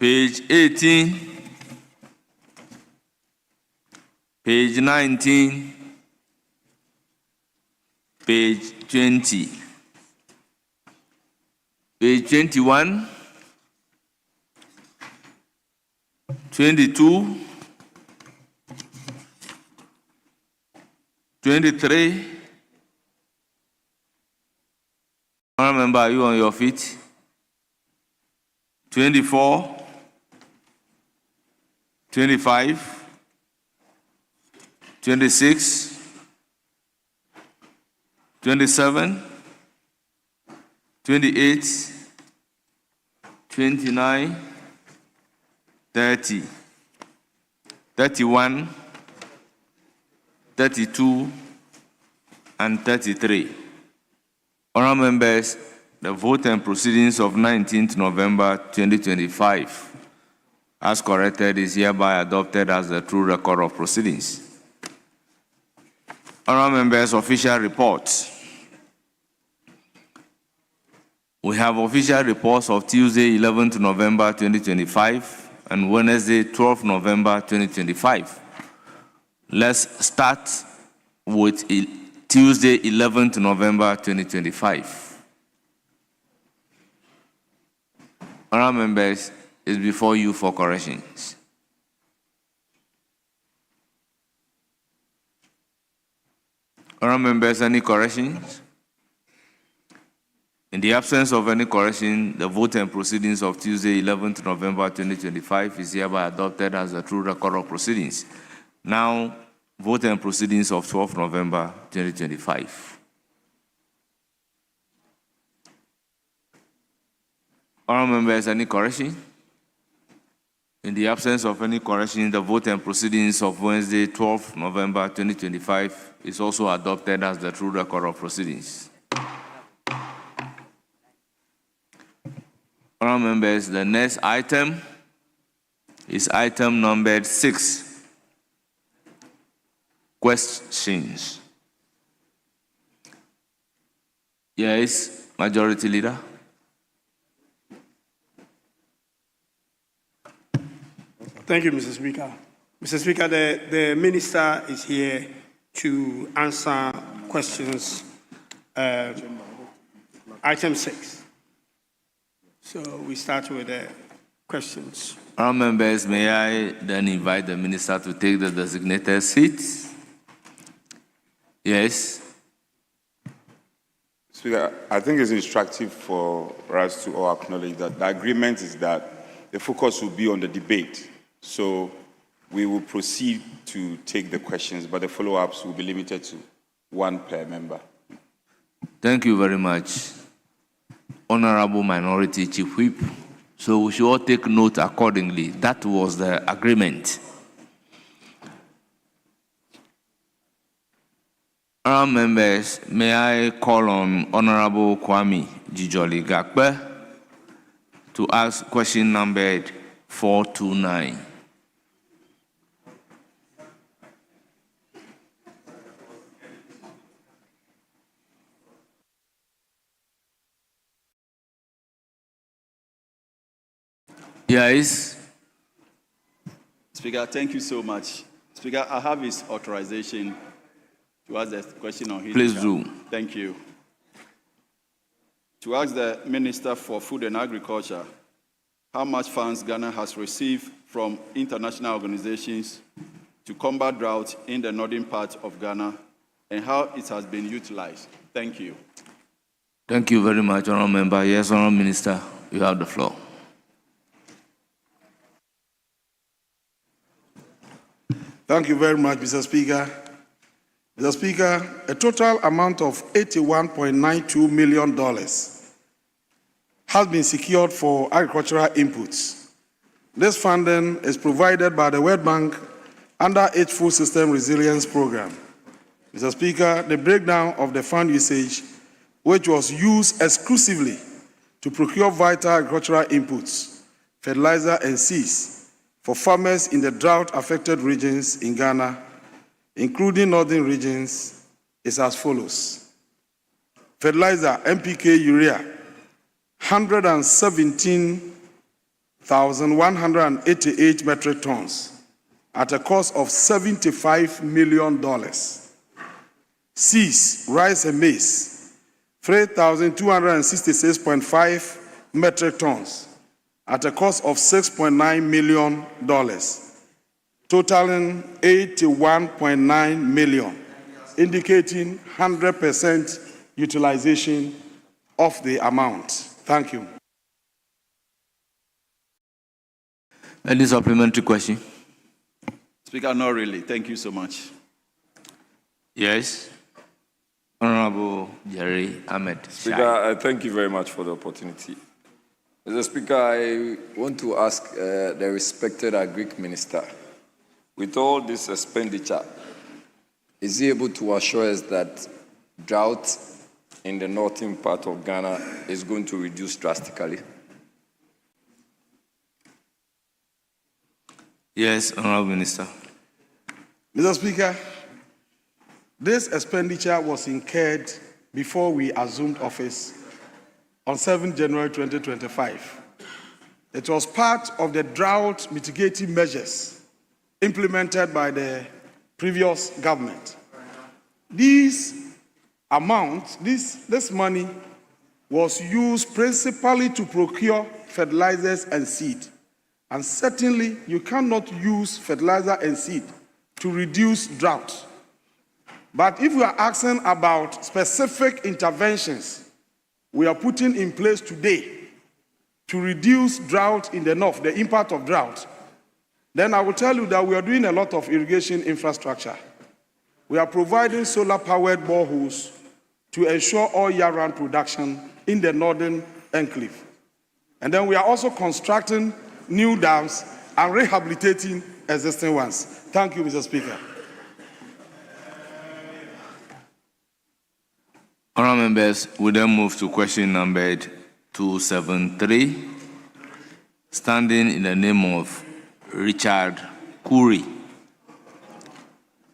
page 18, page 19, page 20, page 21, 22, 23. Remember, are you on your feet? 24, 25, 26, 27, 28, 29, 30, 31, 32, and 33. Honourable members, the vote and proceedings of 19th November 2025, as corrected, is hereby adopted as the true record of proceedings. Honourable members, official reports. We have official reports of Tuesday, 11th November 2025 and Wednesday, 12th November 2025. Let's start with Tuesday, 11th November 2025. Honourable members, is before you for corrections. Honourable members, any corrections? In the absence of any correction, the vote and proceedings of Tuesday, 11th November 2025 is hereby adopted as a true record of proceedings. Now, vote and proceedings of 12th November 2025. Honourable members, any correction? In the absence of any correction, the vote and proceedings of Wednesday, 12th November 2025 is also adopted as the true record of proceedings. Honourable members, the next item is item numbered 6. Questions. Yes, Majority Leader. Thank you, Mr. Speaker. Mr. Speaker, the Minister is here to answer questions. Item 6. So we start with the questions. Honourable members, may I then invite the Minister to take the designated seat? Yes. Speaker, I think it's instructive for us to all acknowledge that the agreement is that the focus will be on the debate. So we will proceed to take the questions, but the follow-ups will be limited to 1 per member. Thank you very much, Honourable Minority Chief Whip. So we should all take note accordingly. That was the agreement. Honourable members, may I call on Honourable Kwame Jijoli Gakpe to ask question numbered 429. Yes. Speaker, thank you so much. Speaker, I have his authorization to ask the question on his Please behalf. do. Thank you. To ask the Minister for Food and Agriculture how much funds Ghana has received from international organizations to combat drought in the northern part of Ghana and how it has been utilized. Thank you. Thank you very much, Honourable Member. Yes, Honourable Minister, you have the floor. Thank you very much, Mr. Speaker. Mr. Speaker, a total amount of $81.92 million has been secured for agricultural inputs. This funding is provided by the World Bank under its Food System Resilience Program. Mr. Speaker, the breakdown of the fund usage, which was used exclusively to procure vital agricultural inputs, fertilizer and seeds, for farmers in the drought-affected regions in Ghana, including northern regions, is as follows. Fertilizer, NPK, urea, 117 1,188 metric tons at a cost of $75 million. Cease, rice and maize, 3,266.5 metric tons at a cost of $6.9 million, totaling $81.9 million, indicating 100% utilization of the amount. Thank you. Any supplementary question? Speaker, not really. Thank you so much. Yes. Honorable Jerry Ahmed. Speaker, I thank you very much for the opportunity. Mr. Speaker, I want to ask the respected Agric Minister, with all this expenditure, is he able to assure us that drought in the northern part of Ghana is going to reduce drastically? Yes, Honorable Minister. Mr. Speaker, this expenditure was incurred before we assumed office on 7 January 2025. It was part of the drought mitigating measures implemented by the previous government. This money was used principally to procure fertilizers and seed. And certainly, you cannot use fertilizer and seed to reduce drought. But if we are asking about specific interventions we are putting in place today to reduce drought in the north, the impact of drought, then I will tell you that we are doing a lot of irrigation infrastructure. We are providing solar-powered boreholes to ensure all year-round production in the northern enclave. And then we are also constructing new dams and rehabilitating existing ones. Thank you, Mr. Speaker. Honourable members, we then move to question number 273, standing in the name of Richard Kuri,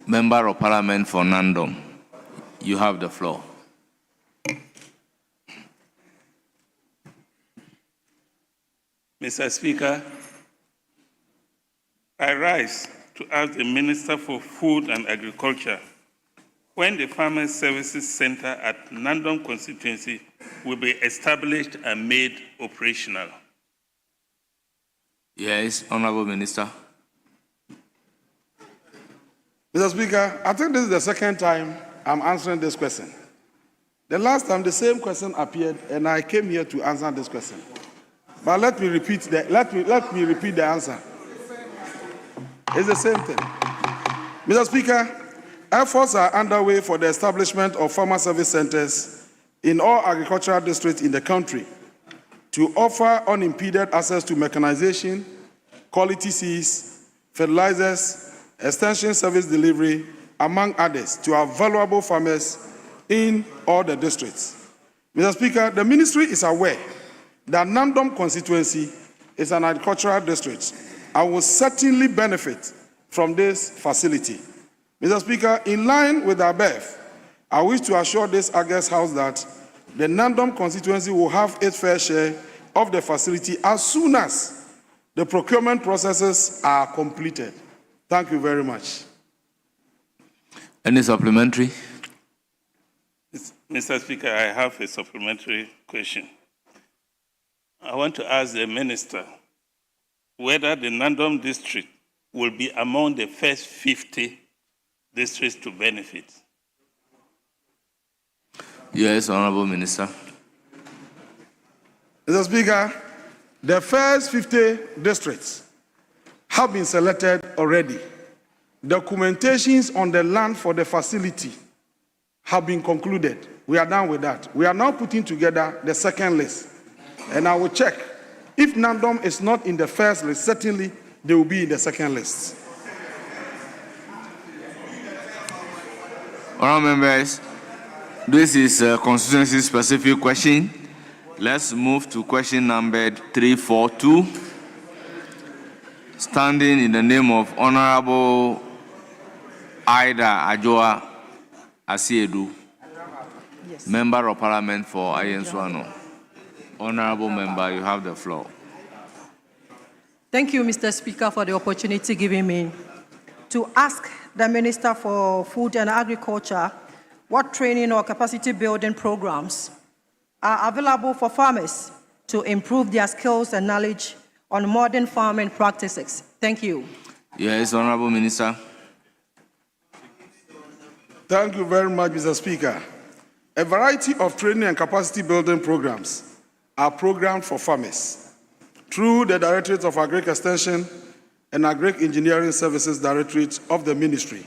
Member of Parliament for Nandom. You have the floor. Mr. Speaker, I rise to ask the Minister for Food and Agriculture when the Farmers Services Center at Nandom constituency will be established and made operational. Yes, Honourable Minister. Mr. Speaker, I think this is the second time I'm answering this question. The last time the same question appeared and I came here to answer this question. But let me repeat the answer. It's the same thing. Mr. Speaker, efforts are underway for the establishment of farmer service centers in all agricultural districts in the country to offer unimpeded access to mechanization, quality seeds, fertilizers, extension service delivery, among others, to our valuable farmers in all the districts. Mr. Speaker, the ministry is aware that Nandom constituency is an agricultural district and will certainly benefit from this facility. Mr. Speaker, in line with the above, I wish to assure this August House that the Nandom constituency will have its fair share of the facility as soon as the procurement processes are completed. Thank you very much. Any supplementary? Mr. Speaker, I have a supplementary question. I want to ask the Minister whether the Nandom district will be among the first 50 districts to benefit. Yes, Honourable Minister. Mr. Speaker, the first 50 districts have been selected already. Documentations on the land for the facility have been concluded. We are done with that. We are now putting together the second list. And I will check. If Nandom is not in the first list, certainly they will be in the second list. Honourable members, this is a constituency-specific question. Let's move to question number 342. Standing in the name of Honourable Ida Ajoa Asiedu, yes, Member of Parliament for Ayenswano. Honourable Member, you have the floor. Thank you, Mr. Speaker, for the opportunity given me to ask the Minister for Food and Agriculture what training or capacity building programs are available for farmers to improve their skills and knowledge on modern farming practices. Thank you. Yes, Honorable Minister. Thank you very much, Mr. Speaker. A variety of training and capacity building programs are programmed for farmers through the Directorate of Agric Extension and Agric Engineering Services Directorate of the Ministry,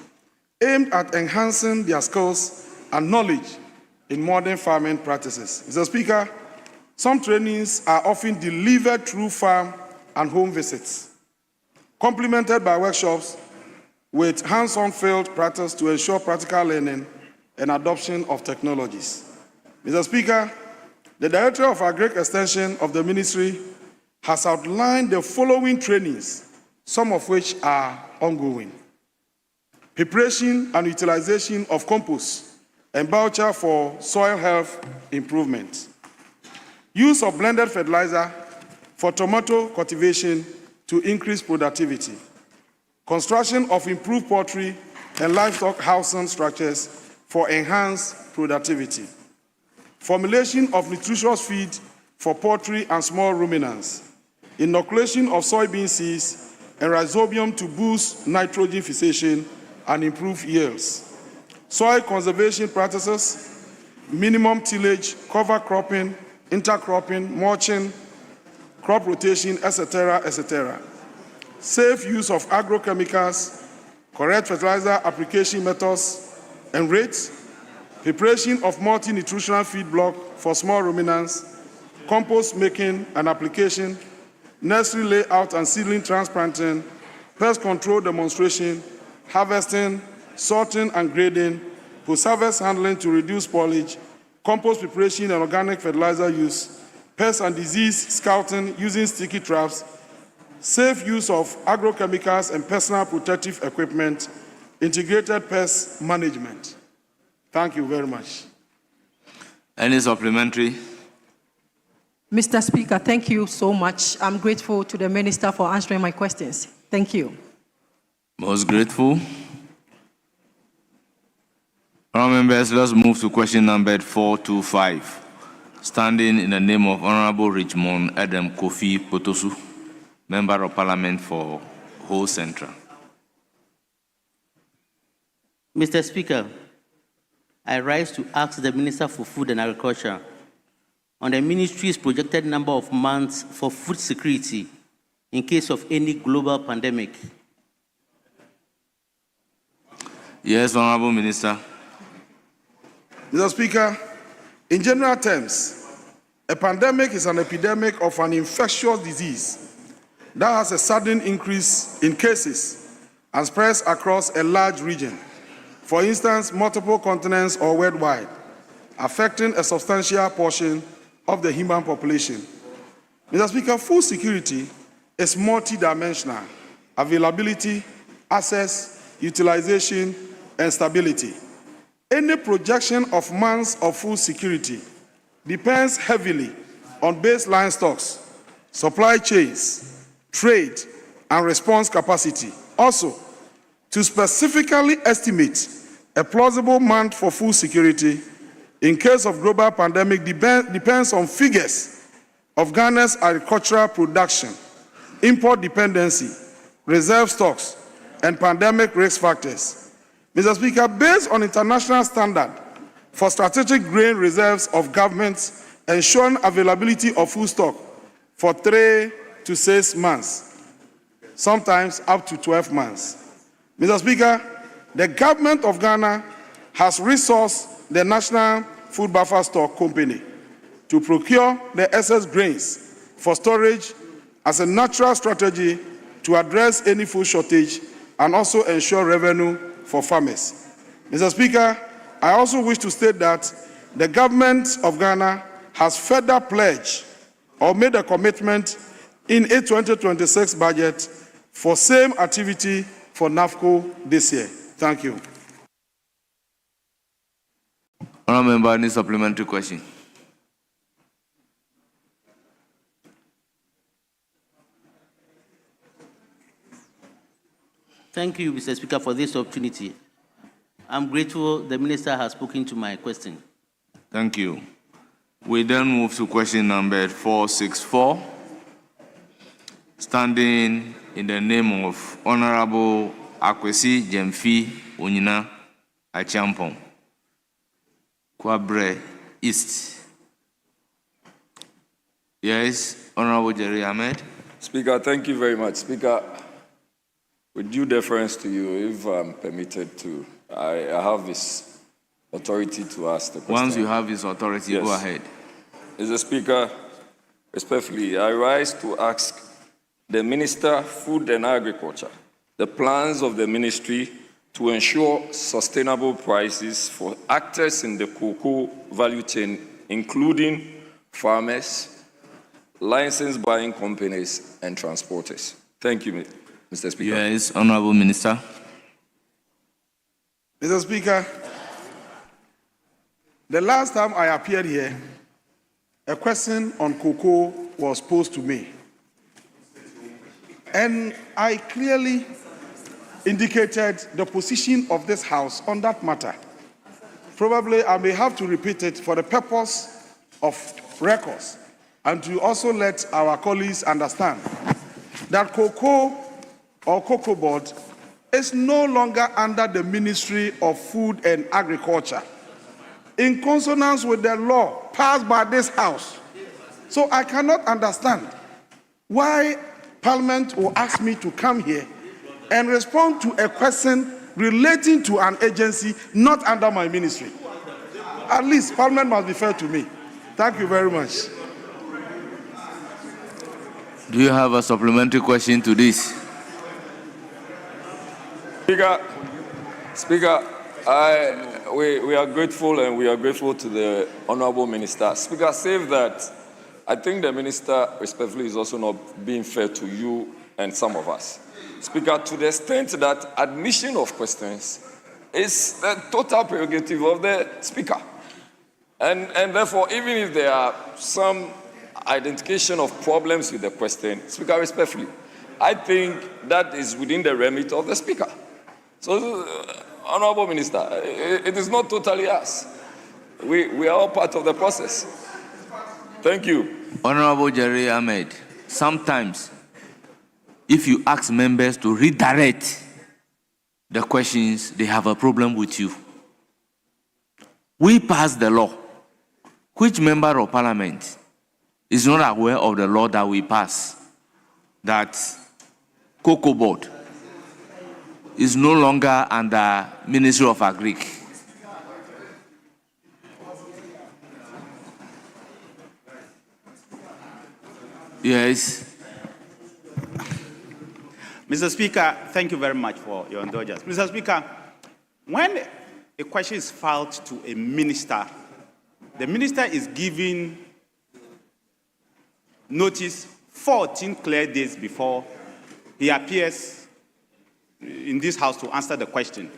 aimed at enhancing their skills and knowledge in modern farming practices. Mr. Speaker, some trainings are often delivered through farm and home visits, complemented by workshops with hands-on field practice to ensure practical learning and adoption of technologies. Mr. Speaker, the Director of Agric Extension of the Ministry has outlined the following trainings, some of which are ongoing. Preparation and utilization of compost and biochar for soil health improvement. Use of blended fertilizer for tomato cultivation to increase productivity. Construction of improved poultry and livestock housing structures for enhanced productivity. Formulation of nutritious feed for poultry and small ruminants. Inoculation of soybean seeds and rhizobium to boost nitrogen fixation and improve yields. Soil conservation practices, minimum tillage, cover cropping, intercropping, mulching, crop rotation, etc., etc. Safe use of agrochemicals, correct fertilizer application methods and rates, preparation of multi-nutritional feed block for small ruminants, compost making and application, nursery layout and seedling transplanting, pest control demonstration, harvesting, sorting and grading, post-harvest handling to reduce spoilage, compost preparation and organic fertilizer use, pest and disease scouting using sticky traps, safe use of agrochemicals and personal protective equipment, integrated pest management. Thank you very much. Any supplementary? Mr. Speaker, thank you so much. I'm grateful to the Minister for answering my questions. Thank you. Most grateful. Honourable members, let's move to question number 425. Standing in the name of Honourable Richmond Adam Kofi Potosu, Member of Parliament for Ho Central. Mr. Speaker, I rise to ask the Minister for Food and Agriculture on the Ministry's projected number of months for food security in case of any global pandemic. Yes, Honourable Minister. Mr. Speaker, in general terms, a pandemic is an epidemic of an infectious disease that has a sudden increase in cases and spreads across a large region, for instance, multiple continents or worldwide, affecting a substantial portion of the human population. Mr. Speaker, food security is multidimensional: availability, access, utilization, and stability. Any projection of months of food security depends heavily on baseline stocks, supply chains, trade, and response capacity. Also, to specifically estimate a plausible month for food security in case of global pandemic depends on figures of Ghana's agricultural production, import dependency, reserve stocks, and pandemic risk factors. Mr. Speaker, based on international standard for strategic grain reserves of governments ensuring availability of food stock for 3 to 6 months, sometimes up to 12 months. Mr. Speaker, the government of Ghana has resourced the National Food Buffer Stock Company to procure the excess grains for storage as a natural strategy to address any food shortage and also ensure revenue for farmers. Mr. Speaker, I also wish to state that the government of Ghana has further pledged or made a commitment in its 2026 budget for same activity for NAFCO this year. Thank you. Honourable member, any supplementary question? Thank you, Mr. Speaker, for this opportunity. I'm grateful the minister has spoken to my question. Thank you. We then move to question number 464. Standing in the name of Honorable Akwesi Jemfi Onyina Achampong, Kwabre East. Yes, Honorable Jerry Ahmed. Speaker, thank you very much. Speaker, with due deference to you, if I'm permitted to, I have this authority to ask the question. Once you have his authority, Yes. go ahead. Mr. Speaker, respectfully, I rise to ask the Minister of Food and Agriculture the plans of the ministry to ensure sustainable prices for actors in the cocoa value chain, including farmers, licensed buying companies, and transporters. Thank you, Mr. Speaker. Yes, Honorable Minister. Mr. Speaker, the last time I appeared here, a question on cocoa was posed to me. And I clearly indicated the position of this House on that matter. Probably I may have to repeat it for the purpose of records and to also let our colleagues understand that cocoa or cocoa board is no longer under the Ministry of Food and Agriculture, in consonance with the law passed by this House. So I cannot understand why Parliament will ask me to come here and respond to a question relating to an agency not under my ministry. At least Parliament must be fair to me. Thank you very much. Do you have a supplementary question to this? Speaker, we are grateful, and we are grateful to the Honorable Minister. Speaker, save that I think the Minister, respectfully, is also not being fair to you and some of us. Speaker, to the extent that admission of questions is the total prerogative of the Speaker. And therefore, even if there are some identification of problems with the question, Speaker, respectfully, I think that is within the remit of the Speaker. So, Honorable Minister, it is not totally us. We are all part of the process. Thank you. Honorable Jerry Ahmed, sometimes if you ask members to redirect the questions, they have a problem with you. We pass the law. Which member of parliament is not aware of the law that we pass? That cocoa board is no longer under Ministry of Agric. Yes. Mr. Speaker, thank you very much for your indulgence. Mr. Speaker, when a question is filed to a minister, the minister is given notice 14 clear days before he appears in this House to answer the question.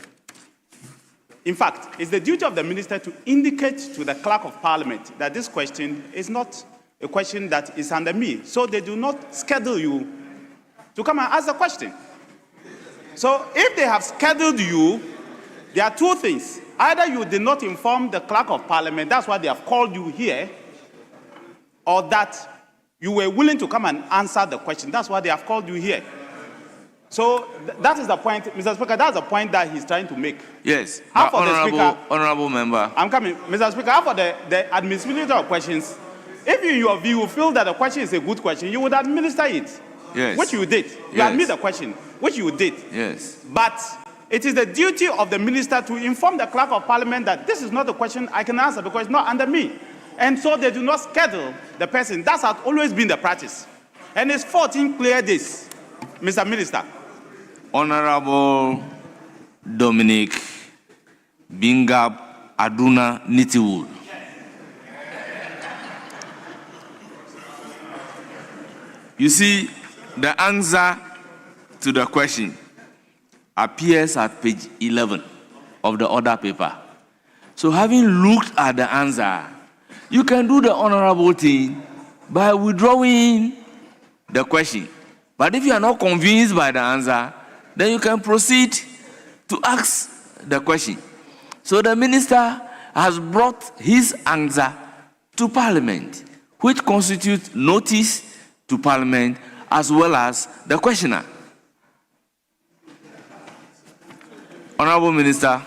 In fact, it's the duty of the minister to indicate to the clerk of parliament that this question is not a question that is under me, so they do not schedule you to come and ask the question. So if they have scheduled you, there are two things. Either you did not inform the clerk of parliament, that's why they have called you here, or that you were willing to come and answer the question, that's why they have called you here. So that is the point, Mr. Speaker, that's the point that he's trying to make. Yes, Honorable member. I'm coming. Mr. Speaker, how for the administrator of questions, if you, in your view, feel that the question is a good question, you would administer it. Yes. Which you did. You admit the question, which you did. Yes. But it is the duty of the minister to inform the clerk of parliament that this is not a question I can answer because it's not under me. And so they do not schedule the person. That's has always been the practice. And it's 14 clear days, Mr. Minister. Honorable Dominic Bingab Aduna Nitiwul. You see, the answer to the question appears at page 11 of the order paper. So having looked at the answer, you can do the honorable thing by withdrawing the question. But if you are not convinced by the answer, then you can proceed to ask the question. So the minister has brought his answer to Parliament, which constitutes notice to Parliament as well as the questioner. Honorable Minister,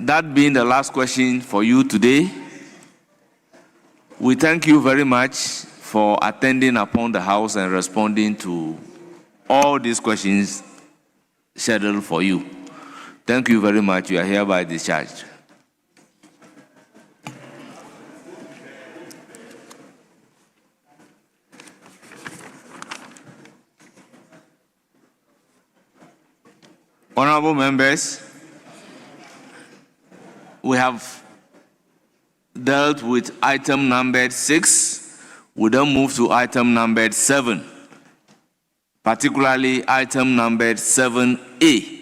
that being the last question for you today, we thank you very much for attending upon the House and responding to all these questions scheduled for you. Thank you very much. You are hereby discharged. Honorable members, we have dealt with item numbered 6. We then move to item numbered 7, particularly item numbered 7A.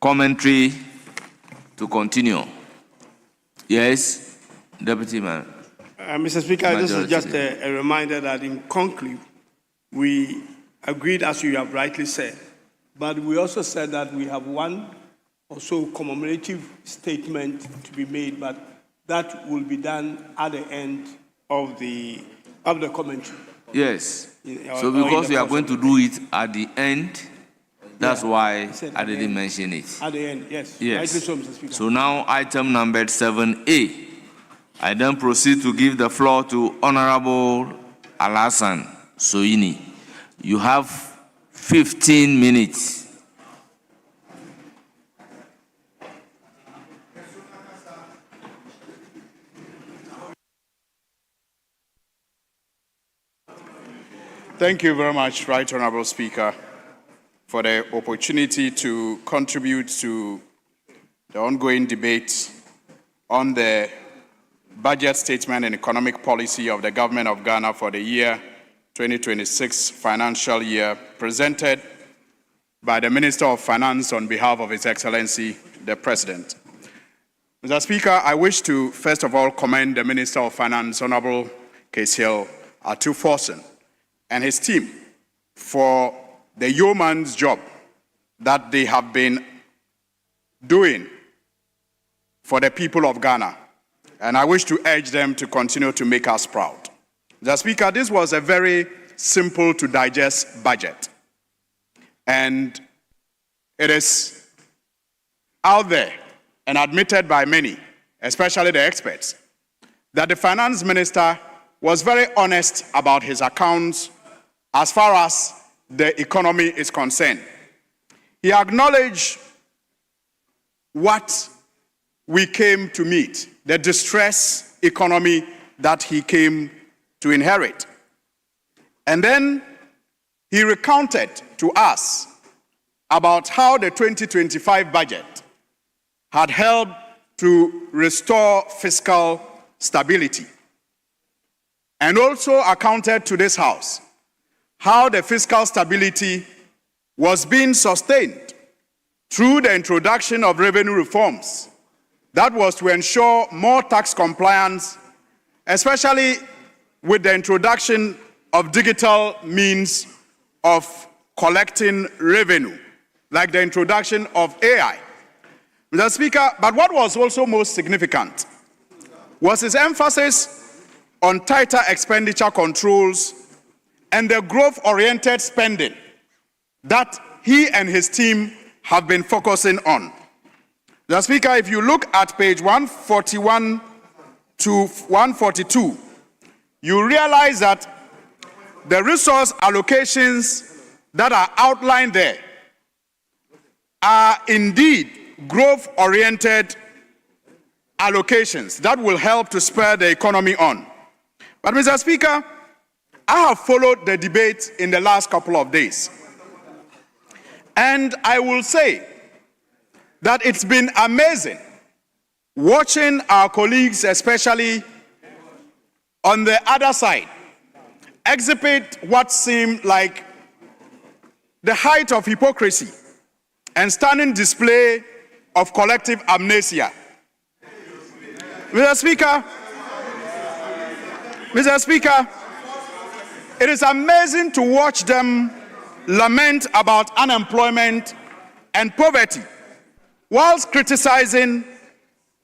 Commentary to continue. Yes, Deputy Man. Mr. Speaker, this is just a reminder that in conclave, we agreed, as you have rightly said, but we also said that we have one or so commemorative statement to be made, but that will be done at the end of the commentary. Yes. So because we are going to do it at the end, that's why I didn't mention it. At the end, yes. Yes. Rightly so, Mr. Speaker. So now item numbered 7A. I then proceed to give the floor to Honorable Alassane Soini. You have 15 minutes. Thank you very much, Right Honorable Speaker, for the opportunity to contribute to the ongoing debate on the budget statement and economic policy of the government of Ghana for the year 2026 financial year, presented by the Minister of Finance on behalf of His Excellency, the President. Mr. Speaker, I wish to first of all commend the Minister of Finance, Honorable Kesiel Atu-Forson, and his team for the yeoman's job that they have been doing for the people of Ghana. And I wish to urge them to continue to make us proud. Mr. Speaker, this was a very simple to digest budget. And it is out there and admitted by many, especially the experts, that the finance minister was very honest about his accounts as far as the economy is concerned. He acknowledged what we came to meet, the distress economy that he came to inherit. And then he recounted to us about how the 2025 budget had helped to restore fiscal stability. And also accounted to this House how the fiscal stability was being sustained through the introduction of revenue reforms that was to ensure more tax compliance, especially with the introduction of digital means of collecting revenue, like the introduction of AI. Mr. Speaker, but what was also most significant was his emphasis on tighter expenditure controls and the growth-oriented spending that he and his team have been focusing on. Mr. Speaker, if you look at page 141 to 142, you realize that the resource allocations that are outlined there are indeed growth-oriented allocations that will help to spur the economy on. But, Mr. Speaker, I have followed the debate in the last couple of days, and I will say that it's been amazing watching our colleagues, especially on the other side, exhibit what seemed like the height of hypocrisy and stunning display of collective amnesia. Mr. Speaker, It is amazing to watch them lament about unemployment and poverty, whilst criticizing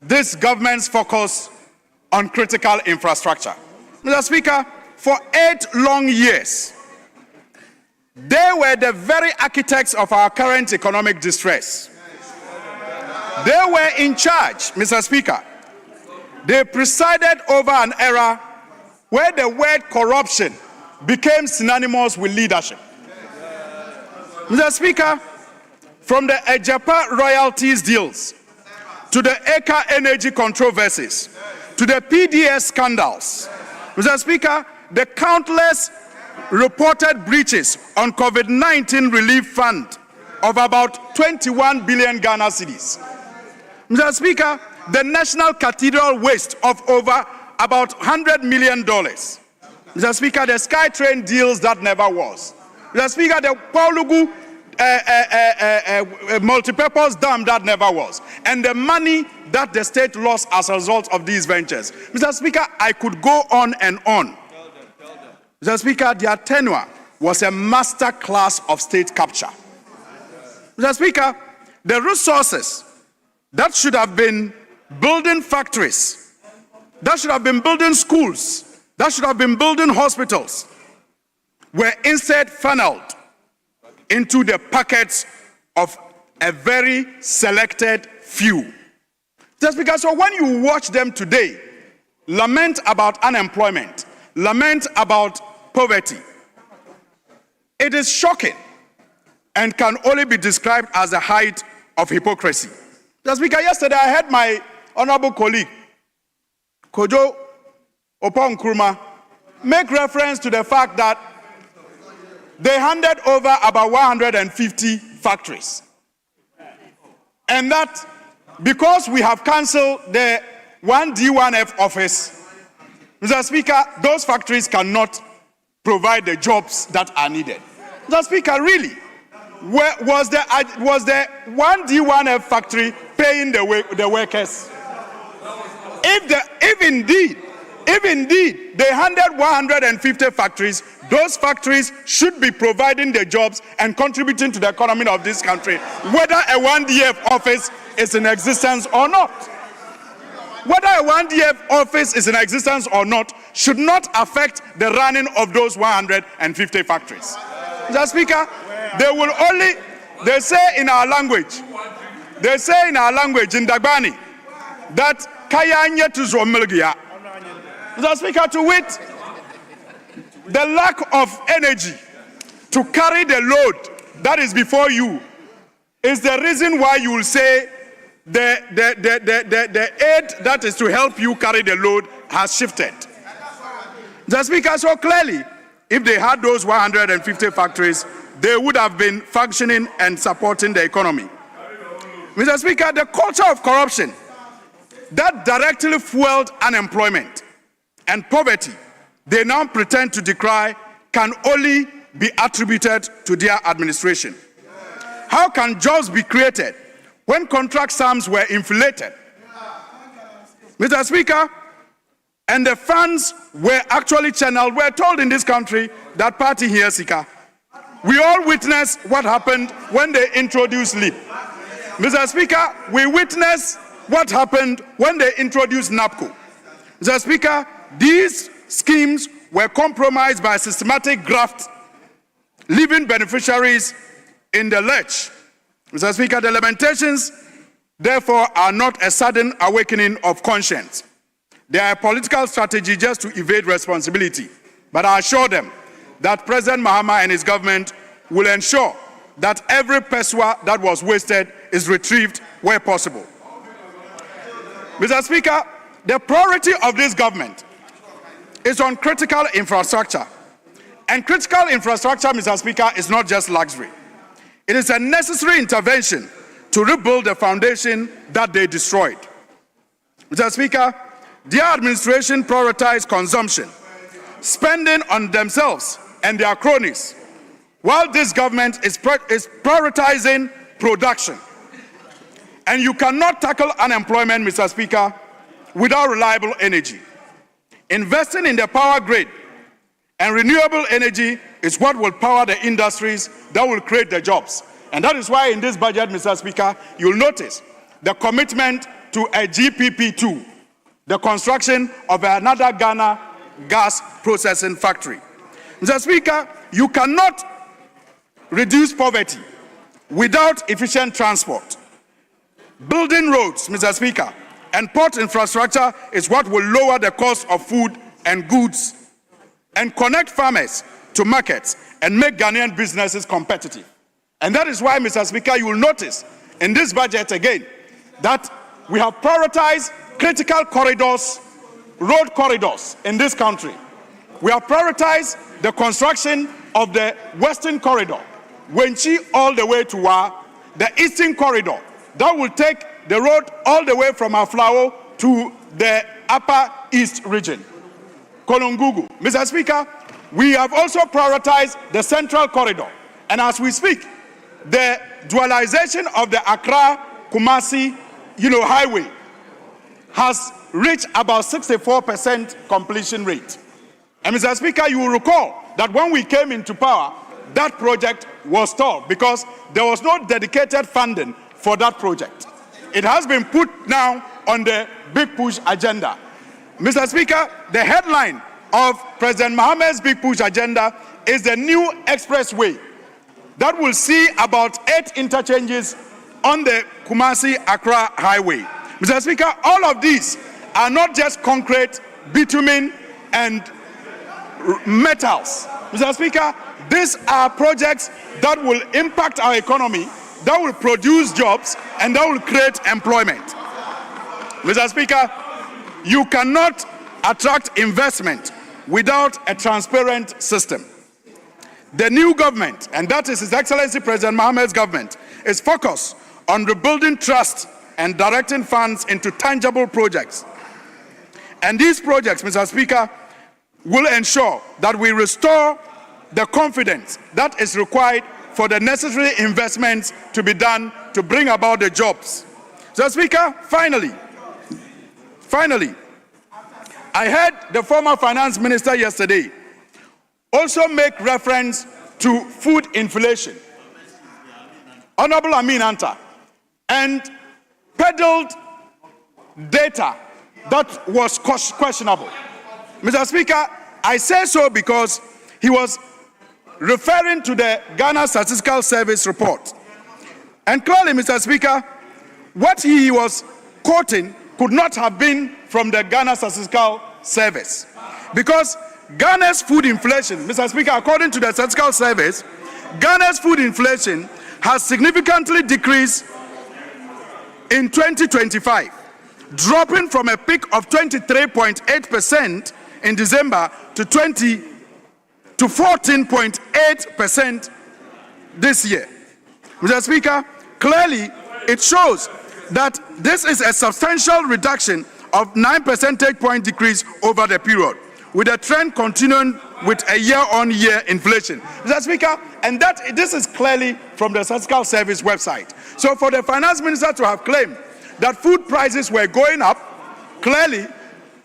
this government's focus on critical infrastructure. Mr. Speaker, for 8 long years, they were the very architects of our current economic distress. They were in charge, Mr. Speaker. They presided over an era where the word corruption became synonymous with leadership. Mr. Speaker, from the Ejapa royalties deals, to the Eka energy controversies, to the PDS scandals, Mr. Speaker, the countless reported breaches on COVID-19 relief fund of about 21 billion Ghana cedis. Mr. Speaker, the National Cathedral waste of over about $100 million. Mr. Speaker, the SkyTrain deals that never was. Mr. Speaker, the Paulugu multipurpose dam that never was. And the money that the state lost as a result of these ventures. Mr. Speaker, I could go on and on. Mr. Speaker, their tenure was a master class of state capture. Mr. Speaker, the resources that should have been building factories, that should have been building schools, that should have been building hospitals, were instead funneled into the pockets of a very selected few. Just because, so when you watch them today lament about unemployment, lament about poverty, it is shocking and can only be described as the height of hypocrisy. Just because yesterday I heard my honorable colleague, Kojo Opon Nkrumah, make reference to the fact that they handed over about 150 factories. And that because we have cancelled the 1D1F office, Mr. Speaker, those factories cannot provide the jobs that are needed. Mr. Speaker, really, was the 1D1F factory paying the workers? If indeed they handed 150 factories, those factories should be providing the jobs and contributing to the economy of this country, whether a 1DF office is in existence or not. Whether a 1DF office is in existence or not should not affect the running of those 150 factories. Mr. Speaker, they say in our language, in Dagbani, that kaya nye tuzo milgia. Mr. Speaker, to wit, the lack of energy to carry the load that is before you is the reason why you will say the aid that is to help you carry the load has shifted. Mr. Speaker, so clearly, if they had those 150 factories, they would have been functioning and supporting the economy. Mr. Speaker, the culture of corruption that directly fueled unemployment and poverty they now pretend to decry can only be attributed to their administration. How can jobs be created when contract sums were inflated? Mr. Speaker, and the funds were actually channeled. We're told in this country that party here, Sika. We all witnessed what happened when they introduced LEAP. Mr. Speaker, we witnessed what happened when they introduced NAPCO. Mr. Speaker, these schemes were compromised by systematic graft, leaving beneficiaries in the lurch. Mr. Speaker, the lamentations, therefore, are not a sudden awakening of conscience. They are a political strategy just to evade responsibility. But I assure them that President Mahama and his government will ensure that every peswa that was wasted is retrieved where possible. Mr. Speaker, the priority of this government is on critical infrastructure. And critical infrastructure, Mr. Speaker, is not just luxury. It is a necessary intervention to rebuild the foundation that they destroyed. Mr. Speaker, their administration prioritized consumption, spending on themselves and their cronies, while this government is prioritizing production. And you cannot tackle unemployment, Mr. Speaker, without reliable energy. Investing in the power grid And renewable energy is what will power the industries that will create the jobs. And that is why in this budget, Mr. Speaker, you'll notice the commitment to a GPP2, the construction of another Ghana gas processing factory. Mr. Speaker, you cannot reduce poverty without efficient transport. Building roads, Mr. Speaker, and port infrastructure is what will lower the cost of food and goods and connect farmers to markets and make Ghanaian businesses competitive. And that is why, Mr. Speaker, you will notice in this budget again that we have prioritized critical corridors, road corridors in this country. We have prioritized the construction of the Western Corridor, Wenchi all the way to Wa, the Eastern Corridor, that will take the road all the way from Aflao to the Upper East region, Kolongugu. Mr. Speaker, we have also prioritized the Central Corridor. And as we speak, the dualization of the Accra-Kumasi, highway has reached about 64% completion rate. And Mr. Speaker, you will recall that when we came into power, that project was stalled because there was no dedicated funding for that project. It has been put now on the Big Push agenda. Mr. Speaker, the headline of President Mohammed's Big Push agenda is the new expressway that will see about 8 interchanges on the Kumasi-Accra highway. Mr. Speaker, all of these are not just concrete, bitumen, and metals. Mr. Speaker, these are projects that will impact our economy, that will produce jobs, and that will create employment. Mr. Speaker, you cannot attract investment without a transparent system. The new government, and that is His Excellency President Mohammed's government, is focused on rebuilding trust and directing funds into tangible projects. And these projects, Mr. Speaker, will ensure that we restore the confidence that is required for the necessary investments to be done to bring about the jobs. So, Speaker, finally, I heard the former finance minister yesterday also make reference to food inflation. Honorable Amin Anta, and peddled data that was questionable. Mr. Speaker, I say so because he was referring to the Ghana Statistical Service report. And clearly, Mr. Speaker, what he was quoting could not have been from the Ghana Statistical Service. Because Ghana's food inflation, Mr. Speaker, according to the Statistical Service, Ghana's food inflation has significantly decreased in 2025, dropping from a peak of 23.8% in December to 14.8% this year. Mr. Speaker, clearly it shows that this is a substantial reduction of 9 percentage point decrease over the period, with a trend continuing with a year-on-year inflation. Mr. Speaker, and this is clearly from the Statistical Service website. So for the finance minister to have claimed that food prices were going up, clearly,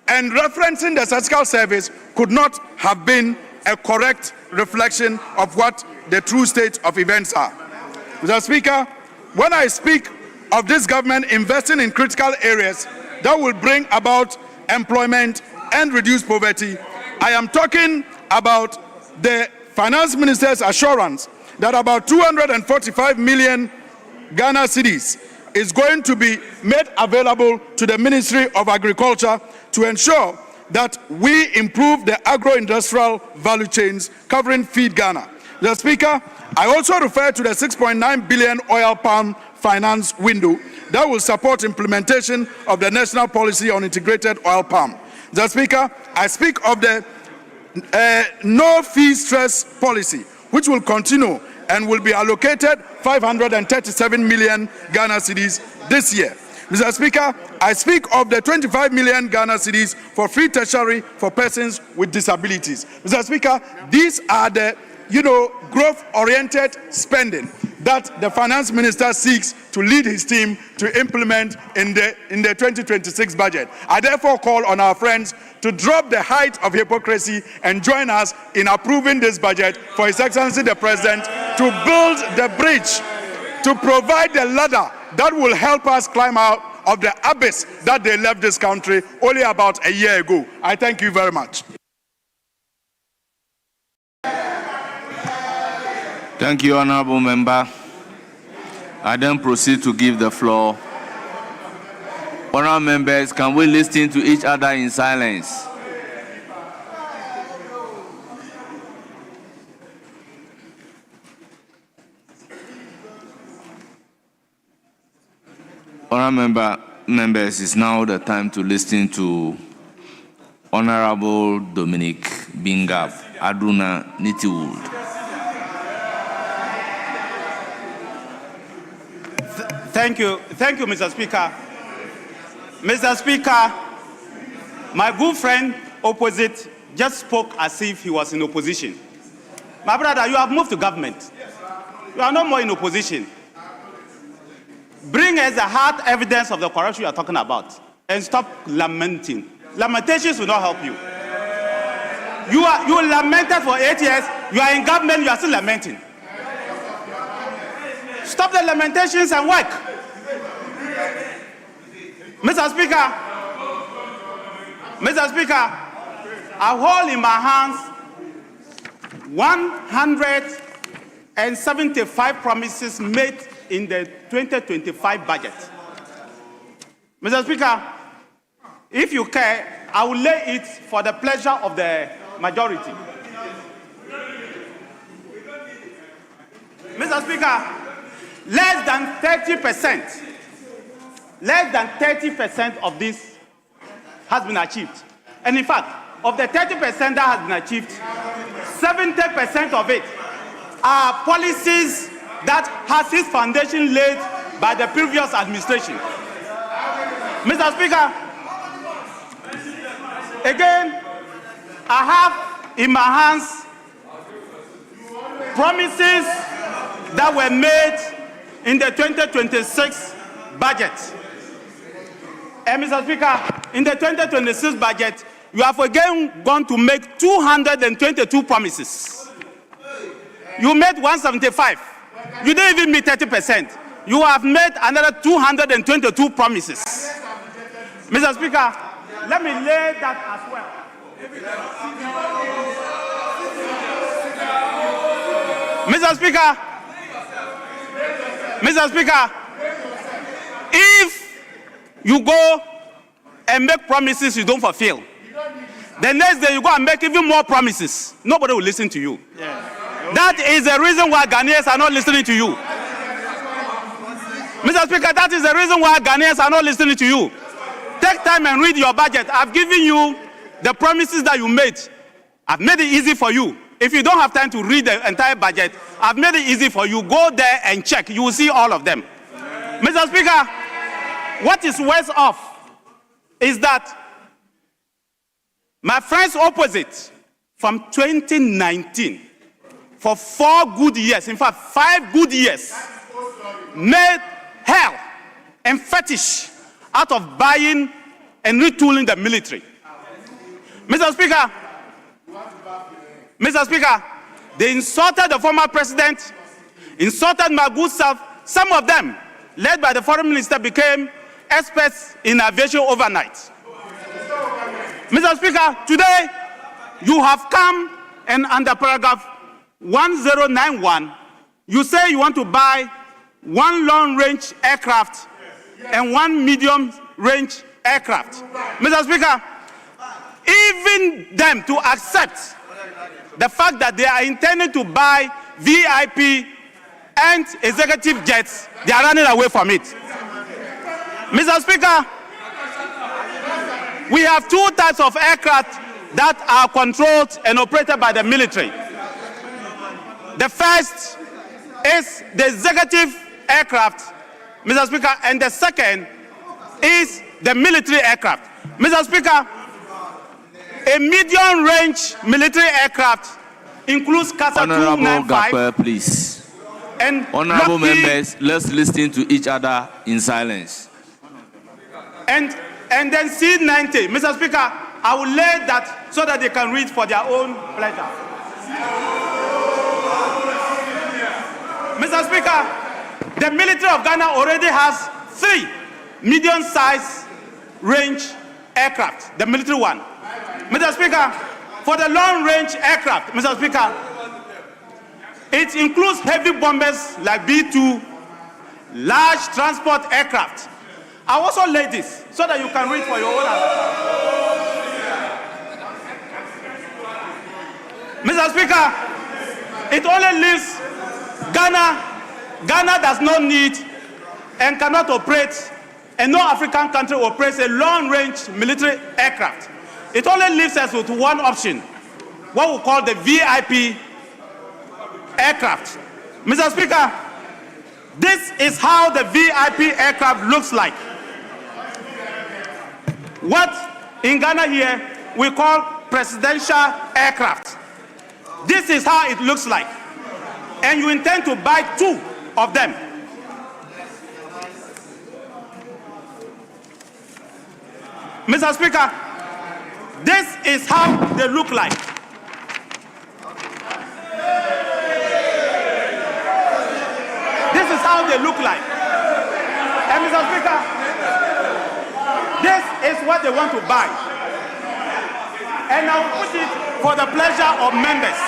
and referencing the Statistical Service could not have been a correct reflection of what the true state of events are. Mr. Speaker, when I speak of this government investing in critical areas that will bring about employment and reduce poverty, I am talking about the finance minister's assurance that about 245 million Ghana cedis is going to be made available to the Ministry of Agriculture to ensure that we improve the agro-industrial value chains covering Feed Ghana. Mr. Speaker, I also refer to the 6.9 billion oil palm finance window that will support implementation of the national policy on integrated oil palm. Mr. Speaker, I speak of the no fee stress policy, which will continue and will be allocated 537 million Ghana cedis this year. Mr. Speaker, I speak of the 25 million Ghana cedis for free tertiary for persons with disabilities. Mr. Speaker, these are the growth-oriented spending that the finance minister seeks to lead his team to implement in the 2026 budget. I therefore call on our friends to drop the height of hypocrisy and join us in approving this budget for His Excellency the President to build the bridge, to provide the ladder that will help us climb out of the abyss that they left this country only about a year ago. I thank you very much. Thank you, Honorable Member. I then proceed to give the floor. Honorable members, can we listen to each other in silence? Honorable members, it's now the time to listen to Honorable Dominic Bingab Aduna Nitiwood. Thank you, Mr. Speaker. Mr. Speaker, my good friend opposite just spoke as if he was in opposition. My brother, you have moved to government. You are no more in opposition. Bring us the hard evidence of the corruption you are talking about and stop lamenting. Lamentations will not help you. You lamented for 8 years. You are in government, you are still lamenting. Stop the lamentations and work. Mr. Speaker, I hold in my hands 175 promises made in the 2025 budget. Mr. Speaker, if you care, I will lay it for the pleasure of the majority. Mr. Speaker, less than 30% of this has been achieved. And in fact, of the 30% that has been achieved, 70% of it are policies that has its foundation laid by the previous administration. Mr. Speaker, again, I have in my hands promises that were made in the 2026 budget. And Mr. Speaker, in the 2026 budget, you have again gone to make 222 promises. You made 175. You didn't even meet 30%. You have made another 222 promises. Mr. Speaker, let me lay that as well. Mr. Speaker, if you go and make promises you don't fulfill, the next day you go and make even more promises, nobody will listen to you. That is the reason why Ghanaians are not listening to you. Mr. Speaker, that is the reason why Ghanaians are not listening to you. Take time and read your budget. I've given you the promises that you made. I've made it easy for you. If you don't have time to read the entire budget, I've made it easy for you. Go there and check. You will see all of them. Mr. Speaker, what is worse off is that my friends opposite from 2019, for 4 good years, in fact 5 good years, made hell and fetish out of buying and retooling the military. Mr. Speaker, they insulted the former president, insulted my good self. Some of them, led by the foreign minister, became experts in aviation overnight. Mr. Speaker, today you have come and under paragraph 1091, you say you want to buy 1 long-range aircraft and 1 medium-range aircraft. Mr. Speaker, even them to accept the fact that they are intending to buy VIP and executive jets, they are running away from it. Mr. Speaker, we have 2 types of aircraft that are controlled and operated by the military. The first is the executive aircraft, Mr. Speaker, and the second is the military aircraft. Mr. Speaker, a medium-range military aircraft includes Casa 295 please. And Honorable Lockheed- members, let's listen to each other in silence. And then C90. Mr. Speaker, I will lay that so that they can read for their own pleasure. Mr. Speaker, the military of Ghana already has 3 medium-sized range aircraft, the military one. Mr. Speaker, for the long-range aircraft, Mr. Speaker, it includes heavy bombers like B-2, large transport aircraft. I also lay this so that you can read for your own. Mr. Speaker, it only leaves Ghana. Ghana does not need and cannot operate, and no African country operates a long-range military aircraft. It only leaves us with one option, what we call the VIP aircraft. Mr. Speaker, this is how the VIP aircraft looks like. What in Ghana here we call presidential aircraft. This is how it looks like. And you intend to buy 2 of them. Mr. Speaker, this is how they look like. This is how they look like. And Mr. Speaker, this is what they want to buy. And I'll put it for the pleasure of members.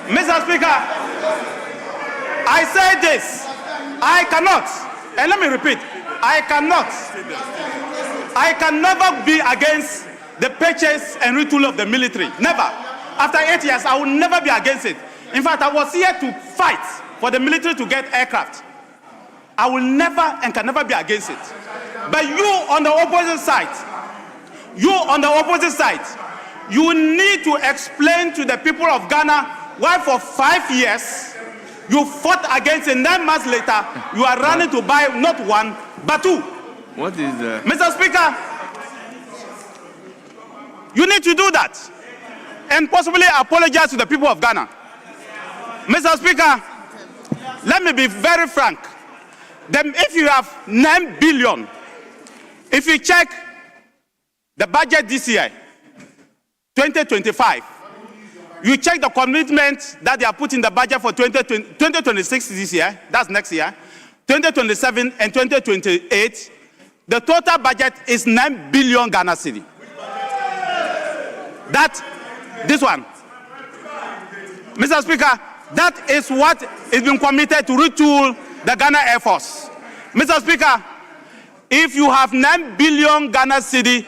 Mr. Speaker, I say this, I cannot, and let me repeat, I can never be against the purchase and retool of the military. Never. After 8 years, I will never be against it. In fact, I was here to fight for the military to get aircraft. I will never and can never be against it. But you on the opposite side, you need to explain to the people of Ghana why for 5 years you fought against it. 9 months later, you are running to buy not 1, but 2. What is that? Mr. Speaker, you need to do that and possibly apologize to the people of Ghana. Mr. Speaker, let me be very frank. Then if you have 9 billion, if you check the budget this year, 2025, you check the commitment that they are put in the budget for 2026 this year, that's next year, 2027 and 2028, the total budget is 9 billion Ghana cedi. This one. Mr. Speaker, that is what is being committed to retool the Ghana Air Force. Mr. Speaker, if you have 9 billion Ghana cedi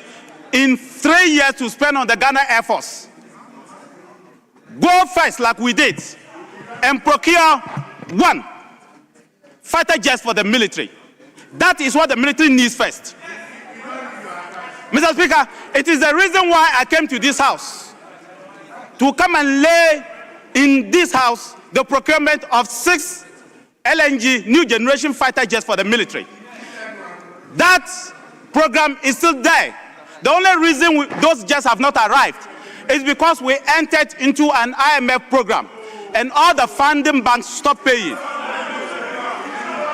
in 3 years to spend on the Ghana Air Force, go first like we did and procure 1 fighter jet for the military. That is what the military needs first. Mr. Speaker, it is the reason why I came to this house, to come and lay in this house the procurement of 6 LNG new generation fighter jets for the military. That program is still there. The only reason those jets have not arrived is because we entered into an IMF program and all the funding banks stopped paying.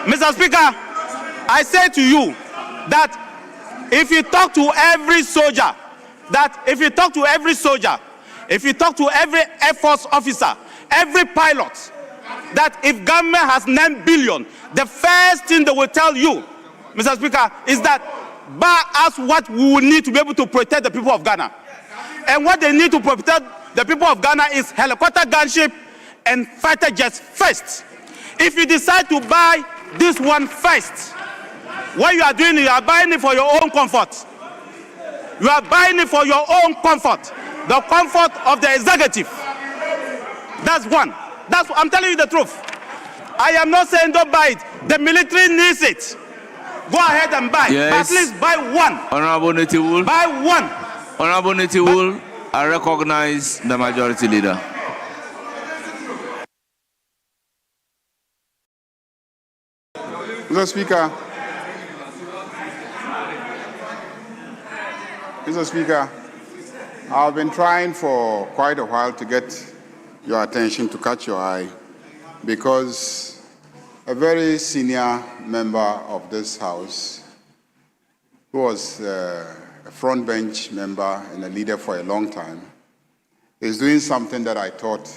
Mr. Speaker, I say to you that if you talk to every soldier, if you talk to every Air Force officer, every pilot, that if government has 9 billion, the first thing they will tell you, Mr. Speaker, is that buy us what we will need to be able to protect the people of Ghana. And what they need to protect the people of Ghana is helicopter gunship and fighter jets first. If you decide to buy this one first, what you are doing, you are buying it for your own comfort. You are buying it for your own comfort, the comfort of the executive. That's one. I'm telling you the truth. I am not saying don't buy it. The military needs it. Go ahead and buy. Yes. But at least buy 1. Honorable Nitiwul. Buy 1. Honorable Nitiwul, I recognize the majority leader. Mr. Speaker, Mr. Speaker, I've been trying for quite a while to get your attention, to catch your eye, because a very senior member of this House, who was a front bench member and a leader for a long time, is doing something that I thought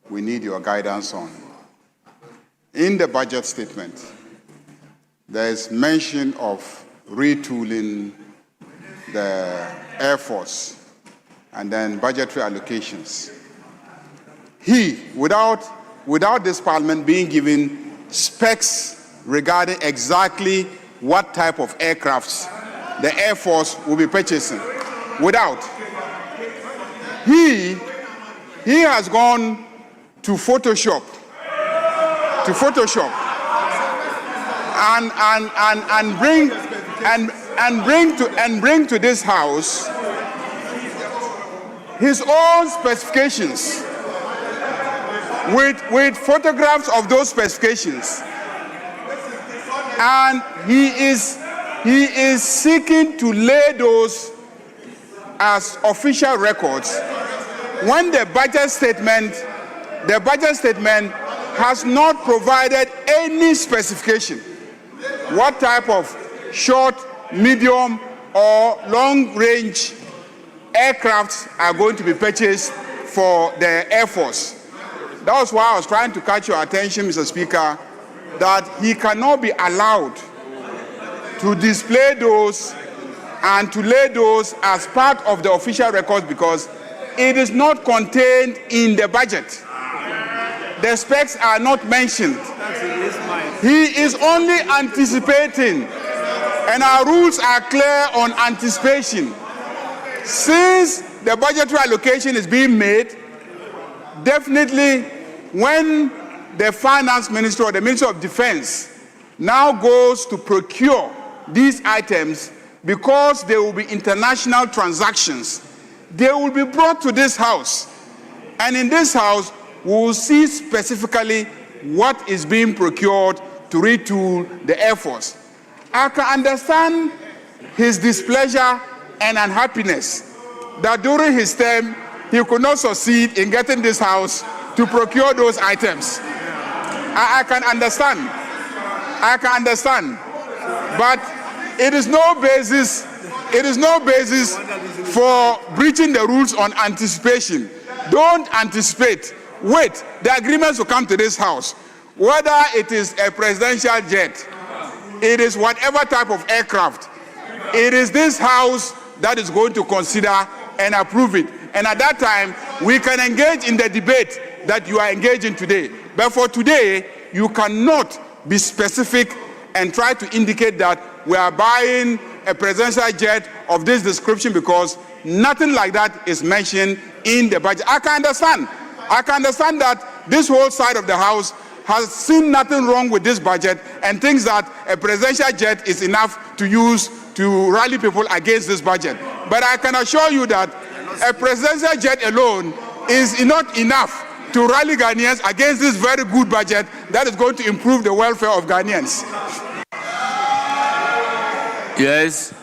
we need your guidance on. In the budget statement, there is mention of retooling the Air Force and then budgetary allocations. Without this Parliament being given specs regarding exactly what type of aircrafts the Air Force will be purchasing, he has gone to Photoshop and bring to this House his own specifications with photographs of those specifications, and he is seeking to lay those as official records when the budget statement has not provided any specification what type of short, medium, or long-range aircrafts are going to be purchased for the Air Force. That was why I was trying to catch your attention, Mr. Speaker, that he cannot be allowed to display those and to lay those as part of the official records because it is not contained in the budget. The specs are not mentioned. He is only anticipating, and our rules are clear on anticipation. Since the budgetary allocation is being made, definitely when the finance minister or the Minister of Defense now goes to procure these items, because they will be international transactions, they will be brought to this House. And in this House, we will see specifically what is being procured to retool the Air Force. I can understand his displeasure and unhappiness that during his term, he could not succeed in getting this House to procure those items. I can understand. But it is no basis for breaching the rules on anticipation. Don't anticipate. Wait, the agreements will come to this House. Whether it is a presidential jet, it is whatever type of aircraft, it is this House that is going to consider and approve it. And at that time, we can engage in the debate that you are engaging today. But for today, you cannot be specific and try to indicate that we are buying a presidential jet of this description, because nothing like that is mentioned in the budget. I can understand that this whole side of the House has seen nothing wrong with this budget and thinks that a presidential jet is enough to use to rally people against this budget. But I can assure you that a presidential jet alone is not enough to rally Ghanaians against this very good budget that is going to improve the welfare of Ghanaians. Yes,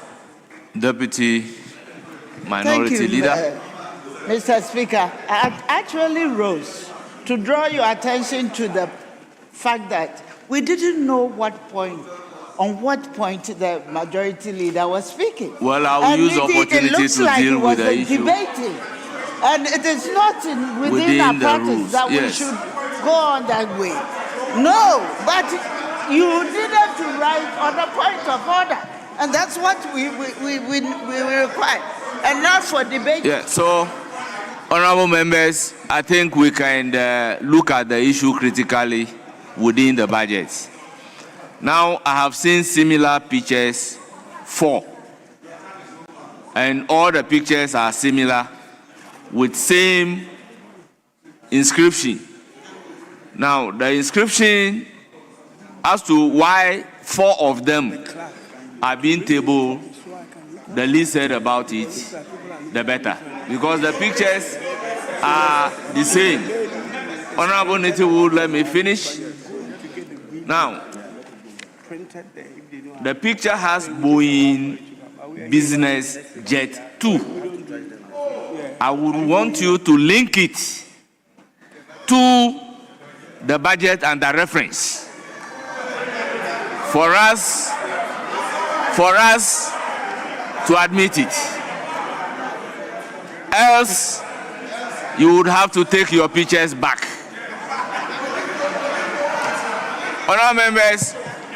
Deputy Minority Leader. Mr. Speaker, I actually rose to draw your attention to the fact that we didn't know on what point the majority leader was speaking. Well, I will use the opportunity to deal with the issue. Debating. And it is not within our practice that we should go on that way. No, but you needed to write on a point of order. And that's what we require. And not for debate. Yeah, so, honorable members, I think we can look at the issue critically within the budget. Now, I have seen similar pictures, 4. And all the pictures are similar with same inscription. Now, the inscription as to why 4 of them are being tabled, the least said about it, the better. Because the pictures are the same. Honorable Niti would let me finish. Now, the picture has Boeing Business Jet 2. I would want you to link it to the budget and the reference for us to admit it. Else, you would have to take your pictures back. Honourable members,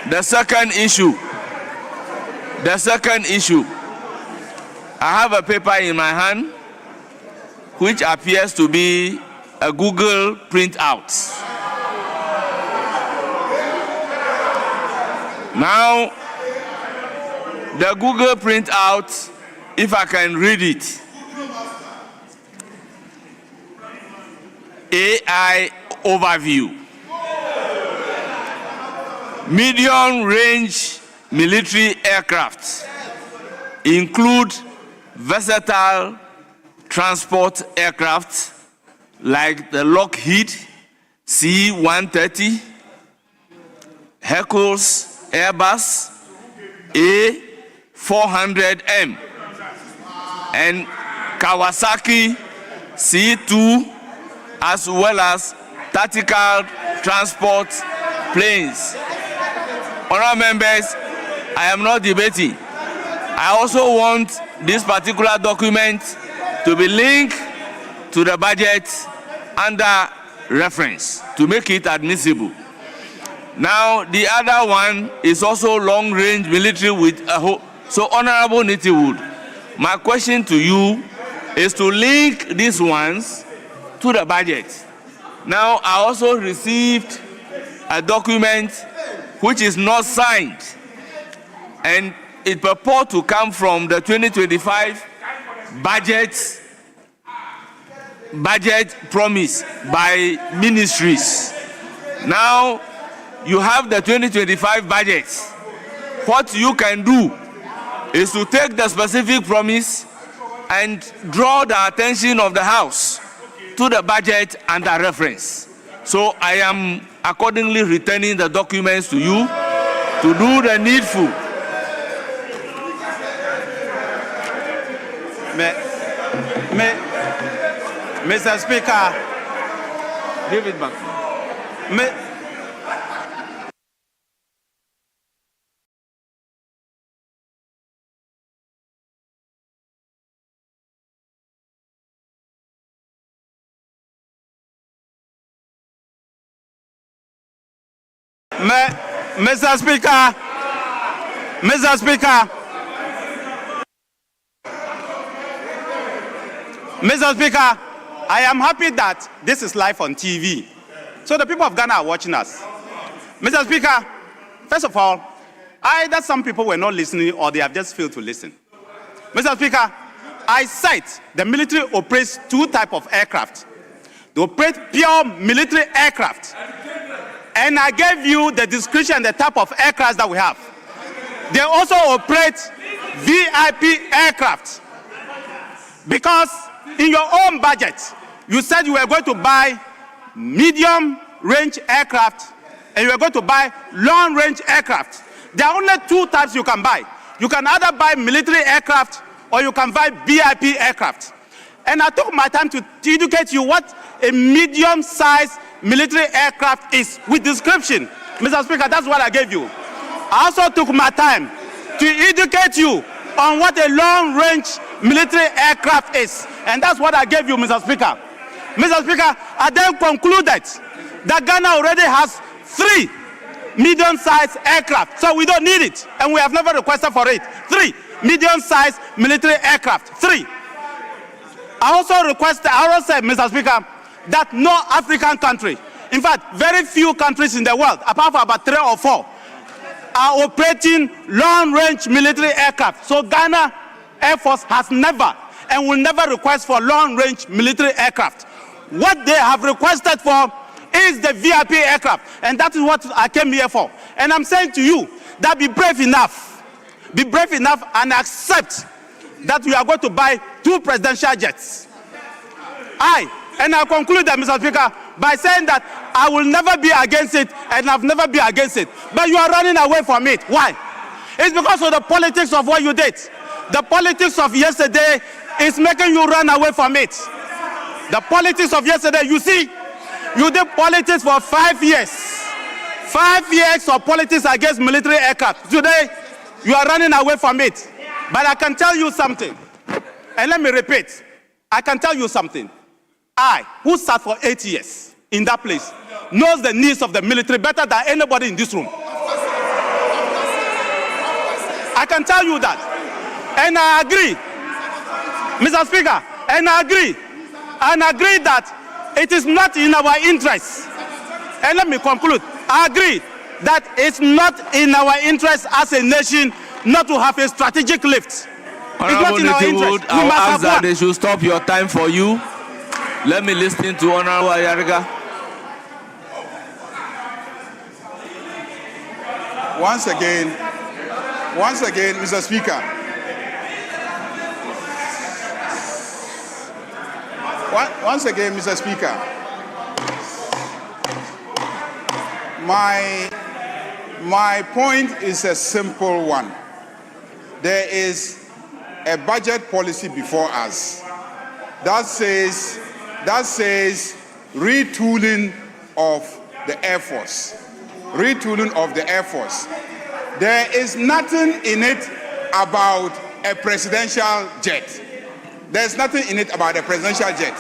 the second issue. I have a paper in my hand which appears to be a Google printout. Now, the Google printout, if I can read it, AI overview. Medium-range military aircraft include versatile transport aircraft like the Lockheed C-130, Hercules Airbus A400M, and Kawasaki C2, as well as tactical transport planes. Honourable members, I am not debating. I also want this particular document to be linked to the budget under reference to make it admissible. Now, the other one is also long-range military with a whole. So, Honourable Nitiwood, my question to you is to link these ones to the budget. Now, I also received a document which is not signed, and it purports to come from the 2025 budget promise by ministries. Now, you have the 2025 budget. What you can do is to take the specific promise and draw the attention of the House to the budget and the reference. So I am accordingly returning the documents to you to do the needful. Mr. Speaker, Give it back. Mr. Speaker, I am happy that this is live on TV. So the people of Ghana are watching us. Mr. Speaker, first of all, either some people were not listening or they have just failed to listen. Mr. Speaker, I cite the military operates two types of aircraft. They operate pure military aircraft. And I gave you the description, the type of aircraft that we have. They also operate VIP aircraft. Because in your own budget, you said you were going to buy medium-range aircraft and you are going to buy long-range aircraft. There are only two types you can buy. You can either buy military aircraft or you can buy VIP aircraft. And I took my time to educate you what a medium-sized military aircraft is with description. Mr. Speaker, that's what I gave you. I also took my time to educate you on what a long-range military aircraft is. And that's what I gave you, Mr. Speaker. Mr. Speaker, I then concluded that Ghana already has 3 medium-sized aircraft, so we don't need it. And we have never requested for it. 3 medium-sized military aircraft. 3. I also said, Mr. Speaker, that no African country, in fact, very few countries in the world, apart from about 3 or 4, are operating long-range military aircraft. So Ghana Air Force has never and will never request for long-range military aircraft. What they have requested for is the VIP aircraft, and that is what I came here for. And I'm saying to you that be brave enough and accept that we are going to buy 2 presidential jets. And I conclude that, Mr. Speaker, by saying that I will never be against it and I've never been against it. But you are running away from it. Why? It's because of the politics of what you did. The politics of yesterday is making you run away from it. The politics of yesterday, you see, you did politics for 5 years. 5 years of politics against military aircraft. Today, you are running away from it. But I can tell you something, and let me repeat, I can tell you something. I, who sat for 8 years in that place, knows the needs of the military better than anybody in this room. I can tell you that. And I agree, Mr. Speaker, and I agree that it is not in our interest. And let me conclude. I agree that it's not in our interest as a nation not to have a strategic lift. Honorable Nitiwood, I will ask that they should stop your time for you. Let me listen to Honorable Ayariga. Once again, Mr. Speaker. Once again, Mr. Speaker. My point is a simple one. There is a budget policy before us that says retooling of the Air Force. Retooling of the Air Force. There is nothing in it about a presidential jet. There's nothing in it about a presidential jet.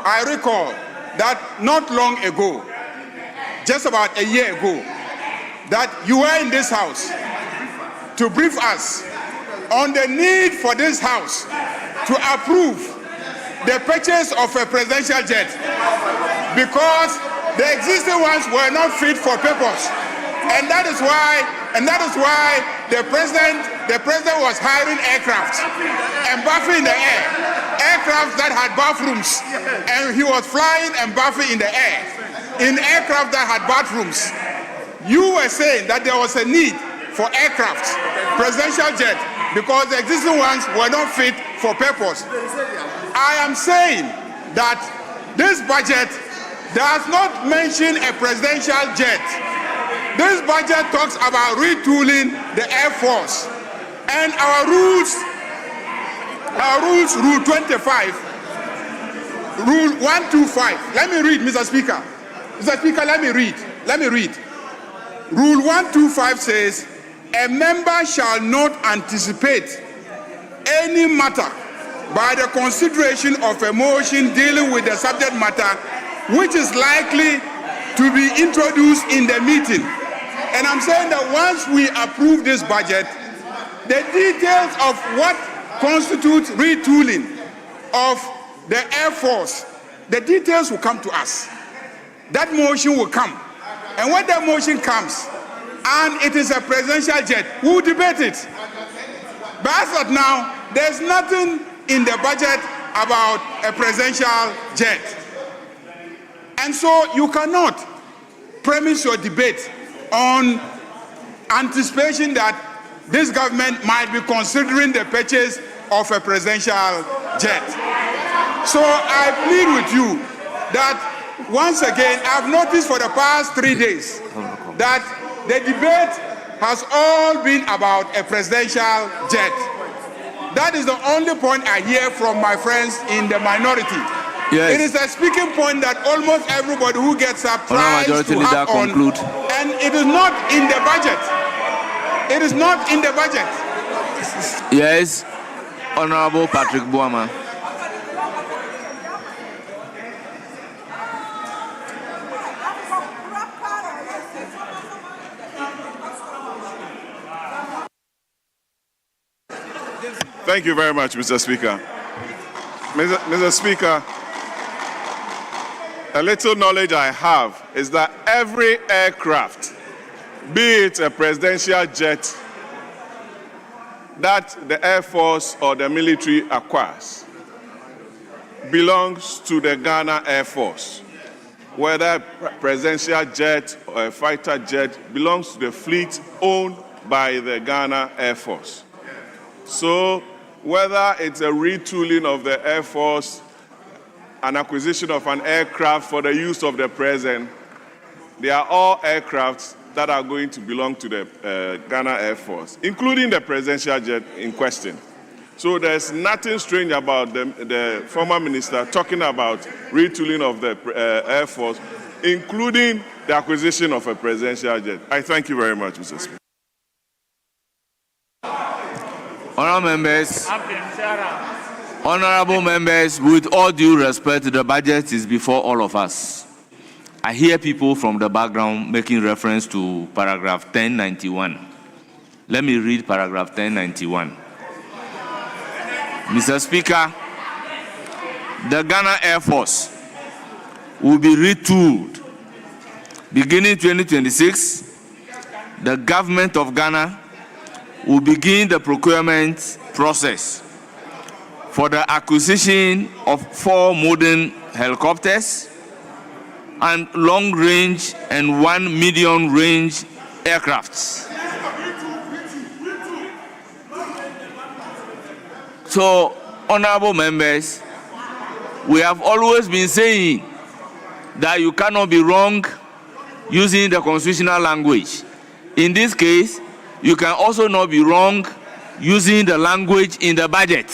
I recall that not long ago, just about a year ago, that you were in this house to brief us on the need for this house to approve the purchase of a presidential jet because the existing ones were not fit for purpose. And that is why the president was hiring aircraft and buffing in the air. Aircraft that had bathrooms, and he was flying and buffing in the air in aircraft that had bathrooms. You were saying that there was a need for aircraft, presidential jet, because the existing ones were not fit for purpose. I am saying that this budget does not mention a presidential jet. This budget talks about retooling the Air Force. And our rules, Rule 25, Rule 125. Let me read, Mr. Speaker. Mr. Speaker, let me read. Rule 125 says, a member shall not anticipate any matter by the consideration of a motion dealing with the subject matter which is likely to be introduced in the meeting. And I'm saying that once we approve this budget, the details of what constitutes retooling of the Air Force, the details will come to us. That motion will come. And when that motion comes, and it is a presidential jet, we'll debate it. But as of now, there's nothing in the budget about a presidential jet. And so you cannot premise your debate on anticipation that this government might be considering the purchase of a presidential jet. So I plead with you that once again, I've noticed for the past 3 days that the debate has all been about a presidential jet. That is the only point I hear from my friends in the minority. Yes. It is a speaking point that almost everybody who gets up tries to have on, and it is not in the budget. It is not in the budget. Yes, Honorable Patrick Boama. Thank you very much, Mr. Speaker. Mr. Speaker, a little knowledge I have is that every aircraft, be it a presidential jet that the Air Force or the military acquires, belongs to the Ghana Air Force. Whether a presidential jet or a fighter jet belongs to the fleet owned by the Ghana Air Force. So whether it's a retooling of the Air Force, an acquisition of an aircraft for the use of the president, they are all aircrafts that are going to belong to the Ghana Air Force, including the presidential jet in question. So there's nothing strange about the former minister talking about retooling of the Air Force, including the acquisition of a presidential jet. I thank you very much, Mr. Speaker. Honorable members, with all due respect, the budget is before all of us. I hear people from the background making reference to paragraph 1091. Let me read paragraph 1091. Mr. Speaker, the Ghana Air Force will be retooled. Beginning 2026, the government of Ghana will begin the procurement process for the acquisition of 4 modern helicopters and long-range and 1 medium-range aircrafts. So, honorable members, we have always been saying that you cannot be wrong using the constitutional language. In this case, you can also not be wrong using the language in the budget.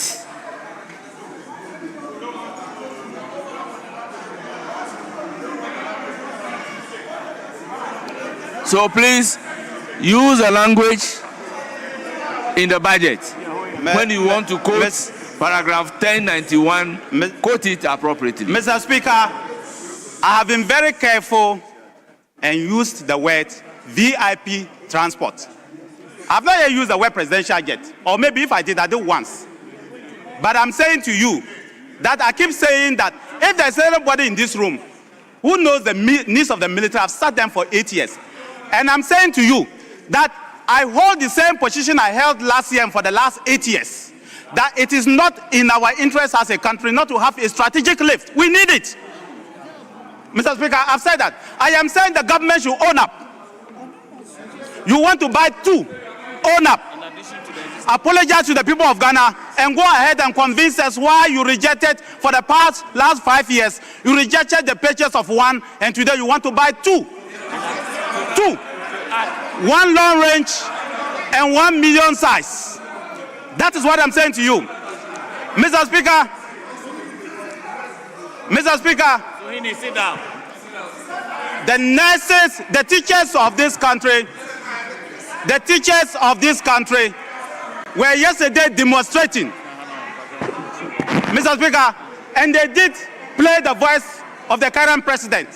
So please use the language in the budget. When you want to quote paragraph 1091, quote it appropriately. Mr. Speaker, I have been very careful and used the word VIP transport. I've not yet used the word presidential jet, or maybe if I did once. But I'm saying to you that I keep saying that if there's anybody in this room who knows the needs of the military, I've sat them for 8 years. And I'm saying to you that I hold the same position I held last year and for the last 8 years, that it is not in our interest as a country not to have a strategic lift. We need it. Mr. Speaker, I've said that. I am saying the government should own up. You want to buy 2, own up. Apologize to the people of Ghana and go ahead and convince us why you rejected for the last 5 years. You rejected the purchase of 1, and today you want to buy 2. 1 long range and 1 medium size. That is what I'm saying to you. Mr. Speaker. Mr. Speaker. Sit down. The nurses, the teachers of this country, were yesterday demonstrating, Mr. Speaker, and they did play the voice of the current president.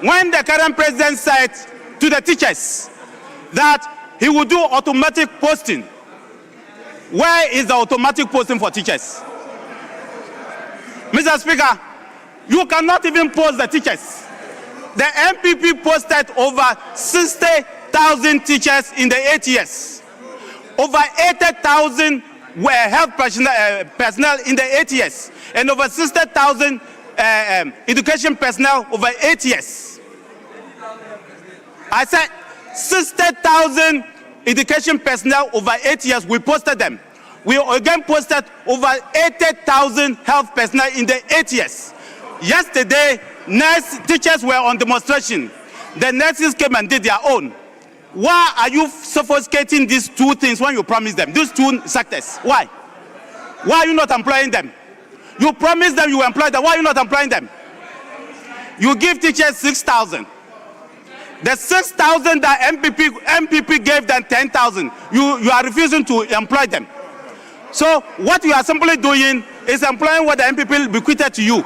When the current president said to the teachers that he would do automatic posting, where is the automatic posting for teachers? Mr. Speaker, you cannot even post the teachers. The MPP posted over 60,000 teachers in the 8 years. Over 80,000 were health personnel in the 8 years, and over 60,000 education personnel over 8 years. I said 60,000 education personnel over 8 years, we posted them. We again posted over 80,000 health personnel in the 8 years. Yesterday, teachers were on demonstration. The nurses came and did their own. Why are you sophisticating these 2 things when you promise them? These 2 sectors. Why? Why are you not employing them? You promised them you will employ them. Why are you not employing them? You give teachers 6,000. The 6,000 that MPP gave them 10,000. You are refusing to employ them. So what you are simply doing is employing what the MPP bequeathed to you.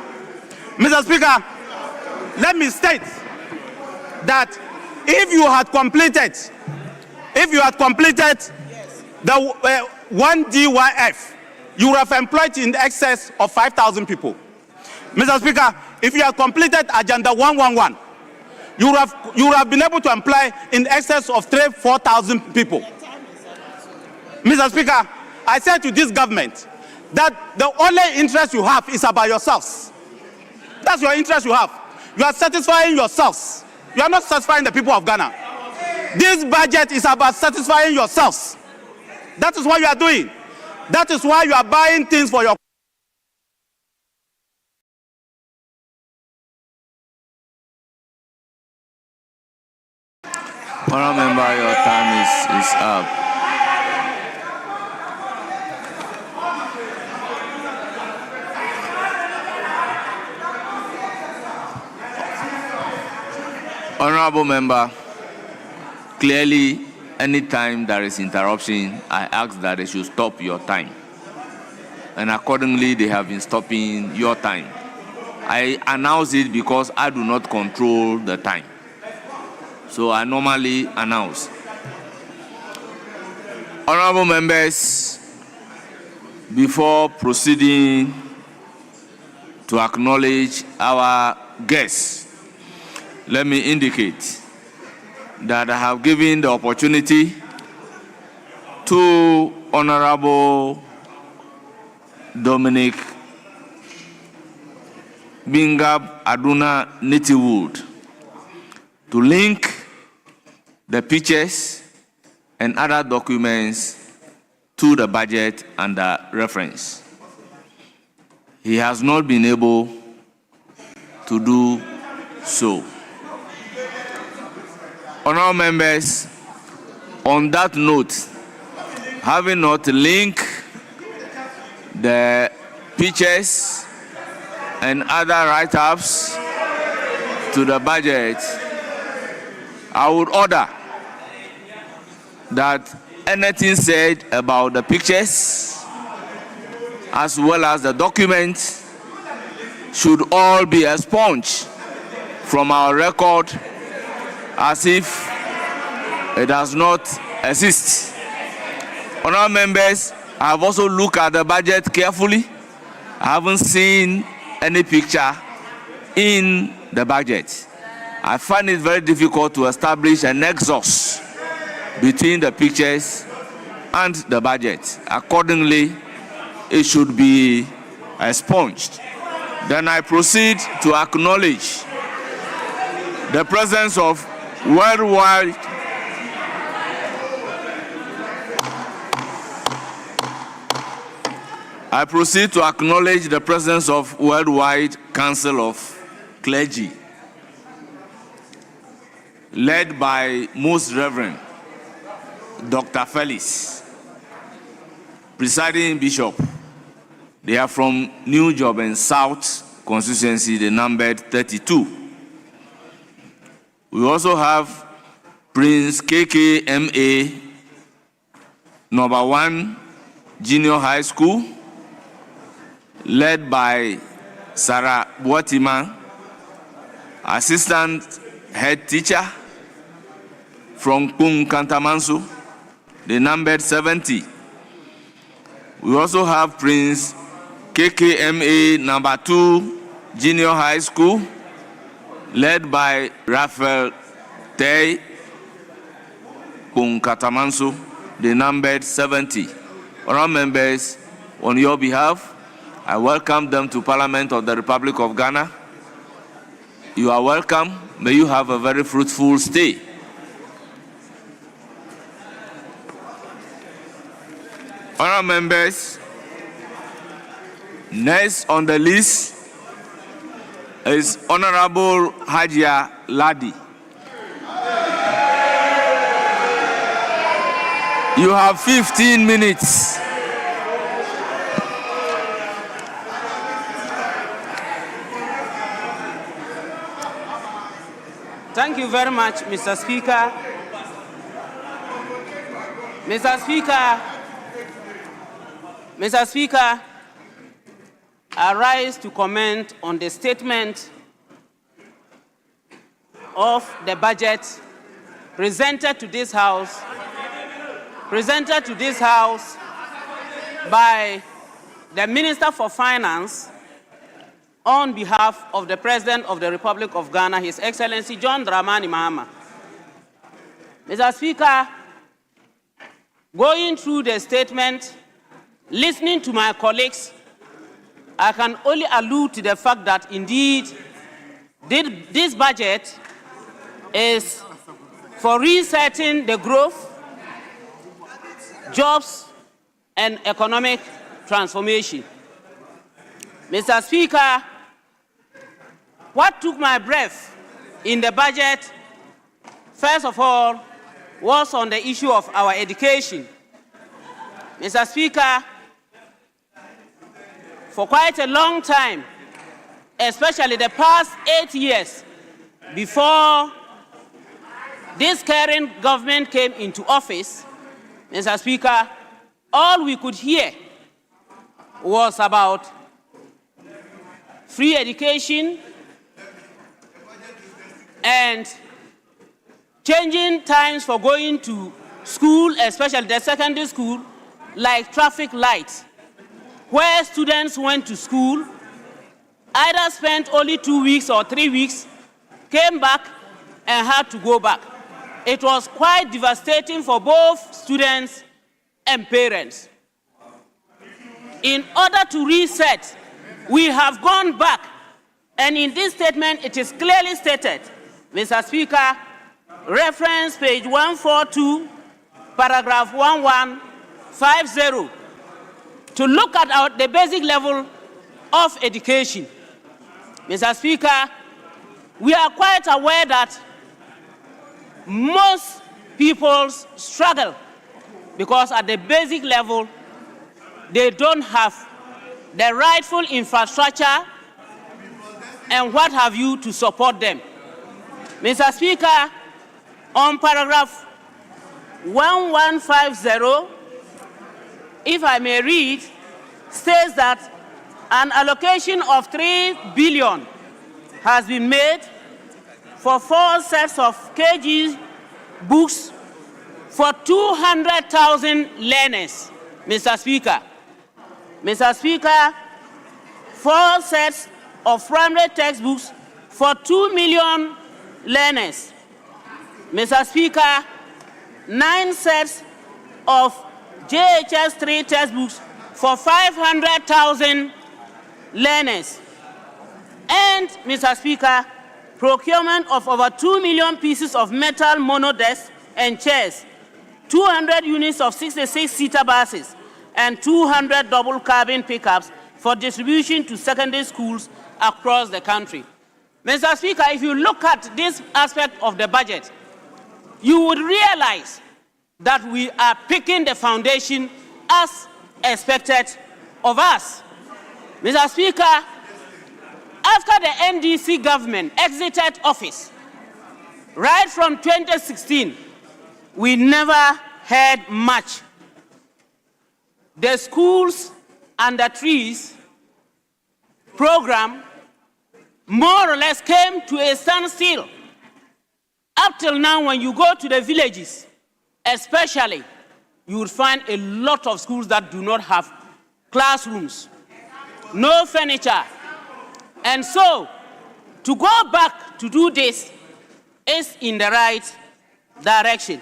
Mr. Speaker, let me state that if you had completed the 1D1F, you would have employed in excess of 5,000 people. Mr. Speaker, if you had completed Agenda 111, you would have been able to employ in excess of 3,000-4,000 people. Mr. Speaker, I said to this government that the only interest you have is about yourselves. That's your interest you have. You are satisfying yourselves. You are not satisfying the people of Ghana. This budget is about satisfying yourselves. That is what you are doing. That is why you are buying things for your Honourable member, your time is up. Honourable member, clearly, anytime there is interruption, I ask that they should stop your time. And accordingly, they have been stopping your time. I announce it because I do not control the time. So I normally announce. Honourable members, before proceeding to acknowledge our guests, let me indicate that I have given the opportunity to Honorable Dominic Bingab Aduna Nitiwood to link the pictures and other documents to the budget under reference. He has not been able to do so. Honourable members, on that note, having not linked the pictures and other write-ups to the budget, I would order that anything said about the pictures as well as the documents should all be expunged from our record as if it does not exist. Honourable members, I have also looked at the budget carefully. I haven't seen any picture in the budget. I find it very difficult to establish a nexus between the pictures and the budget. Accordingly, it should be expunged. Then I proceed to acknowledge the presence of worldwide Worldwide Council of Clergy, led by Most Reverend Dr. Felix, presiding bishop. They are from New Job and South constituency, they numbered 32. We also have Prince KKMA, number 1 Junior High School, led by Sarah Boatima, assistant head teacher from Kung Kantamansu, they numbered 70. We also have Prince KKMA, number 2 Junior High School, led by Raphael Tay Kung Katamansu, they numbered 70. Honourable members, on your behalf, I welcome them to Parliament of the Republic of Ghana. You are welcome. May you have a very fruitful stay. Honourable members, next on the list is Honorable Hajia Ladi. You have 15 minutes. Thank you very much, Mr. Speaker. Mr. Speaker, I rise to comment on the statement of the budget presented to this House by the Minister for Finance on behalf of the President of the Republic of Ghana, His Excellency John Dramani Mahama. Mr. Speaker, going through the statement, listening to my colleagues, I can only allude to the fact that indeed this budget is for resetting the growth, jobs, and economic transformation. Mr. Speaker, what took my breath in the budget, first of all, was on the issue of our education. Mr. Speaker, for quite a long time, especially the past 8 years before this current government came into office, Mr. Speaker, all we could hear was about free education and changing times for going to school, especially the secondary school, like traffic lights, where students went to school, either spent only 2 weeks or 3 weeks, came back and had to go back. It was quite devastating for both students and parents. In order to reset, we have gone back, and in this statement it is clearly stated, Mr. Speaker, reference page 142, paragraph 1150, to look at the basic level of education. Mr. Speaker, we are quite aware that most people struggle because at the basic level, they don't have the rightful infrastructure and what have you to support them. Mr. Speaker, on paragraph 1150, if I may read, states that an allocation of 3 billion has been made for 4 sets of KG books for 200,000 learners, Mr. Speaker. Mr. Speaker, 4 sets of primary textbooks for 2 million learners. Mr. Speaker, 9 sets of JHS 3 textbooks for 500,000 learners. And, Mr. Speaker, procurement of over 2 million pieces of metal monodesks and chairs, 200 units of 66-seater buses, and 200 double cabin pickups for distribution to secondary schools across the country. Mr. Speaker, if you look at this aspect of the budget, you would realize that we are picking the foundation as expected of us. Mr. Speaker, after the NDC government exited office, right from 2016, we never heard much. The schools under trees program more or less came to a standstill. Up till now, when you go to the villages, especially, you will find a lot of schools that do not have classrooms, no furniture. And so, to go back to do this is in the right direction.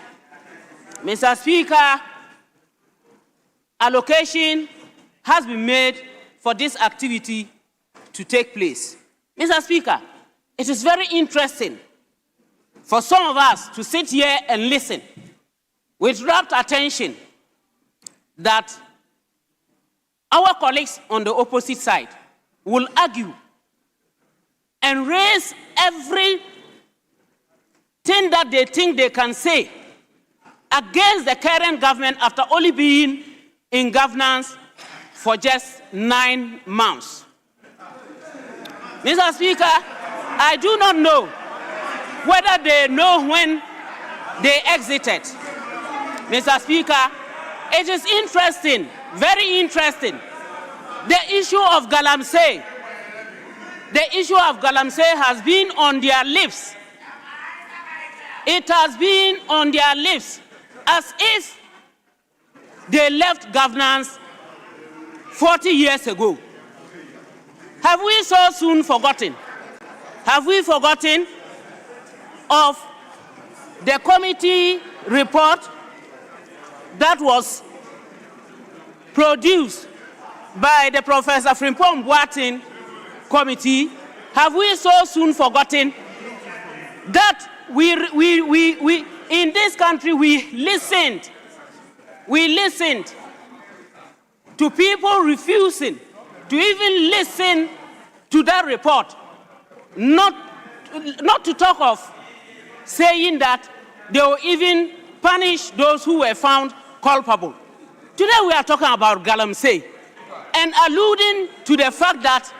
Mr. Speaker, allocation has been made for this activity to take place. Mr. Speaker, it is very interesting for some of us to sit here and listen with rapt attention that our colleagues on the opposite side will argue and raise everything that they think they can say against the current government after only being in governance for just 9 months. Mr. Speaker, I do not know whether they know when they exited. Mr. Speaker, it is interesting, very interesting. The issue of Galamsey has been on their lips. It has been on their lips as if they left governance 40 years ago. Have we so soon forgotten? Have we forgotten of the committee report that was produced by the Professor Frimpong Boateng committee? Have we so soon forgotten that we in this country we listened to people refusing to even listen to that report, not to talk of saying that they will even punish those who were found culpable. Today we are talking about Galamsey and alluding to the fact that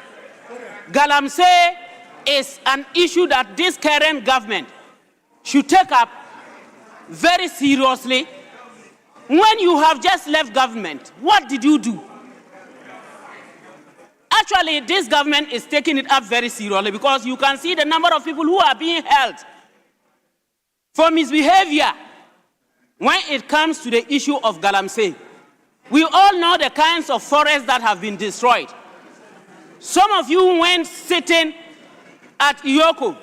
Galamsey is an issue that this current government should take up very seriously. When you have just left government, what did you do? Actually, this government is taking it up very seriously because you can see the number of people who are being held for misbehavior when it comes to the issue of Galamsey. We all know the kinds of forests that have been destroyed. Some of you went sitting at Iyoko,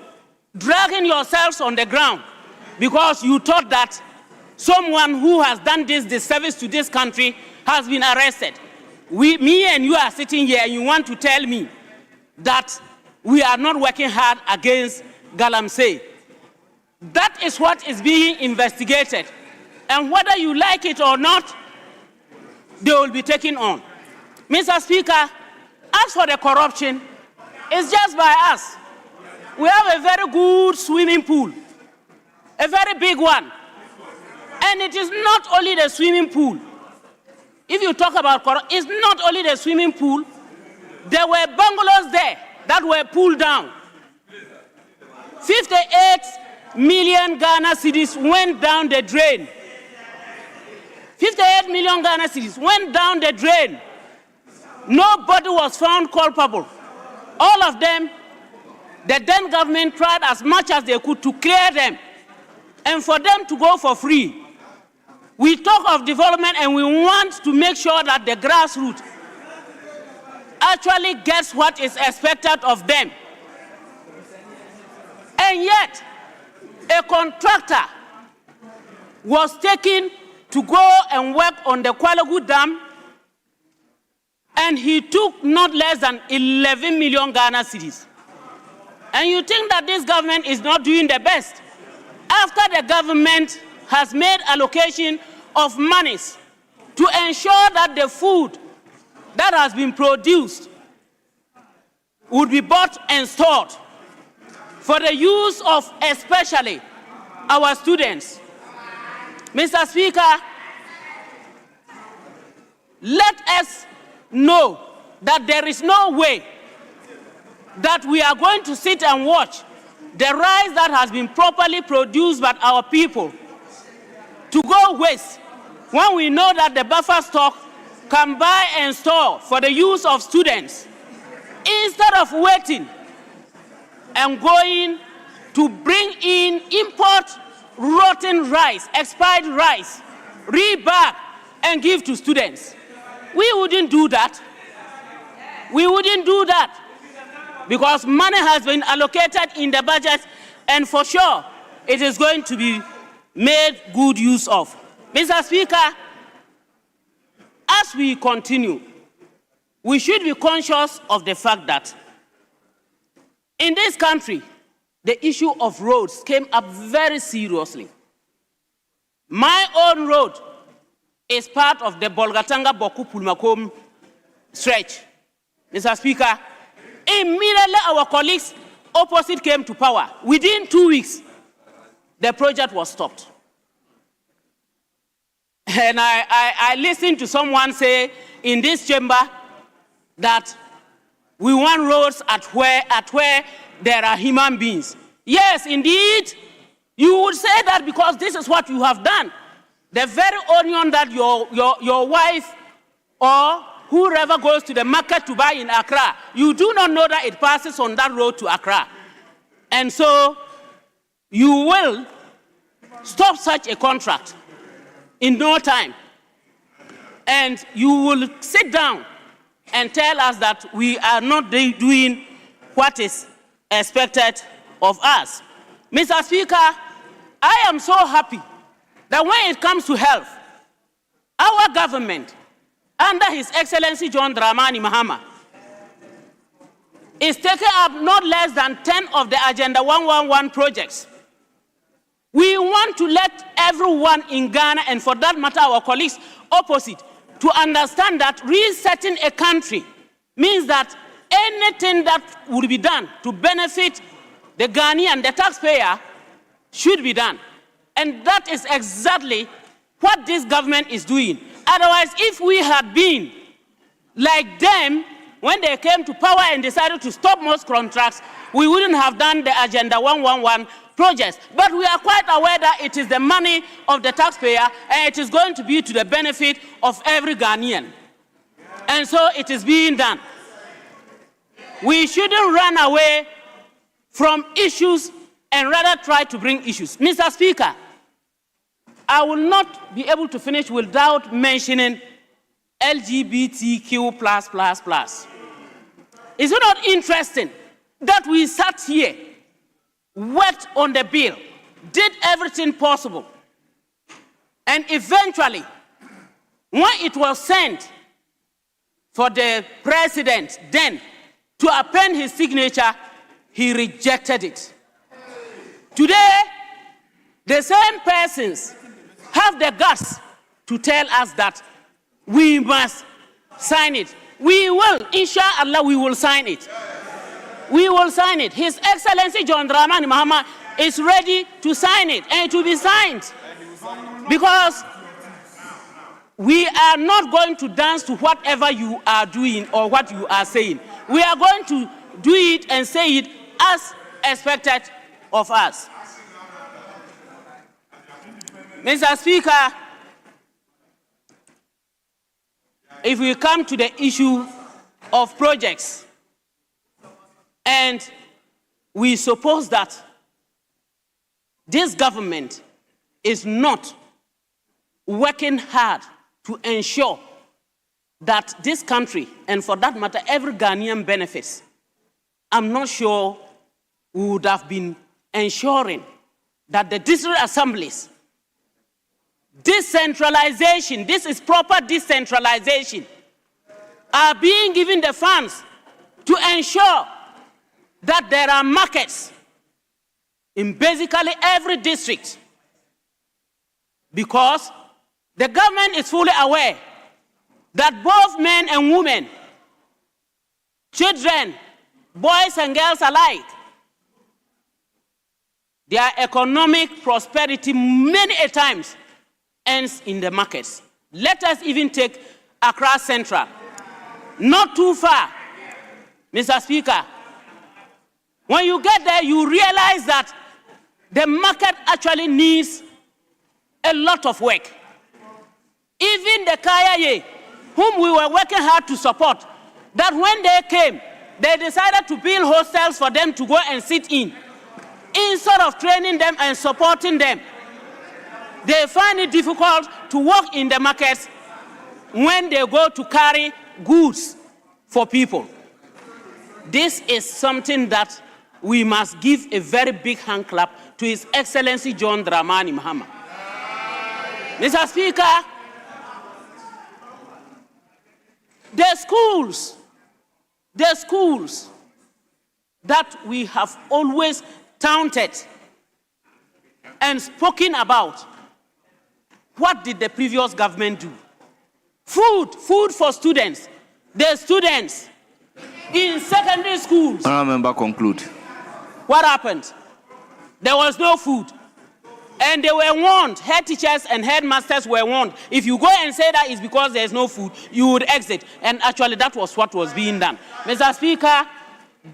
dragging yourselves on the ground because you thought that someone who has done this disservice to this country has been arrested. Me and you are sitting here and you want to tell me that we are not working hard against Galamsey. That is what is being investigated. And whether you like it or not, they will be taken on. Mr. Speaker, as for the corruption, it's just by us. We have a very good swimming pool, a very big one. And it is not only the swimming pool. If you talk about corruption, it's not only the swimming pool. There were bungalows there that were pulled down. 58 million Ghana cedis went down the drain. 58 million Ghana cedis went down the drain. Nobody was found culpable. All of them, the then government tried as much as they could to clear them and for them to go for free. We talk of development and we want to make sure that the grassroots actually gets what is expected of them. And yet, a contractor was taken to go and work on the Kwalagu Dam, and he took not less than 11 million Ghana cedis. And you think that this government is not doing the best? After the government has made allocation of monies to ensure that the food that has been produced would be bought and stored for the use of especially our students. Mr. Speaker, let us know that there is no way that we are going to sit and watch the rice that has been properly produced by our people to go waste when we know that the buffer stock can buy and store for the use of students, instead of waiting and going to bring in import rotten rice, expired rice, rebag, and give to students. We wouldn't do that. We wouldn't do that because money has been allocated in the budget and for sure it is going to be made good use of. Mr. Speaker, as we continue, we should be conscious of the fact that in this country, the issue of roads came up very seriously. My own road is part of the Bolgatanga-Boku Pulmakom stretch. Mr. Speaker, immediately our colleagues opposite came to power. Within 2 weeks, the project was stopped. And I listened to someone say in this chamber that we want roads at where there are human beings. Yes, indeed, you would say that because this is what you have done. The very onion that your wife or whoever goes to the market to buy in Accra, you do not know that it passes on that road to Accra. And so you will stop such a contract in no time. And you will sit down and tell us that we are not doing what is expected of us. Mr. Speaker, I am so happy that when it comes to health, our government, under His Excellency John Dramani Mahama, is taking up not less than 10 of the Agenda 111 projects. We want to let everyone in Ghana, and for that matter our colleagues opposite, to understand that resetting a country means that anything that would be done to benefit the Ghanaian, the taxpayer, should be done. And that is exactly what this government is doing. Otherwise, if we had been like them when they came to power and decided to stop most contracts, we wouldn't have done the Agenda 111 projects. But we are quite aware that it is the money of the taxpayer and it is going to be to the benefit of every Ghanaian. And so it is being done. We shouldn't run away from issues and rather try to bring issues. Mr. Speaker, I will not be able to finish without mentioning LGBTQ+++. Is it not interesting that we sat here, worked on the bill, did everything possible, and eventually, when it was sent for the president then to append his signature, he rejected it. Today, the same persons have the guts to tell us that we must sign it. We will, inshallah, we will sign it. We will sign it. His Excellency John Dramani Mahama is ready to sign it, and it will be signed. Because we are not going to dance to whatever you are doing or what you are saying. We are going to do it and say it as expected of us. Mr. Speaker, if we come to the issue of projects, and we suppose that this government is not working hard to ensure that this country, and for that matter, every Ghanaian benefits, I'm not sure we would have been ensuring that the district assemblies, decentralization, this is proper decentralization, are being given the funds to ensure that there are markets in basically every district. Because the government is fully aware that both men and women, children, boys and girls alike, their economic prosperity many a times ends in the markets. Let us even take Accra Central. Not too far, Mr. Speaker. When you get there, you realize that the market actually needs a lot of work. Even the Kayaye, whom we were working hard to support, that when they came, they decided to build hostels for them to go and sit in. Instead of training them and supporting them, they find it difficult to work in the markets when they go to carry goods for people. This is something that we must give a very big hand clap to His Excellency John Dramani Mahama. Mr. Speaker, the schools that we have always touted and spoken about, what did the previous government do? Food for students. The students in secondary schools. Honourable Member, conclude. What happened? There was no food. And they were warned, head teachers and headmasters were warned, if you go and say that it's because there's no food, you would exit. And actually that was what was being done. Mr. Speaker,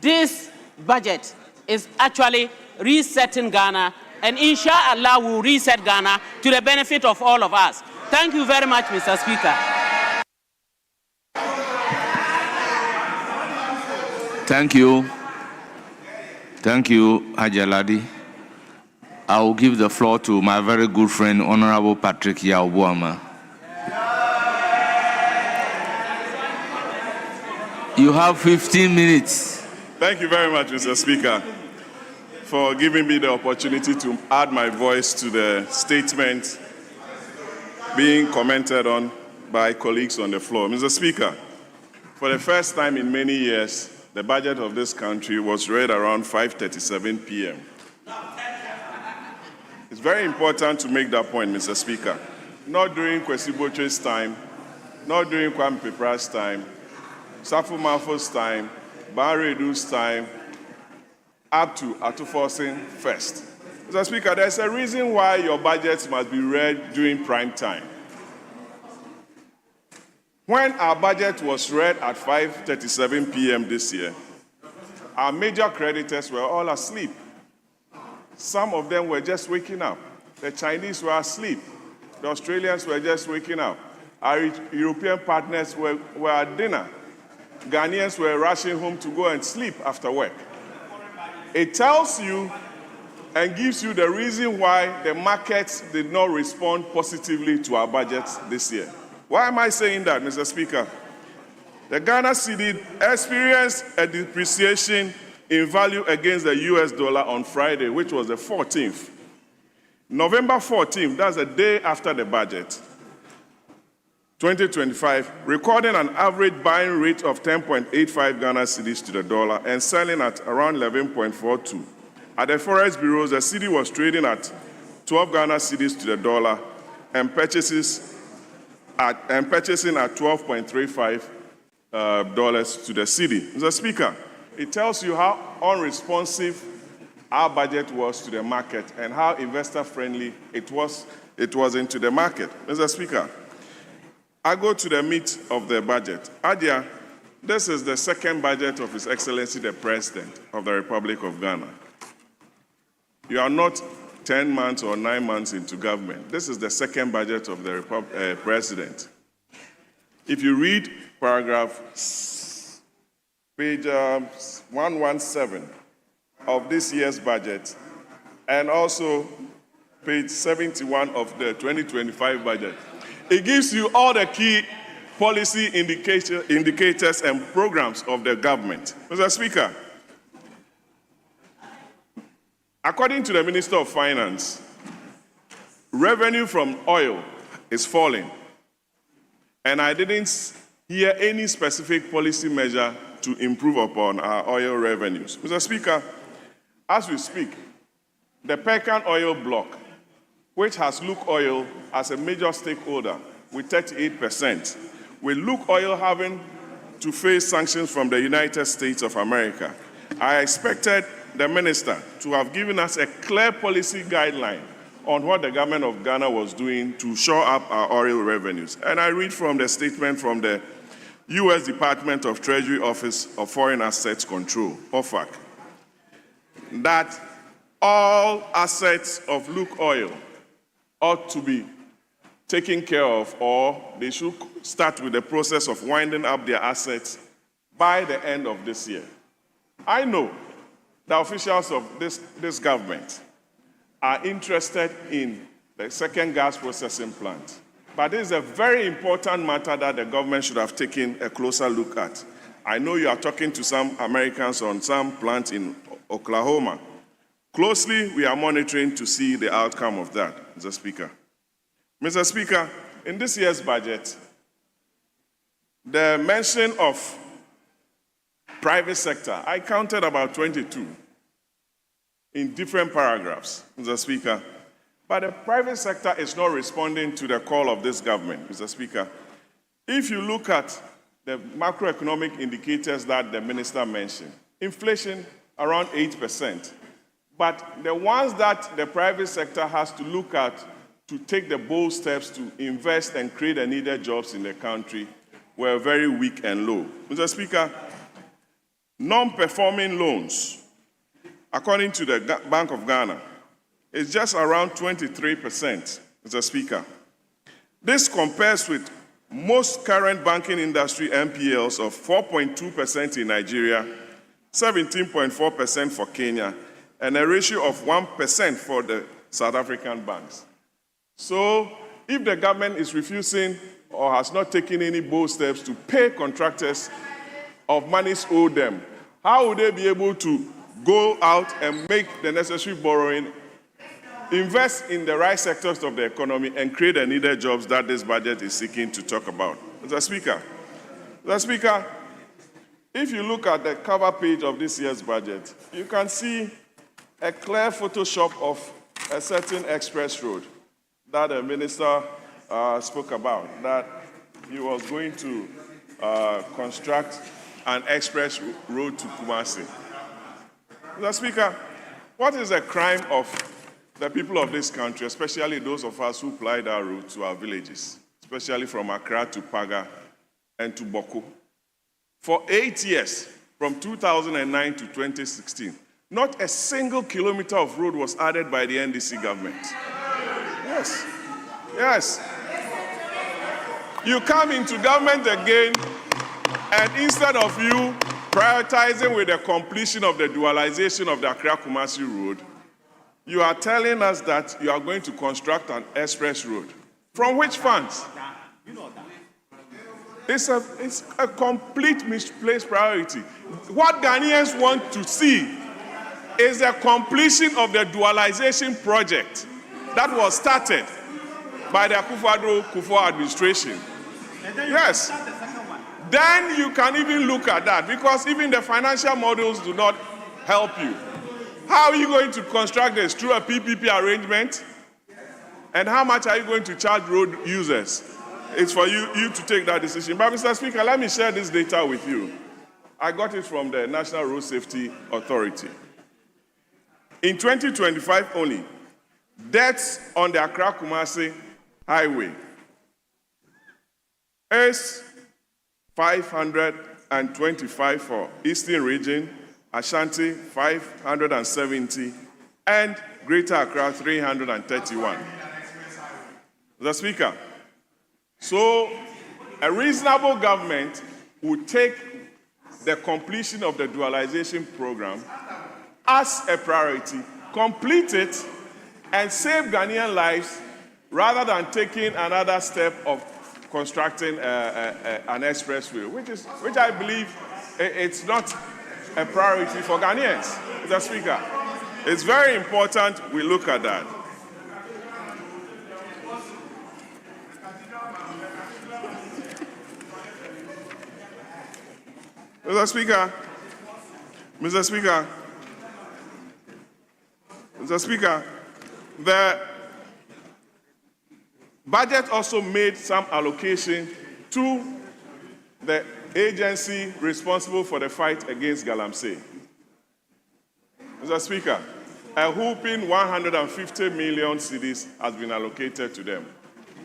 this budget is actually resetting Ghana, and inshallah will reset Ghana to the benefit of all of us. Thank you very much, Mr. Speaker. Thank you. Thank you, Hajaladi. I will give the floor to my very good friend, Honorable Patrick Yaobuama. You have 15 minutes. Thank you very much, Mr. Speaker, for giving me the opportunity to add my voice to the statement being commented on by colleagues on the floor. Mr. Speaker, for the first time in many years, the budget of this country was read around 5:37 p.m. It's very important to make that point, Mr. Speaker. Not during Kwesi Botche's time, not during Kwame Pepra's time, Safu Mafo's time, Barredu's time, up to Atufosin first. Mr. Speaker, there's a reason why your budgets must be read during prime time. When our budget was read at 5:37 p.m. this year, our major creditors were all asleep. Some of them were just waking up. The Chinese were asleep. The Australians were just waking up. Our European partners were at dinner. Ghanaians were rushing home to go and sleep after work. It tells you and gives you the reason why the markets did not respond positively to our budgets this year. Why am I saying that, Mr. Speaker? The Ghana cedi experienced a depreciation in value against the US dollar on Friday, which was the 14th. November 14th, that's the day after the budget, 2025, recording an average buying rate of 10.85 Ghana cedis to the dollar and selling at around 11.42. At the Forex bureaus, the cedi was trading at 12 Ghana cedis to the dollar and purchasing at 12.35 dollars to the cedi. Mr. Speaker, it tells you how unresponsive our budget was to the market and how investor-friendly it was into the market. Mr. Speaker, I go to the meat of the budget. Adia, this is the second budget of His Excellency the President of the Republic of Ghana. You are not 10 months or 9 months into government. This is the second budget of the President. If you read paragraph page 117 of this year's budget, and also page 71 of the 2025 budget, it gives you all the key policy indicators and programs of the government. Mr. Speaker, according to the Minister of Finance, revenue from oil is falling, and I didn't hear any specific policy measure to improve upon our oil revenues. Mr. Speaker, as we speak, the Pecan oil block, which has Luke Oil as a major stakeholder with 38%, with Luke Oil having to face sanctions from the United States of America, I expected the minister to have given us a clear policy guideline on what the government of Ghana was doing to shore up our oil revenues. And I read from the statement from the U.S. Department of Treasury Office of Foreign Assets Control, OFAC, that all assets of Luke Oil ought to be taken care of, or they should start with the process of winding up their assets by the end of this year. I know the officials of this government are interested in the second gas processing plant, but this is a very important matter that the government should have taken a closer look at. I know you are talking to some Americans on some plant in Oklahoma. Closely, we are monitoring to see the outcome of that, Mr. Speaker. Mr. Speaker, in this year's budget, the mention of private sector, I counted about 22 in different paragraphs, Mr. Speaker. But the private sector is not responding to the call of this government, Mr. Speaker. If you look at the macroeconomic indicators that the minister mentioned, inflation around 8%. But the ones that the private sector has to look at to take the bold steps to invest and create the needed jobs in the country were very weak and low. Mr. Speaker, non-performing loans, according to the Bank of Ghana, is just around 23%, Mr. Speaker. This compares with most current banking industry NPLs of 4.2% in Nigeria, 17.4% for Kenya, and a ratio of 1% for the South African banks. So, if the government is refusing or has not taken any bold steps to pay contractors of monies owed them, how would they be able to go out and make the necessary borrowing, invest in the right sectors of the economy, and create the needed jobs that this budget is seeking to talk about? Mr. Speaker, if you look at the cover page of this year's budget, you can see a clear Photoshop of a certain express road that the minister spoke about, that he was going to construct an express road to Kumasi. Mr. Speaker, what is the crime of the people of this country, especially those of us who plied our route to our villages, especially from Accra to Paga and to Boko, for 8 years, from 2009 to 2016, not a single kilometer of road was added by the NDC government. Yes. Yes. You come into government again, and instead of you prioritizing with the completion of the dualization of the Accra-Kumasi road, you are telling us that you are going to construct an express road. From which funds? It's a complete misplaced priority. What Ghanaians want to see is the completion of the dualization project that was started by the Akufo-Addo administration. Yes. Then you can even look at that, because even the financial models do not help you. How are you going to construct this? Through a PPP arrangement? And how much are you going to charge road users? It's for you to take that decision. But Mr. Speaker, let me share this data with you. I got it from the National Road Safety Authority. In 2025 only, deaths on the Accra-Kumasi highway is 525 for Eastern Region, Ashanti 570, and Greater Accra 331. Mr. Speaker, so a reasonable government would take the completion of the dualization program as a priority, complete it, and save Ghanaian lives rather than taking another step of constructing an expressway, which I believe it's not a priority for Ghanaians. Mr. Speaker, it's very important we look at that. Mr. Speaker, Mr. Speaker, Mr. Speaker, the budget also made some allocation to the agency responsible for the fight against Galamsey. Mr. Speaker, a whopping 150 million cedis has been allocated to them.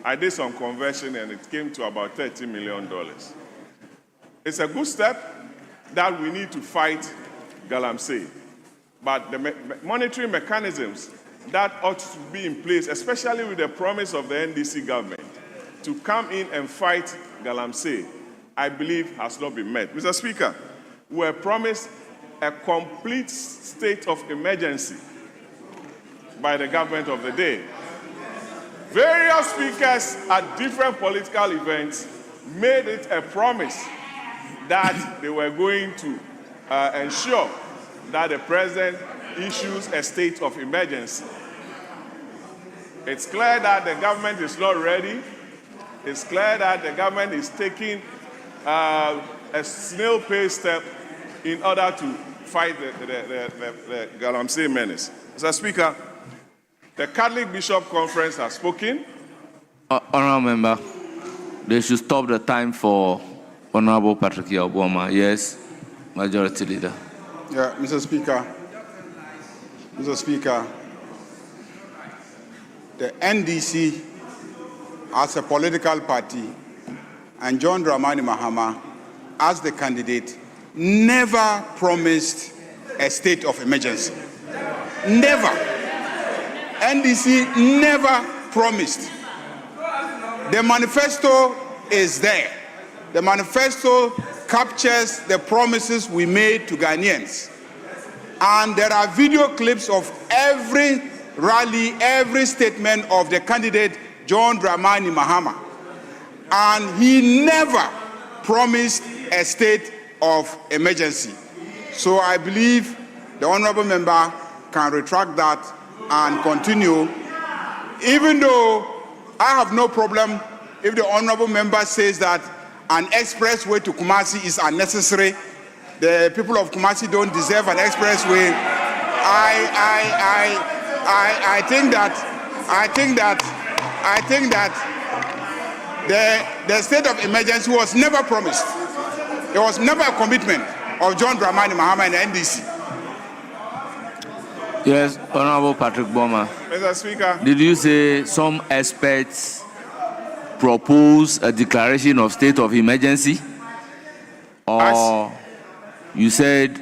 I did some conversion and it came to about $30 million. It's a good step that we need to fight Galamsey. But the monetary mechanisms that ought to be in place, especially with the promise of the NDC government to come in and fight Galamsey, I believe has not been met. Mr. Speaker, we were promised a complete state of emergency by the government of the day. Various speakers at different political events made it a promise that they were going to ensure that the president issues a state of emergency. It's clear that the government is not ready. It's clear that the government is taking a snail-paced step in order to fight the Galamsey menace. Mr. Speaker, the Catholic Bishop Conference has spoken. Honourable Member, they should stop the time for Honourable Patrick Obama. Yes, Majority Leader. Yeah, Mr. Speaker. Mr. Speaker, the NDC as a political party and John Dramani Mahama as the candidate never promised a state of emergency. Never. NDC never promised. The manifesto is there. The manifesto captures the promises we made to Ghanaians. And there are video clips of every rally, every statement of the candidate, John Dramani Mahama. And he never promised a state of emergency. So I believe the honorable member can retract that and continue, even though I have no problem if the honorable member says that an expressway to Kumasi is unnecessary. The people of Kumasi don't deserve an expressway. I think that the state of emergency was never promised. It was never a commitment of John Dramani Mahama and the NDC. Yes, Honorable Patrick Boma. Mr. Speaker. Did you say some experts propose a declaration of state of emergency? Or you said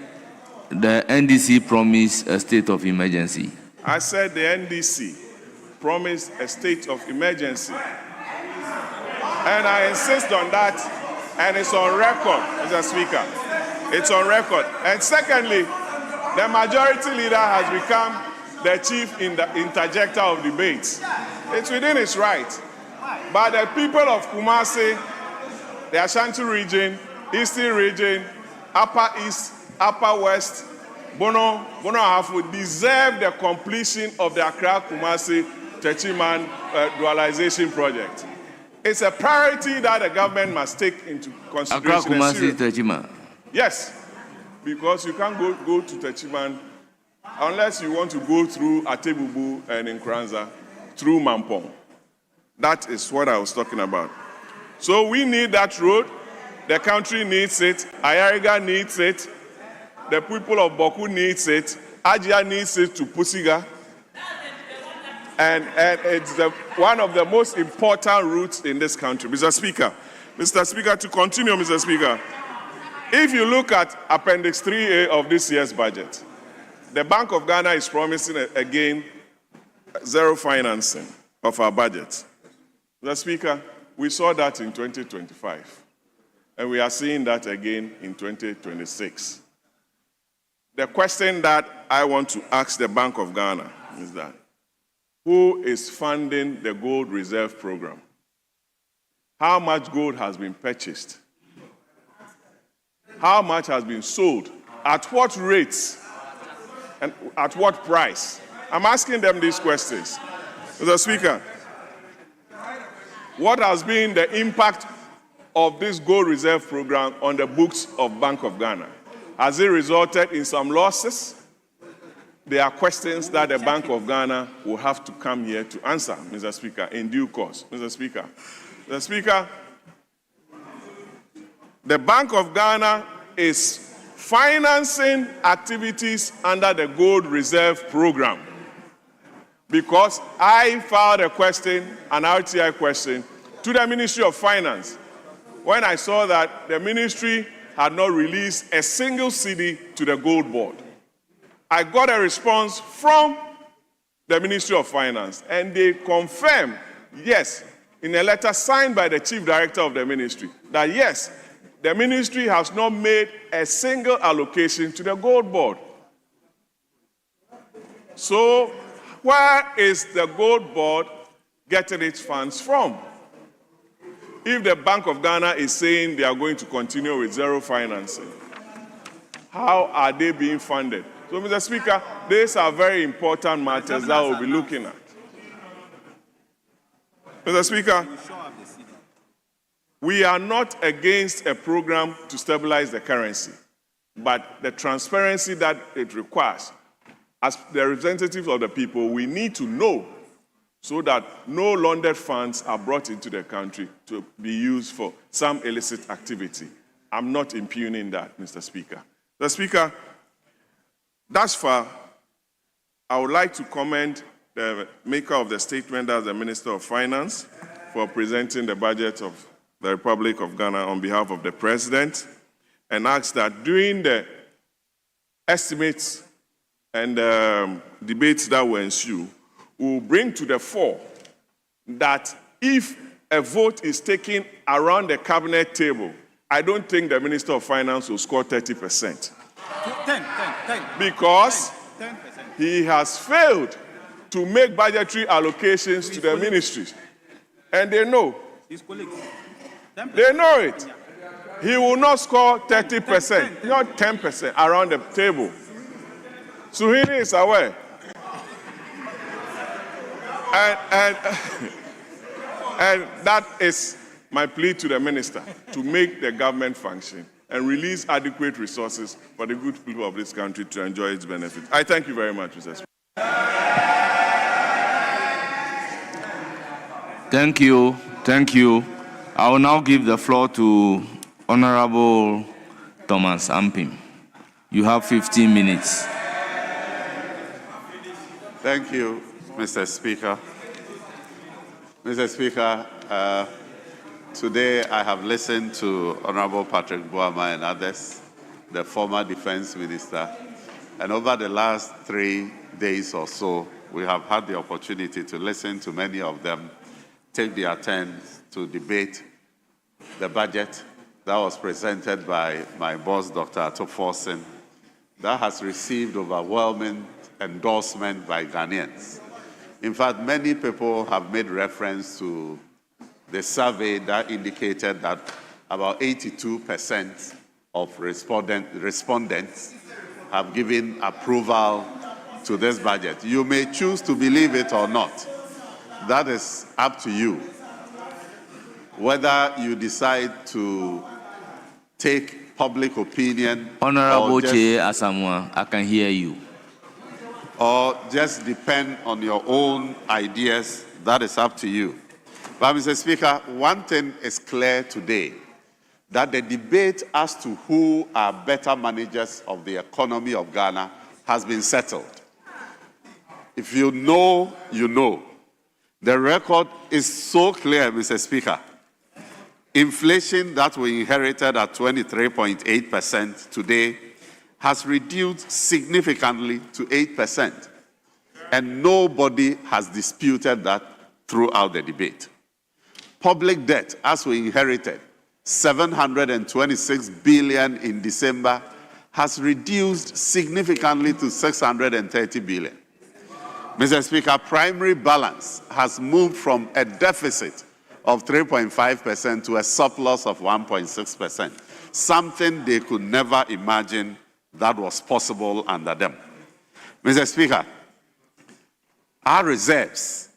the NDC promised a state of emergency? I said the NDC promised a state of emergency. And I insist on that, and it's on record, Mr. Speaker. It's on record. And secondly, the majority leader has become the chief interjector of debates. It's within his right. But the people of Kumasi, the Ashanti region, Eastern region, Upper East, Upper West, Bono Hafu deserve the completion of the Accra-Kumasi Techiman dualization project. It's a priority that the government must take into consideration. Accra-Kumasi Techiman? Yes, because you can't go to Techiman unless you want to go through Atebubu and Nkranza, through Mampong. That is what I was talking about. So we need that road. The country needs it. Ayariga needs it. The people of Boku needs it. Ajia needs it to Pusiga. And it's one of the most important routes in this country. Mr. Speaker, to continue, Mr. Speaker, if you look at Appendix 3A of this year's budget, the Bank of Ghana is promising again zero financing of our budget. Mr. Speaker, we saw that in 2025, and we are seeing that again in 2026. The question that I want to ask the Bank of Ghana is that, who is funding the gold reserve program? How much gold has been purchased? How much has been sold? At what rates? And at what price? I'm asking them these questions. Mr. Speaker, what has been the impact of this gold reserve program on the books of Bank of Ghana? Has it resulted in some losses? There are questions that the Bank of Ghana will have to come here to answer, Mr. Speaker, in due course. Mr. Speaker, the Bank of Ghana is financing activities under the Gold Reserve Program, because I filed a question, an RTI question, to the Ministry of Finance when I saw that the ministry had not released a single cedi to the Gold Board. I got a response from the Ministry of Finance, and they confirmed, yes, in a letter signed by the Chief Director of the ministry, that yes, the ministry has not made a single allocation to the Gold Board. So, where is the Gold Board getting its funds from? If the Bank of Ghana is saying they are going to continue with zero financing, how are they being funded? So, Mr. Speaker, these are very important matters that we'll be looking at. Mr. Speaker, we are not against a program to stabilize the currency, but the transparency that it requires, as the representatives of the people, we need to know so that no laundered funds are brought into the country to be used for some illicit activity. I'm not impugning that, Mr. Speaker. Mr. Speaker, thus far, I would like to commend the maker of the statement as the Minister of Finance for presenting the budget of the Republic of Ghana on behalf of the President, and ask that during the estimates and debates that will ensue, we will bring to the fore that if a vote is taken around the cabinet table, I don't think the Minister of Finance will score 30%. 10. Because 10%. He has failed to make budgetary allocations to the ministries. And they know. They know it. He will not score 30%, not 10% around the table. Suhini is aware. And that is my plea to the minister, to make the government function and release adequate resources for the good people of this country to enjoy its benefits. I thank you very much, Mr. Speaker. Thank you. Thank you. I will now give the floor to Honorable Thomas Ampim. You have 15 minutes. Thank you, Mr. Speaker. Mr. Speaker, today I have listened to Honorable Patrick Boama and others, the former defense minister, and over the last 3 days or so, we have had the opportunity to listen to many of them take their turns to debate the budget that was presented by my boss, Dr. Atoforsen, that has received overwhelming endorsement by Ghanaians. In fact, many people have made reference to the survey that indicated that about 82% of respondents have given approval to this budget. You may choose to believe it or not. That is up to you. Whether you decide to take public opinion Honorable Chair Asamoah, I can hear you. Or just depend on your own ideas, that is up to you. But Mr. Speaker, one thing is clear today, that the debate as to who are better managers of the economy of Ghana has been settled. If you know, you know. The record is so clear, Mr. Speaker. Inflation that we inherited at 23.8% today has reduced significantly to 8%. And nobody has disputed that throughout the debate. Public debt, as we inherited, 726 billion in December, has reduced significantly to 630 billion. Mr. Speaker, primary balance has moved from a deficit of 3.5% to a surplus of 1.6%, something they could never imagine that was possible under them. Mr. Speaker, our reserves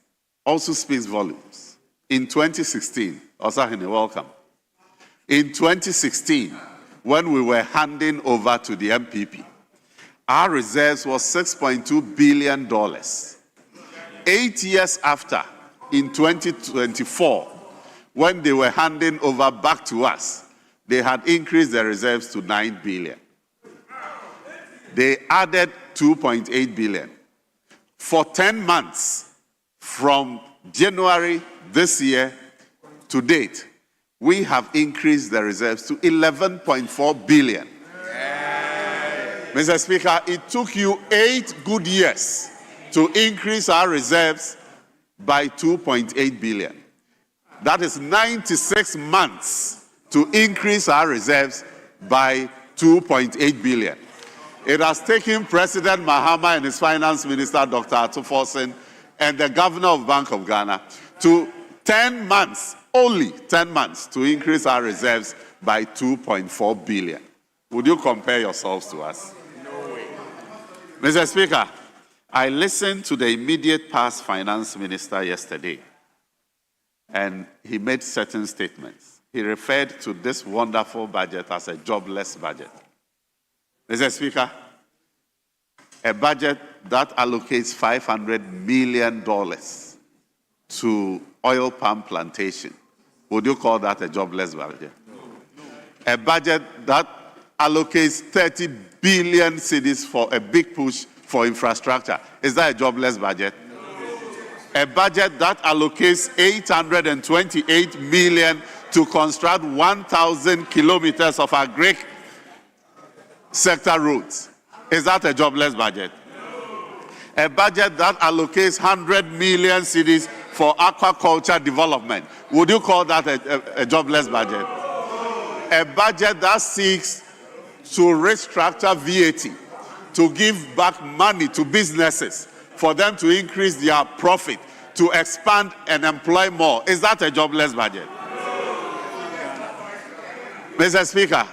also speaks volumes. In 2016, Osahene, welcome. In 2016, when we were handing over to the MPP, our reserves was $6.2 billion. 8 years after, in 2024, when they were handing over back to us, they had increased their reserves to $9 billion. They added $2.8 billion. For 10 months, from January this year to date, we have increased the reserves to $11.4 billion. Mr. Speaker, it took you 8 good years to increase our reserves by $2.8 billion. That is 96 months to increase our reserves by $2.8 billion. It has taken President Mahama and his finance minister, Dr. Atoforsen, and the governor of Bank of Ghana to 10 months, only 10 months, to increase our reserves by $2.4 billion. Would you compare yourselves to us? No way. Mr. Speaker, I listened to the immediate past finance minister yesterday, and he made certain statements. He referred to this wonderful budget as a jobless budget. Mr. Speaker, a budget that allocates $500 million to oil palm plantation, would you call that a jobless budget? No. A budget that allocates 30 billion cedis for a big push for infrastructure, is that a jobless budget? No. A budget that allocates 828 million to construct 1,000 kilometers of agric sector roads, is that a jobless budget? No. A budget that allocates 100 million cedis for aquaculture development, would you call that a jobless budget? No. A budget that seeks to restructure VAT, to give back money to businesses for them to increase their profit, to expand and employ more, is that a jobless budget? Mr. Speaker,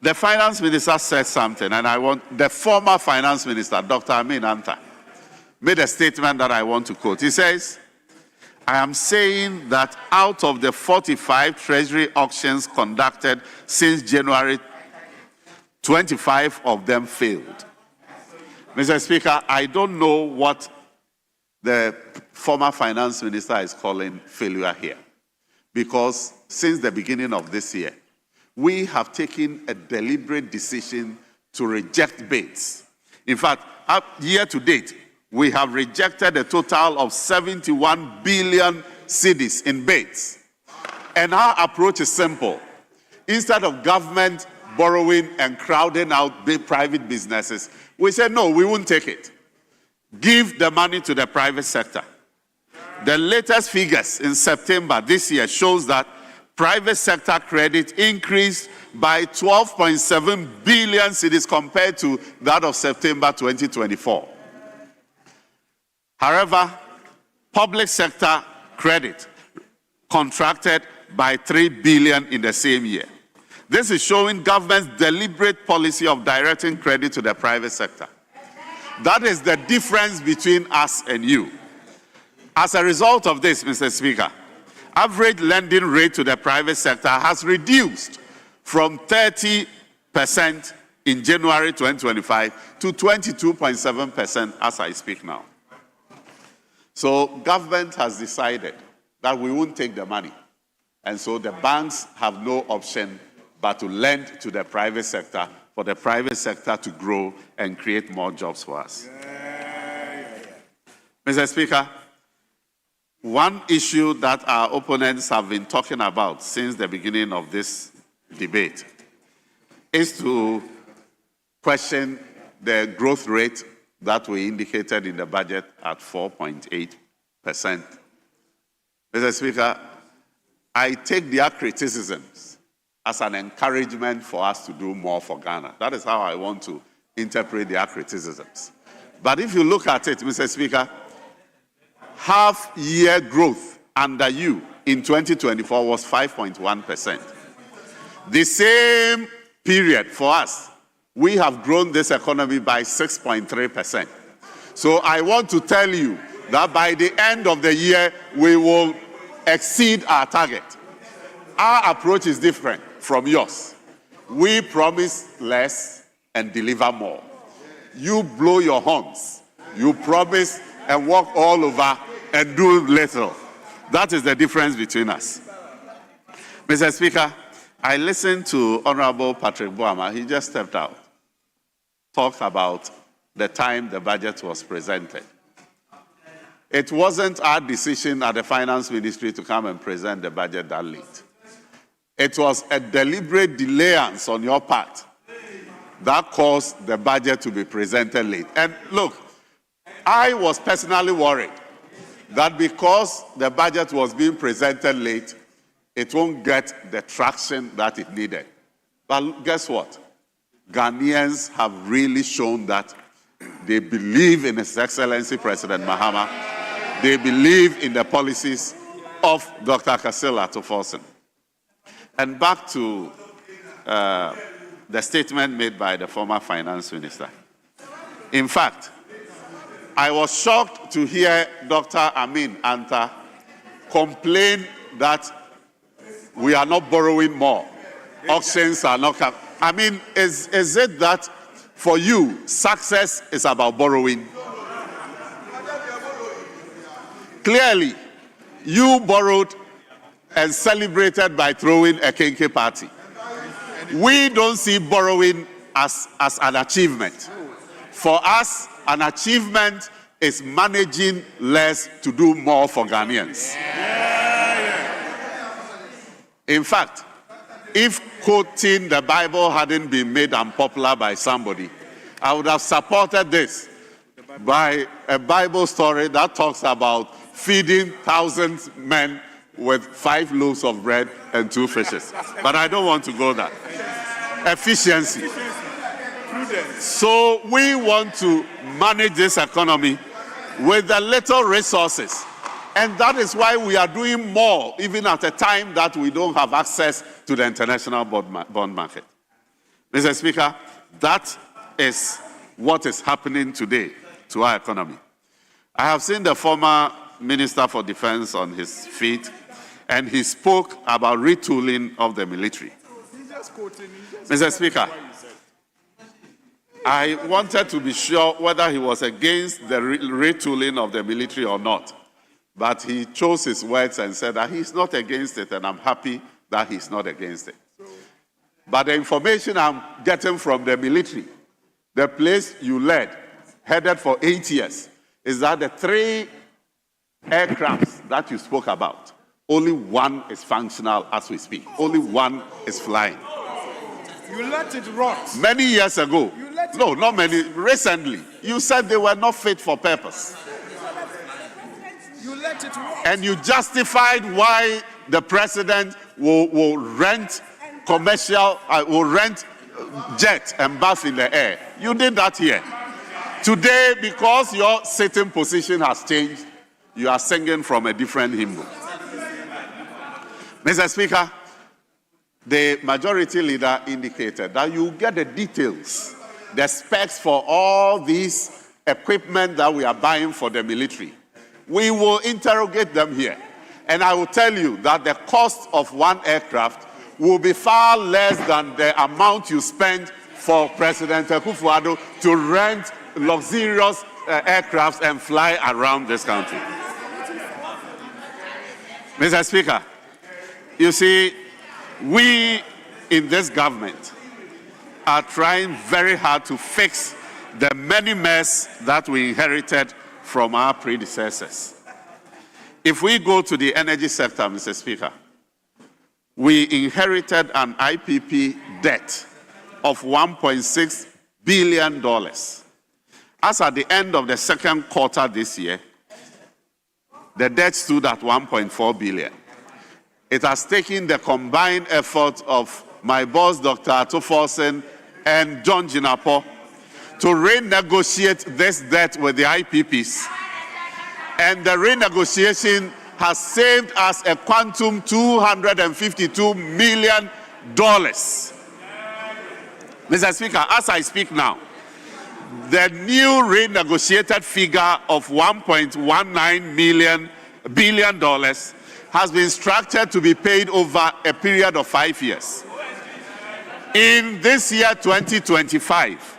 the finance minister said something, and I want the former finance minister, Dr. Amin Anta, made a statement that I want to quote. He says, I am saying that out of the 45 treasury auctions conducted since January, 25 of them failed. Mr. Speaker, I don't know what the former finance minister is calling failure here, because since the beginning of this year, we have taken a deliberate decision to reject bids. In fact, up year to date, we have rejected a total of 71 billion cedis in bids. And our approach is simple. Instead of government borrowing and crowding out big private businesses, we said, no, we won't take it. Give the money to the private sector. The latest figures in September this year shows that private sector credit increased by 12.7 billion cedis compared to that of September 2024. However, public sector credit contracted by 3 billion in the same year. This is showing government's deliberate policy of directing credit to the private sector. That is the difference between us and you. As a result of this, Mr. Speaker, average lending rate to the private sector has reduced from 30% in January 2025 to 22.7% as I speak now. So government has decided that we won't take the money. And so the banks have no option but to lend to the private sector for the private sector to grow and create more jobs for us. Mr. Speaker, one issue that our opponents have been talking about since the beginning of this debate is to question the growth rate that we indicated in the budget at 4.8%. Mr. Speaker, I take their criticisms as an encouragement for us to do more for Ghana. That is how I want to interpret their criticisms. But if you look at it, Mr. Speaker, half-year growth under you in 2024 was 5.1%. The same period for us, we have grown this economy by 6.3%. So I want to tell you that by the end of the year, we will exceed our target. Our approach is different from yours. We promise less and deliver more. You blow your horns. You promise and walk all over and do little. That is the difference between us. Mr. Speaker, I listened to Honorable Patrick Boama. He just stepped out. Talked about the time the budget was presented. It wasn't our decision at the Finance Ministry to come and present the budget that late. It was a deliberate delayance on your part that caused the budget to be presented late. And look, I was personally worried that because the budget was being presented late, it won't get the traction that it needed. But guess what? Ghanaians have really shown that they believe in His Excellency President Mahama. They believe in the policies of Dr. Kasila Toforsen. And back to the statement made by the former finance minister. In fact, I was shocked to hear Dr. Amin Anta complain that we are not borrowing more. Auctions are not coming. I mean, is it that for you, success is about borrowing? Clearly, you borrowed and celebrated by throwing a Kenke party. We don't see borrowing as an achievement. For us, an achievement is managing less to do more for Ghanaians. In fact, if quoting the Bible hadn't been made unpopular by somebody, I would have supported this by a Bible story that talks about feeding thousands men with 5 loaves of bread and 2 fishes. But I don't want to go there. Efficiency. So we want to manage this economy with the little resources. And that is why we are doing more, even at a time that we don't have access to the international bond market. Mr. Speaker, that is what is happening today to our economy. I have seen the former Minister for Defense on his feet, and he spoke about retooling of the military. Mr. Speaker, I wanted to be sure whether he was against the retooling of the military or not. But he chose his words and said that he's not against it, and I'm happy that he's not against it. But the information I'm getting from the military, the place you led headed for 8 years, is that the 3 aircrafts that you spoke about, only one is functional as we speak. Only one is flying. You let it rot. Many years ago, no, not many, recently, you said they were not fit for purpose. You let it rot. And you justified why the president will rent commercial, will rent jet and bath in the air. You did that here. Today, because your sitting position has changed, you are singing from a different hymn book. Mr. Speaker, the majority leader indicated that you get the details, the specs for all these equipment that we are buying for the military. We will interrogate them here. And I will tell you that the cost of one aircraft will be far less than the amount you spend for President Akufo-Addo to rent luxurious aircrafts and fly around this country. Mr. Speaker, you see, we in this government are trying very hard to fix the many mess that we inherited from our predecessors. If we go to the energy sector, Mr. Speaker, we inherited an IPP debt of $1.6 billion. As at the end of the second quarter this year, the debt stood at $1.4 billion. It has taken the combined effort of my boss, Dr. Atoforsen, and John Jinapo to renegotiate this debt with the IPPs. And the renegotiation has saved us a quantum $252 million. Mr. Speaker, as I speak now, the new renegotiated figure of $1.19 billion has been structured to be paid over a period of 5 years. In this year, 2025,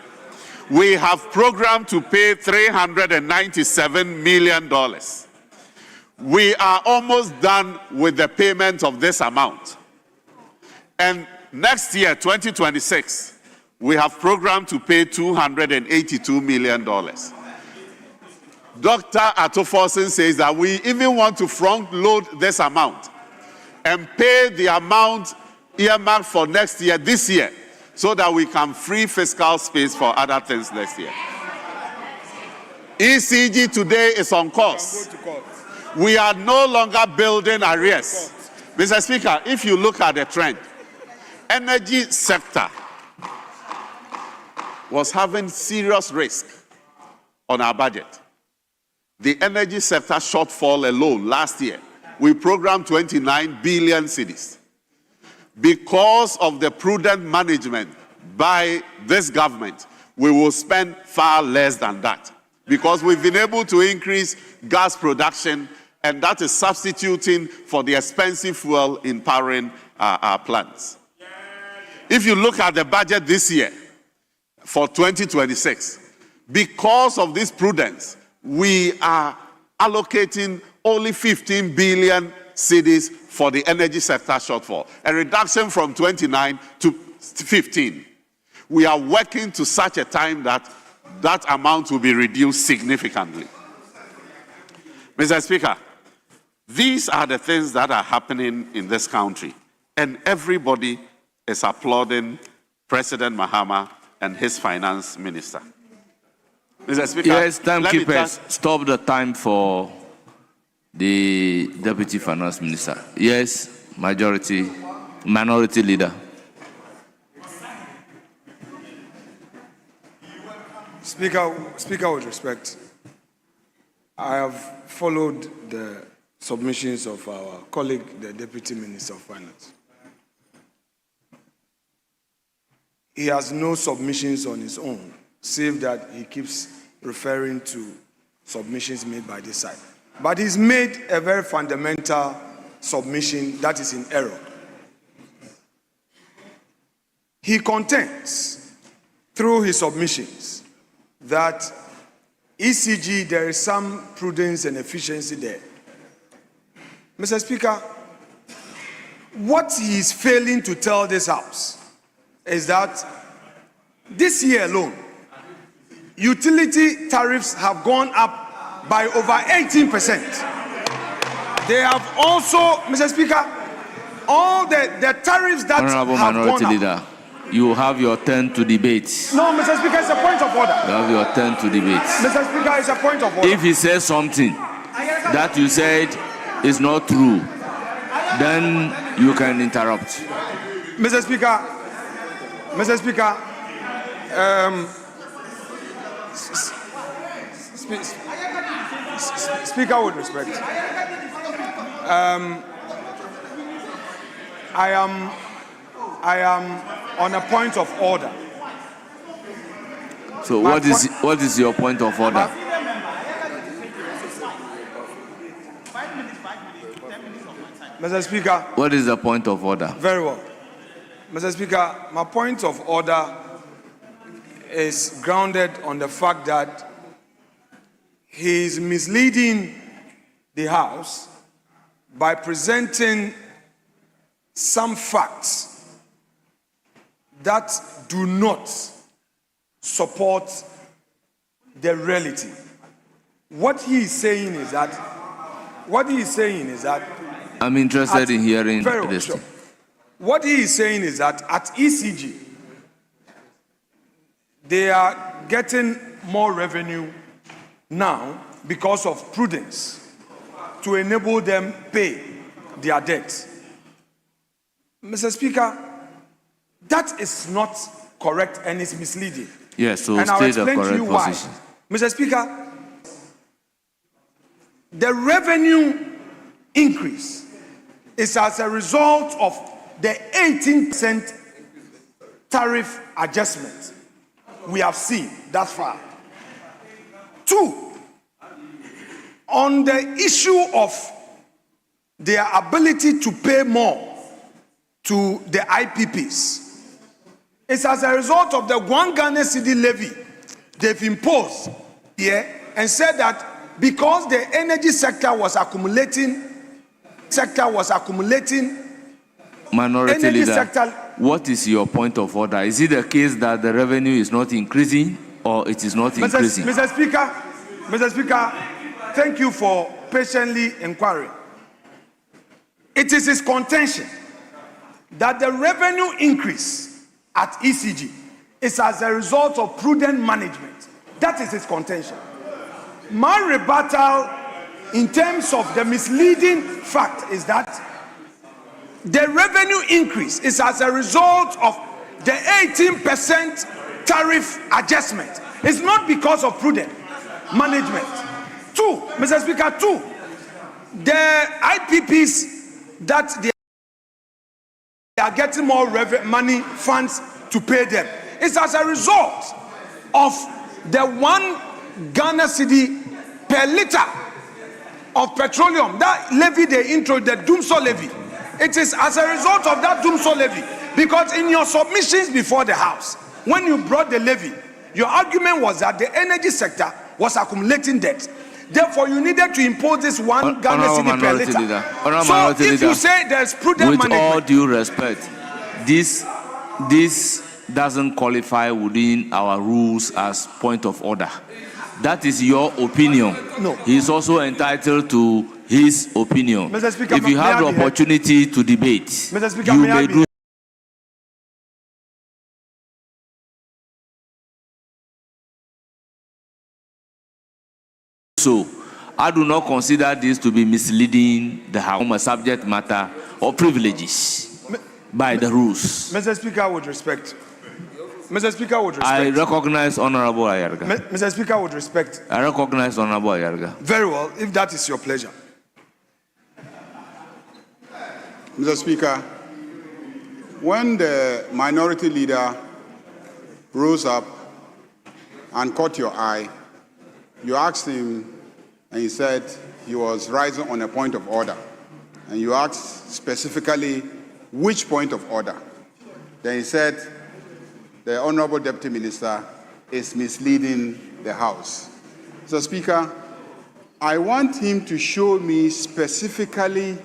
we have programmed to pay $397 million. We are almost done with the payment of this amount. And next year, 2026, we have programmed to pay $282 million. Dr. Atoforsen says that we even want to front load this amount and pay the amount earmarked for next year, this year, so that we can free fiscal space for other things next year. ECG today is on course. We are no longer building arrears. Mr. Speaker, if you look at the trend, energy sector was having serious risk on our budget. The energy sector shortfall alone last year, we programmed 29 billion cedis. Because of the prudent management by this government, we will spend far less than that. Because we've been able to increase gas production, and that is substituting for the expensive fuel in powering our plants. If you look at the budget this year, for 2026, because of this prudence, we are allocating only 15 billion cedis for the energy sector shortfall, a reduction from 29 to 15. We are working to such a time that that amount will be reduced significantly. Mr. Speaker, these are the things that are happening in this country, and everybody is applauding President Mahama and his finance minister. Mr. Speaker, yes, timekeepers, stop the time for the Deputy Finance Minister. Yes, minority leader. Speaker, with respect, I have followed the submissions of our colleague, the Deputy Minister of Finance. He has no submissions on his own, save that he keeps referring to submissions made by this side. But he's made a very fundamental submission that is in error. He contends, through his submissions, that ECG, there is some prudence and efficiency there. Mr. Speaker, what he is failing to tell this House is that this year alone, utility tariffs have gone up by over 18%. They have also, Mr. Speaker, all the tariffs that Honorable have Minority gone Leader, up. you have your turn to debate. No, Mr. Speaker, it's a point of order. You have your turn to debate. Mr. Speaker, it's a point of order. If he says something that you said is not true, then you can interrupt. Mr. Speaker, Speaker, with respect, I am on a point of order. So what is your point of order? Mr. Speaker. What is the point of order? Very well. Mr. Speaker, my point of order is grounded on the fact that he is misleading the House by presenting some facts that do not support the reality. What he is saying is that I'm interested in hearing this. Sure. What he is saying is that at ECG, they are getting more revenue now because of prudence to enable them pay their debt. Mr. Speaker, that is not correct and it's misleading. Yes, so and I'll state the explain to correct you why. position. Mr. Speaker, the revenue increase is as a result of the 18% tariff adjustment we have seen thus far. 2, on the issue of their ability to pay more to the IPPs, it's as a result of the 1 Ghana cedi levy they've imposed here and said that because the energy sector was accumulating Minority energy Leader, sector. what is your point of order? Is it the case that the revenue is not increasing or it is not increasing? Mr. Speaker, thank you for patiently inquiring. It is his contention that the revenue increase at ECG is as a result of prudent management. That is his contention. My rebuttal in terms of the misleading fact is that the revenue increase is as a result of the 18% tariff adjustment. It's not because of prudent management. 2, Mr. Speaker, 2, the IPPs that they are getting more money funds to pay them. It's as a result of the 1 Ghana cedi per liter of petroleum, that levy they introduced, the Dumso levy. It is as a result of that Dumso levy, because in your submissions before the House, when you brought the levy, your argument was that the energy sector was accumulating debt. Therefore, you needed to impose this 1 Ghana cedi per liter. So if you say there's prudent management, with all due respect, this doesn't qualify within our rules as point of order. That is your opinion. No. He is also entitled to his opinion. Mr. Speaker, if you have the opportunity to debate, Mr. Speaker, you may do so. I do not consider this to be misleading the House on a subject matter or privileges by the rules. Mr. Speaker, with respect. I recognize Honorable Ayarga. Mr. Speaker, with respect. I recognize Honorable Ayarga. Very well, if that is your pleasure. Mr. Speaker, when the minority leader rose up and caught your eye, you asked him, and he said he was rising on a point of order. And you asked specifically which point of order. Then he said the Honorable Deputy Minister is misleading the House. Mr. Speaker, I want him to show me specifically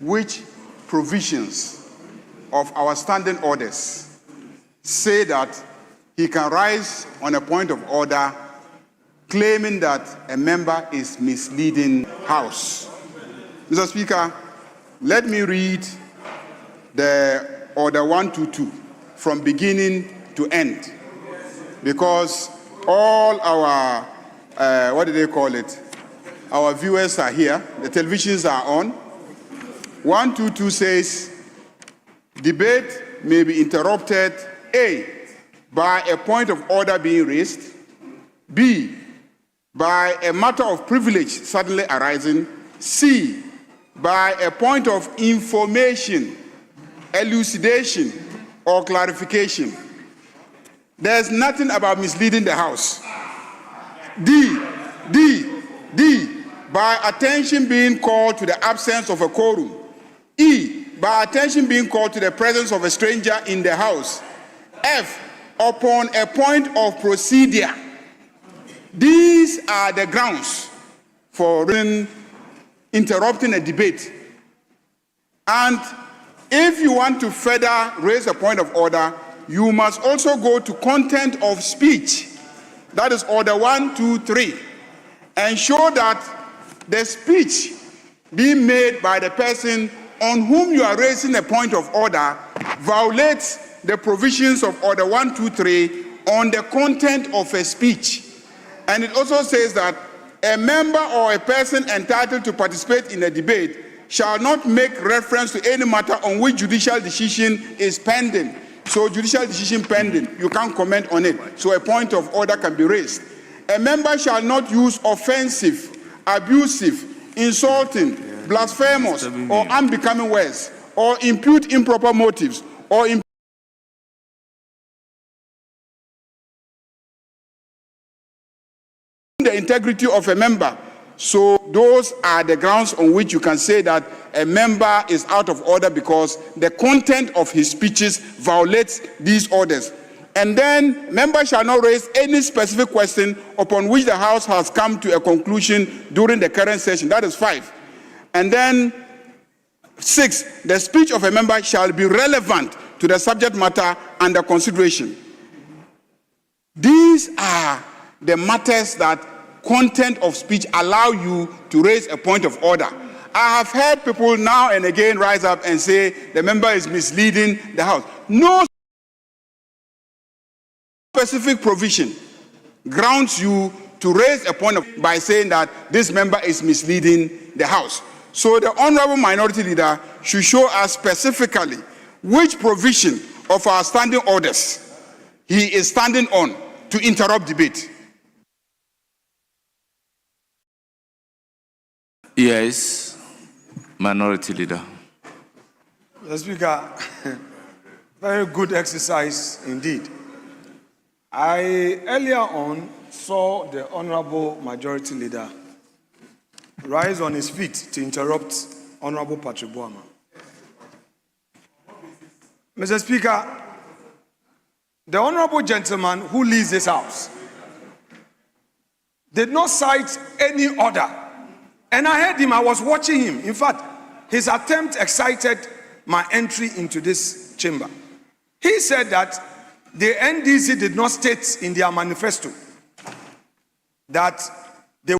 which provisions of our standing orders say that he can rise on a point of order claiming that a member is misleading House. Mr. Speaker, let me read the Order 122 from beginning to end, because all our, what do they call it? Our viewers are here, the televisions are on. 122 says, debate may be interrupted, A, by a point of order being raised, B, by a matter of privilege suddenly arising, C, by a point of information, elucidation, or clarification. There's nothing about misleading the House. D, by attention being called to the absence of a quorum. E, by attention being called to the presence of a stranger in the House. F, upon a point of procedure. These are the grounds for interrupting a debate. And if you want to further raise a point of order, you must also go to content of speech. That is Order 123. And show that the speech being made by the person on whom you are raising a point of order violates the provisions of Order 123 on the content of a speech. And it also says that a member or a person entitled to participate in a debate shall not make reference to any matter on which judicial decision is pending. So judicial decision pending, you can't comment on it. So a point of order can be raised. A member shall not use offensive, abusive, insulting, blasphemous, or unbecoming words, or impute improper motives, or the integrity of a member. So those are the grounds on which you can say that a member is out of order because the content of his speeches violates these orders. And then, members shall not raise any specific question upon which the House has come to a conclusion during the current session. That is 5. And then 6, the speech of a member shall be relevant to the subject matter under consideration. These are the matters that content of speech allow you to raise a point of order. I have heard people now and again rise up and say the member is misleading the House. No specific provision grounds you to raise a point of by saying that this member is misleading the House. So the Honorable Minority Leader should show us specifically which provision of our standing orders he is standing on to interrupt debate. Yes, Minority Leader. Mr. Speaker, very good exercise indeed. I earlier on saw the Honorable Majority Leader rise on his feet to interrupt Honorable Patrick Boama. Mr. Speaker, the Honorable gentleman who leads this House did not cite any order. And I heard him, I was watching him. In fact, his attempt excited my entry into this chamber. He said that the NDC did not state in their manifesto that they were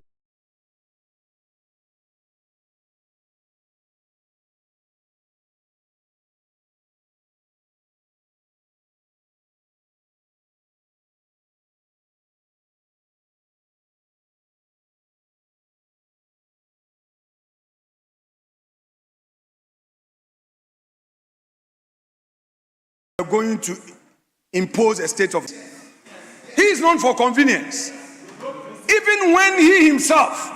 going to impose a state of... He is known for convenience. Even when he himself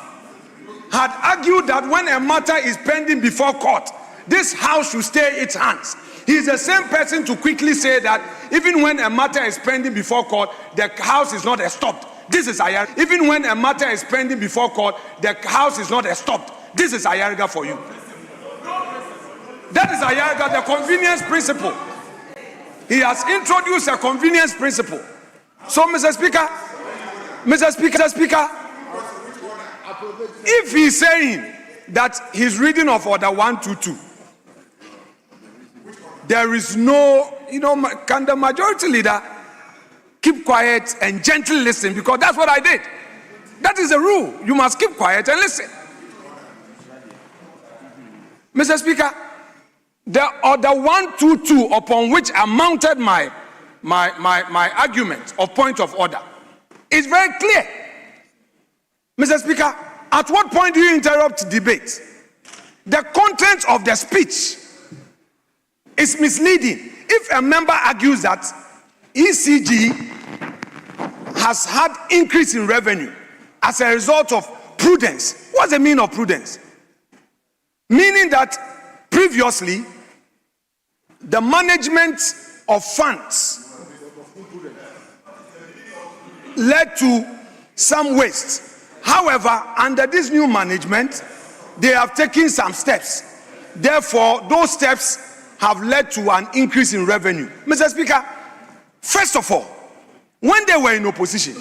had argued that when a matter is pending before court, this House should stay its hands. He is the same person to quickly say that even when a matter is pending before court, the House is not stopped. This is Ayariga. Even when a matter is pending before court, the House is not stopped. This is Ayariga for you. That is Ayariga, the convenience principle. He has introduced a convenience principle. So, Mr. Speaker, if he's saying that he's reading of Order 122, there is no, can the Majority Leader keep quiet and gently listen, because that's what I did. That is the rule. You must keep quiet and listen. Mr. Speaker, the order 122 upon which I mounted my argument of point of order is very clear. Mr. Speaker, at what point do you interrupt debate? The content of the speech is misleading. If a member argues that ECG has had increase in revenue as a result of prudence, what's the meaning of prudence? Meaning that previously the management of funds led to some waste. However, under this new management, they have taken some steps. Therefore, those steps have led to an increase in revenue. Mr. Speaker, first of all, when they were in opposition,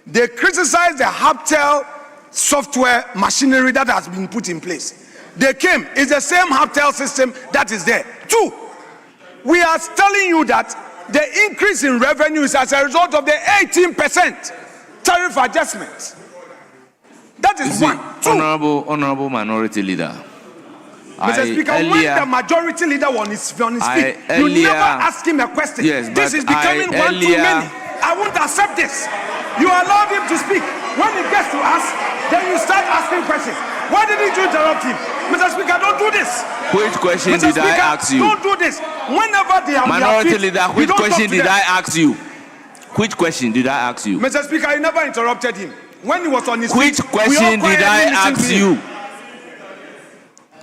they criticized the Haptel software machinery that has been put in place. They came, it's the same Haptel system that is there. 2, we are telling you that the increase in revenue is as a result of the 18% tariff adjustment. That is 1. 2, Honorable Minority Leader. Mr. Speaker, when the majority leader on his feet, you never ask him a question. Yes, this is becoming one too many. I won't accept this. You allowed him to speak. When it gets to us, then you start asking questions. Why didn't you interrupt him? Mr. Speaker, don't do this. Which question Mr. did I Speaker, ask you? Don't do this. Whenever they are Minority feet, Leader, which question did I ask you? Which question did I ask you? Mr. Speaker, I never interrupted him. When he was on his Which feet, question did I ask you?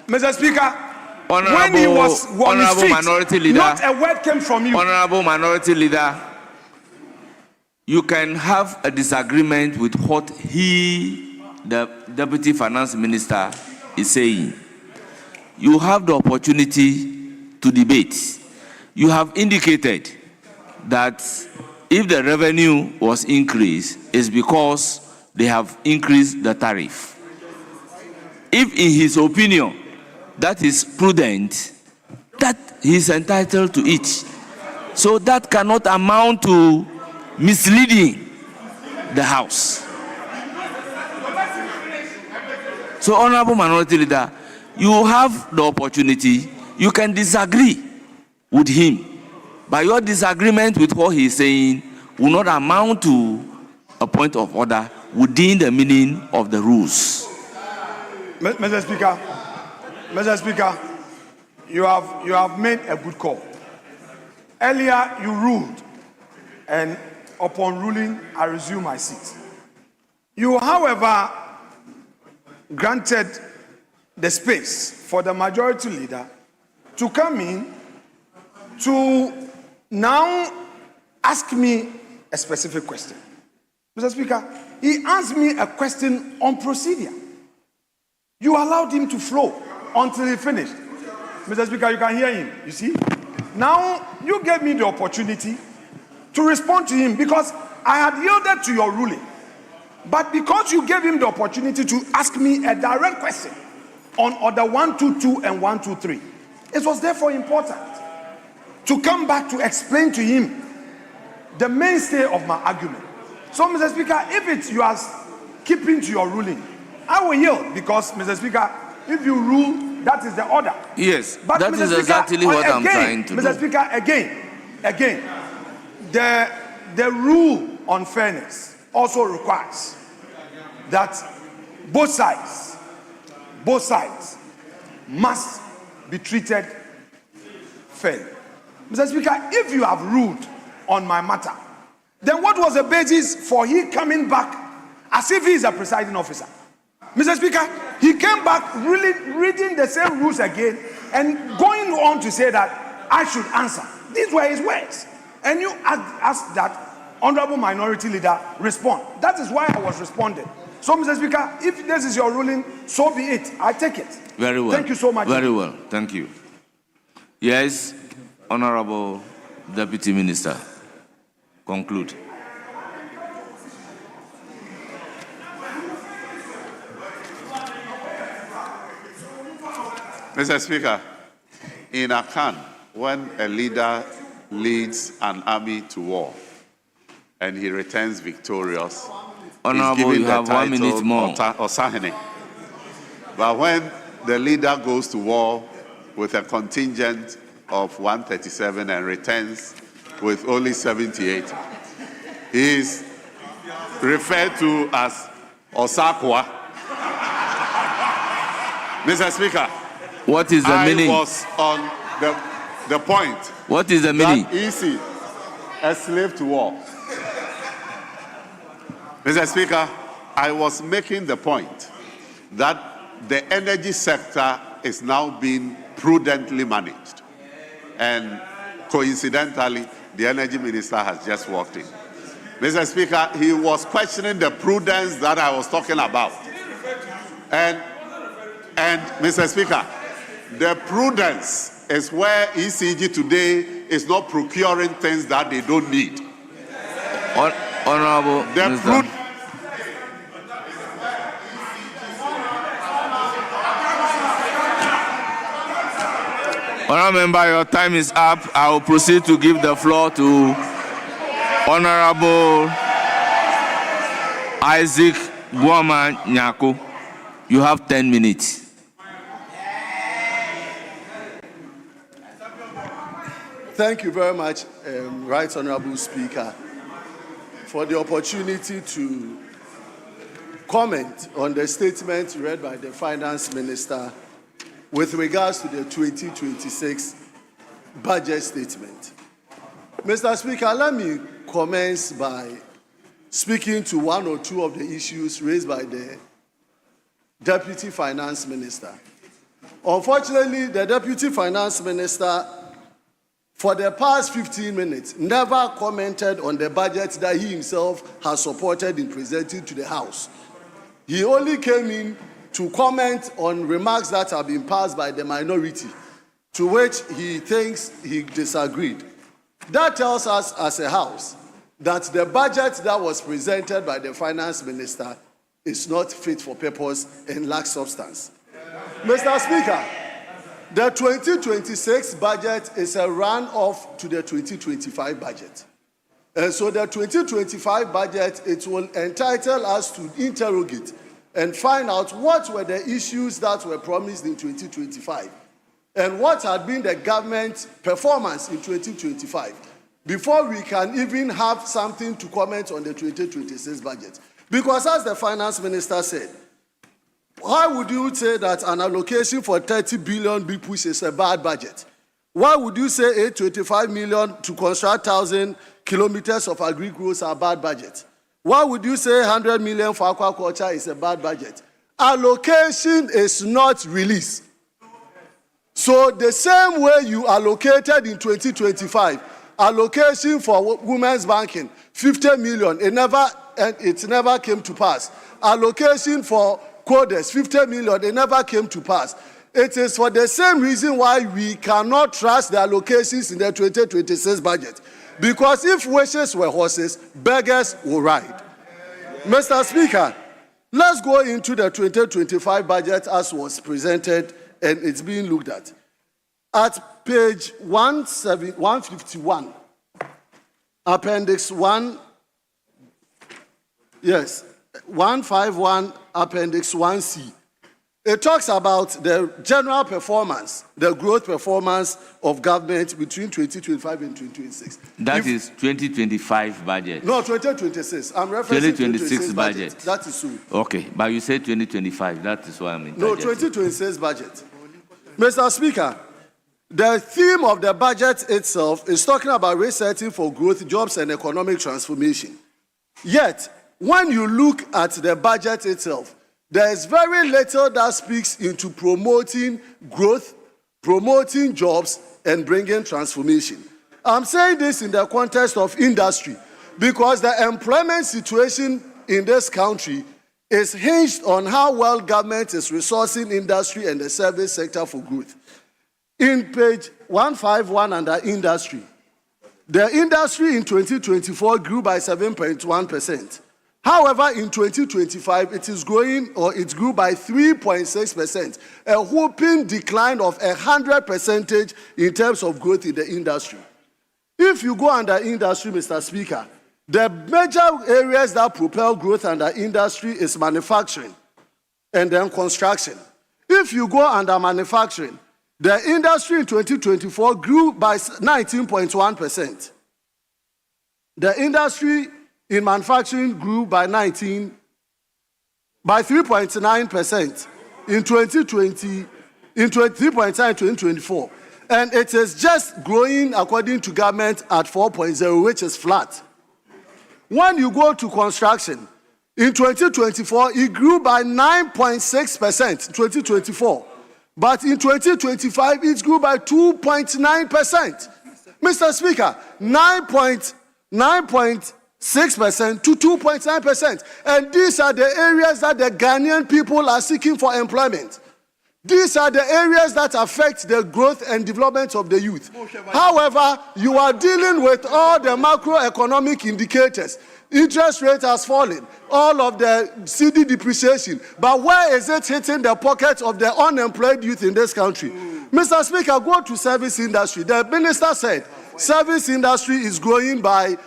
Mr. Speaker, Honorable, when he was on his feet, Minority Leader, not a word came from you. Honorable Minority Leader, you can have a disagreement with what he, the Deputy Finance Minister, is saying. You have the opportunity to debate. You have indicated that if the revenue was increased, it's because they have increased the tariff. If in his opinion that is prudent, that he is entitled to it. So that cannot amount to misleading the House. So, Honorable Minority Leader, you have the opportunity. You can disagree with him, but your disagreement with what he is saying will not amount to a point of order within the meaning of the rules. Mr. Speaker, you have made a good call. Earlier, you ruled, and upon ruling, I resume my seat. You, however, granted the space for the majority leader to come in to now ask me a specific question. Mr. Speaker, he asked me a question on procedure. You allowed him to flow until he finished. Mr. Speaker, you can hear him, you see? Now, you gave me the opportunity to respond to him because I had yielded to your ruling. But because you gave him the opportunity to ask me a direct question on order 122 and 123, it was therefore important to come back to explain to him the mainstay of my argument. So, Mr. Speaker, if you are keeping to your ruling, I will yield because, Mr. Speaker, if you rule, that is the order. Yes, but that Mr. is Speaker, exactly what I'm trying to do. Mr. Speaker, again, the rule on fairness also requires that both sides must be treated fairly. Mr. Speaker, if you have ruled on my matter, then what was the basis for he coming back as if he is a presiding officer? Mr. Speaker, he came back reading the same rules again and going on to say that I should answer. These were his words. And you asked that Honorable Minority Leader respond. That is why I was responding. So, Mr. Speaker, if this is your ruling, so be it. I take it. Very well. Thank you so much. Very well. Thank you. Yes, Honorable Deputy Minister, conclude. Mr. Speaker, in Akan, when a leader leads an army to war, and he returns victorious, Honorable, you have 1 minute more. Osahene. But when the leader goes to war with a contingent of 137 and returns with only 78, he is referred to as Osakwa. Mr. Speaker, what is the meaning? I was on the point. What is the meaning? That easy, a slave to war. Mr. Speaker, I was making the point that the energy sector is now being prudently managed. And coincidentally, the energy minister has just walked in. Mr. Speaker, he was questioning the prudence that I was talking about. And Mr. Speaker, the prudence is where ECG today is not procuring things that they don't need. Honorable Minister. Honorable Member, your time is up. I will proceed to give the floor to Honorable Isaac Buama Nyako. You have 10 minutes. Thank you very much, Right Honorable Speaker, for the opportunity to comment on the statement read by the Finance Minister with regards to the 2026 budget statement. Mr. Speaker, let me commence by speaking to one or two of the issues raised by the Deputy Finance Minister. Unfortunately, the Deputy Finance Minister, for the past 15 minutes, never commented on the budget that he himself has supported in presenting to the House. He only came in to comment on remarks that have been passed by the minority, to which he thinks he disagreed. That tells us as a House that the budget that was presented by the Finance Minister is not fit for purpose and lacks substance. Mr. Speaker, the 2026 budget is a run-off to the 2025 budget. And so the 2025 budget, it will entitle us to interrogate and find out what were the issues that were promised in 2025 and what had been the government's performance in 2025 before we can even have something to comment on the 2026 budget. Because as the Finance Minister said, why would you say that an allocation for 30 billion BPUS is a bad budget? Why would you say 825 million to construct 1,000 kilometers of agri-roads are a bad budget? Why would you say 100 million for aquaculture is a bad budget? Allocation is not release. So the same way you allocated in 2025, allocation for women's banking, 50 million, it never came to pass. Allocation for quotas, 50 million, it never came to pass. It is for the same reason why we cannot trust the allocations in the 2026 budget. Because if wishes were horses, beggars will ride. Mr. Speaker, let's go into the 2025 budget as was presented and it's being looked at. At page 151, Appendix 1, yes, 151, Appendix 1C. It talks about the general performance, the growth performance of government between 2025 and 2026. That is 2025 budget. No, 2026. I'm referring to 2026 budget. That is so. Okay, but you said 2025. That is why I'm in. No, 2026 budget. Mr. Speaker, the theme of the budget itself is talking about resetting for growth, jobs, and economic transformation. Yet, when you look at the budget itself, there is very little that speaks into promoting growth, promoting jobs, and bringing transformation. I'm saying this in the context of industry because the employment situation in this country is hinged on how well government is resourcing industry and the service sector for growth. In page 151 under industry, the industry in 2024 grew by 7.1%. However, in 2025, it grew by 3.6%, a whopping decline of 100% in terms of growth in the industry. If you go under industry, Mr. Speaker, The major areas that propel growth under industry is manufacturing and then construction. If you go under manufacturing, the industry in 2024 grew by 19.1%. The industry in manufacturing grew by 3.9% in 2020, in 3.9 2024. And it is just growing according to government at 4.0, which is flat. When you go to construction, in 2024, it grew by 9.6% in 2024. But in 2025, it grew by 2.9%. Mr. Speaker, 9.6% to 2.9%. And these are the areas that the Ghanaian people are seeking for employment. These are the areas that affect the growth and development of the youth. However, you are dealing with all the macroeconomic indicators. Interest rate has fallen, all of the CD depreciation. But where is it hitting the pockets of the unemployed youth in this country? Mr. Speaker, go to service industry. The minister said service industry is growing by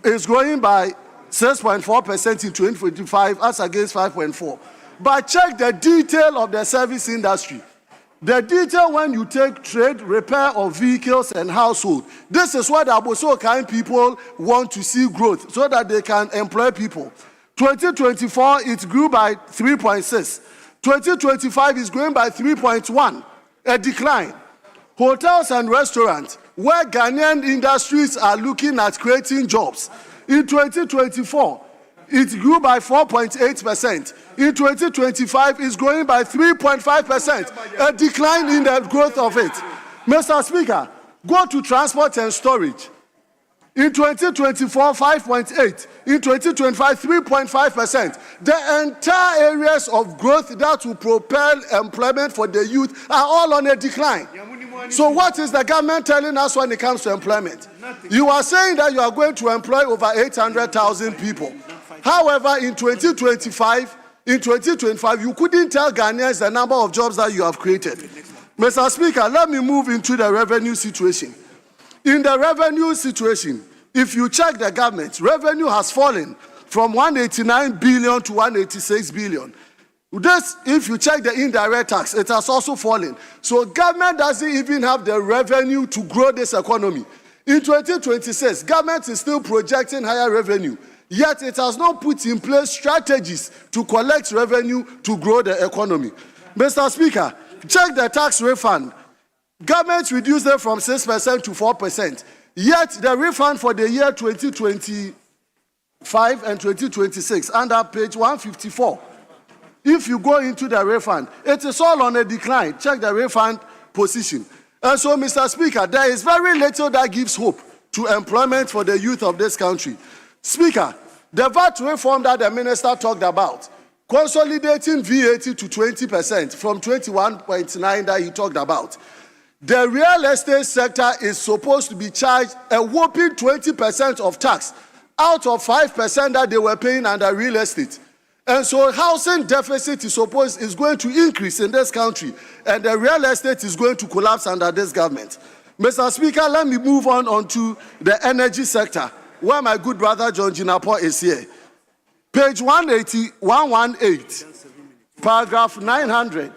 6.4% in 2025 as against 5.4%. But check the detail of the service industry. The detail when you take trade, repair of vehicles and household. This is what the Aboso kind people want to see growth so that they can employ people. 2024, it grew by 3.6. 2025 is growing by 3.1, a decline. Hotels and restaurants, where Ghanaian industries are looking at creating jobs. In 2024, it grew by 4.8%. In 2025, it's growing by 3.5%, a decline in the growth of it. Mr. Speaker, go to transport and storage. In 2024, 5.8%. In 2025, 3.5%. The entire areas of growth that will propel employment for the youth are all on a decline. So what is the government telling us when it comes to employment? You are saying that you are going to employ over 800,000 people. However, in 2025, you couldn't tell Ghanaians the number of jobs that you have created. Mr. Speaker, let me move into the revenue situation. In the revenue situation, if you check the government, revenue has fallen from 189 billion to 186 billion. This, if you check the indirect tax, it has also fallen. So government doesn't even have the revenue to grow this economy. In 2026, government is still projecting higher revenue. Yet it has not put in place strategies to collect revenue to grow the economy. Mr. Speaker, check the tax refund. Government reduced it from 6% to 4%. Yet the refund for the year 2025 and 2026, under page 154, if you go into the refund, it is all on a decline. Check the refund position. And so, Mr. Speaker, there is very little that gives hope to employment for the youth of this country. Speaker, the VAT reform that the minister talked about, consolidating VAT to 20% from 21.9% that he talked about. The real estate sector is supposed to be charged a whopping 20% of tax out of 5% that they were paying under real estate. And so housing deficit is going to increase in this country, and the real estate is going to collapse under this government. Mr. Speaker, let me move on to the energy sector, where my good brother John Jinapo is here. Page 118, paragraph 900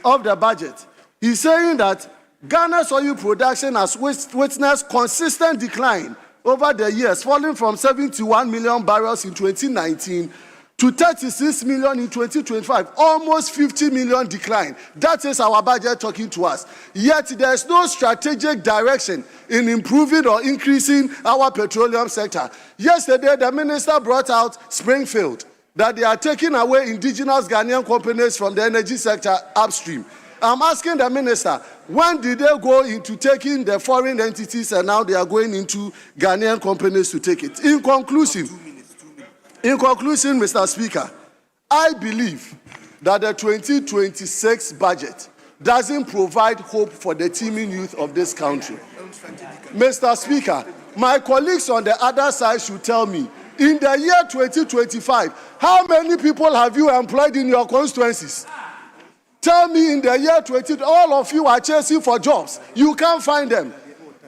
of the budget. He's saying that Ghana's oil production has witnessed consistent decline over the years, falling from 71 million barrels in 2019 to 36 million in 2025, almost 50 million decline. That is our budget talking to us. Yet there is no strategic direction in improving or increasing our petroleum sector. Yesterday, the minister brought out Springfield, that they are taking away indigenous Ghanaian companies from the energy sector upstream. I'm asking the minister, when did they go into taking the foreign entities and now they are going into Ghanaian companies to take it? In conclusion, Mr. Speaker, I believe that the 2026 budget doesn't provide hope for the teeming youth of this country. Mr. Speaker, my colleagues on the other side should tell me, in the year 2025, how many people have you employed in your constituencies? Tell me, in the year 20, all of you are chasing for jobs. You can't find them.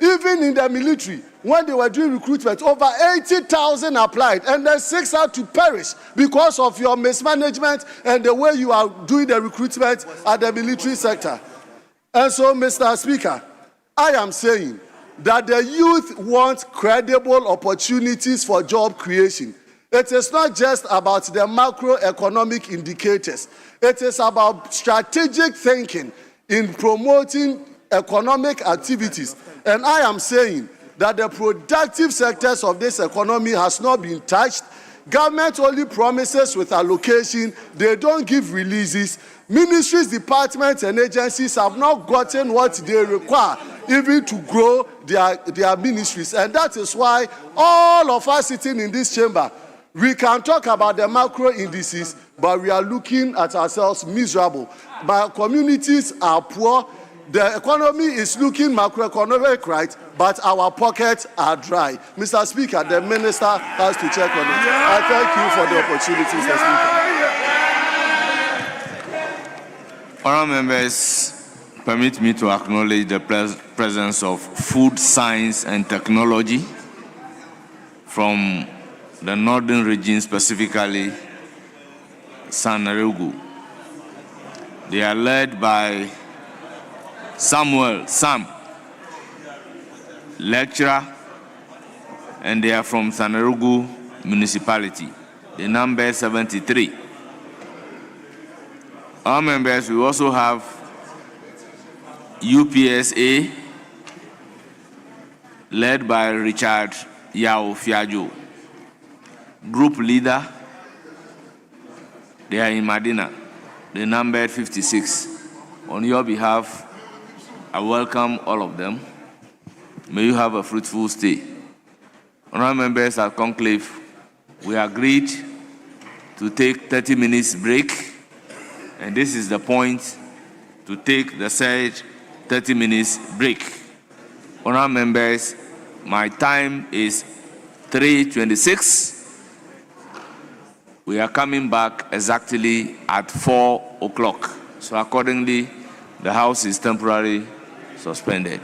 Even in the military, when they were doing recruitment, over 80,000 applied, and then 6 had to perish because of your mismanagement and the way you are doing the recruitment at the military sector. And so, Mr. Speaker, I am saying that the youth want credible opportunities for job creation. It is not just about the macroeconomic indicators. It is about strategic thinking in promoting economic activities. And I am saying that the productive sectors of this economy has not been touched. Government only promises with allocation. They don't give releases. Ministries, departments, and agencies have not gotten what they require even to grow their ministries. And that is why all of us sitting in this chamber, we can talk about the macro indices, but we are looking at ourselves miserable. My communities are poor. The economy is looking macroeconomic right, but our pockets are dry. Mr. Speaker, the minister has to check on it. I thank you for the opportunity, Mr. Speaker. Honourable members, permit me to acknowledge the presence of food science and technology from the northern region, specifically Sanaregu. They are led by Sam, lecturer, and they are from Sanaregu municipality. The number is 73. Our members, we also have UPSA, led by Richard Yao Fiajo. Group leader, they are in Madina. The number 56. On your behalf, I welcome all of them. May you have a fruitful stay. Honourable members at conclave, we agreed to take 30 minutes break, and this is the point to take the said 30 minutes break. Honourable members, my time is 3:26. We are coming back exactly at 4 o'clock. So accordingly, the House is temporarily suspended.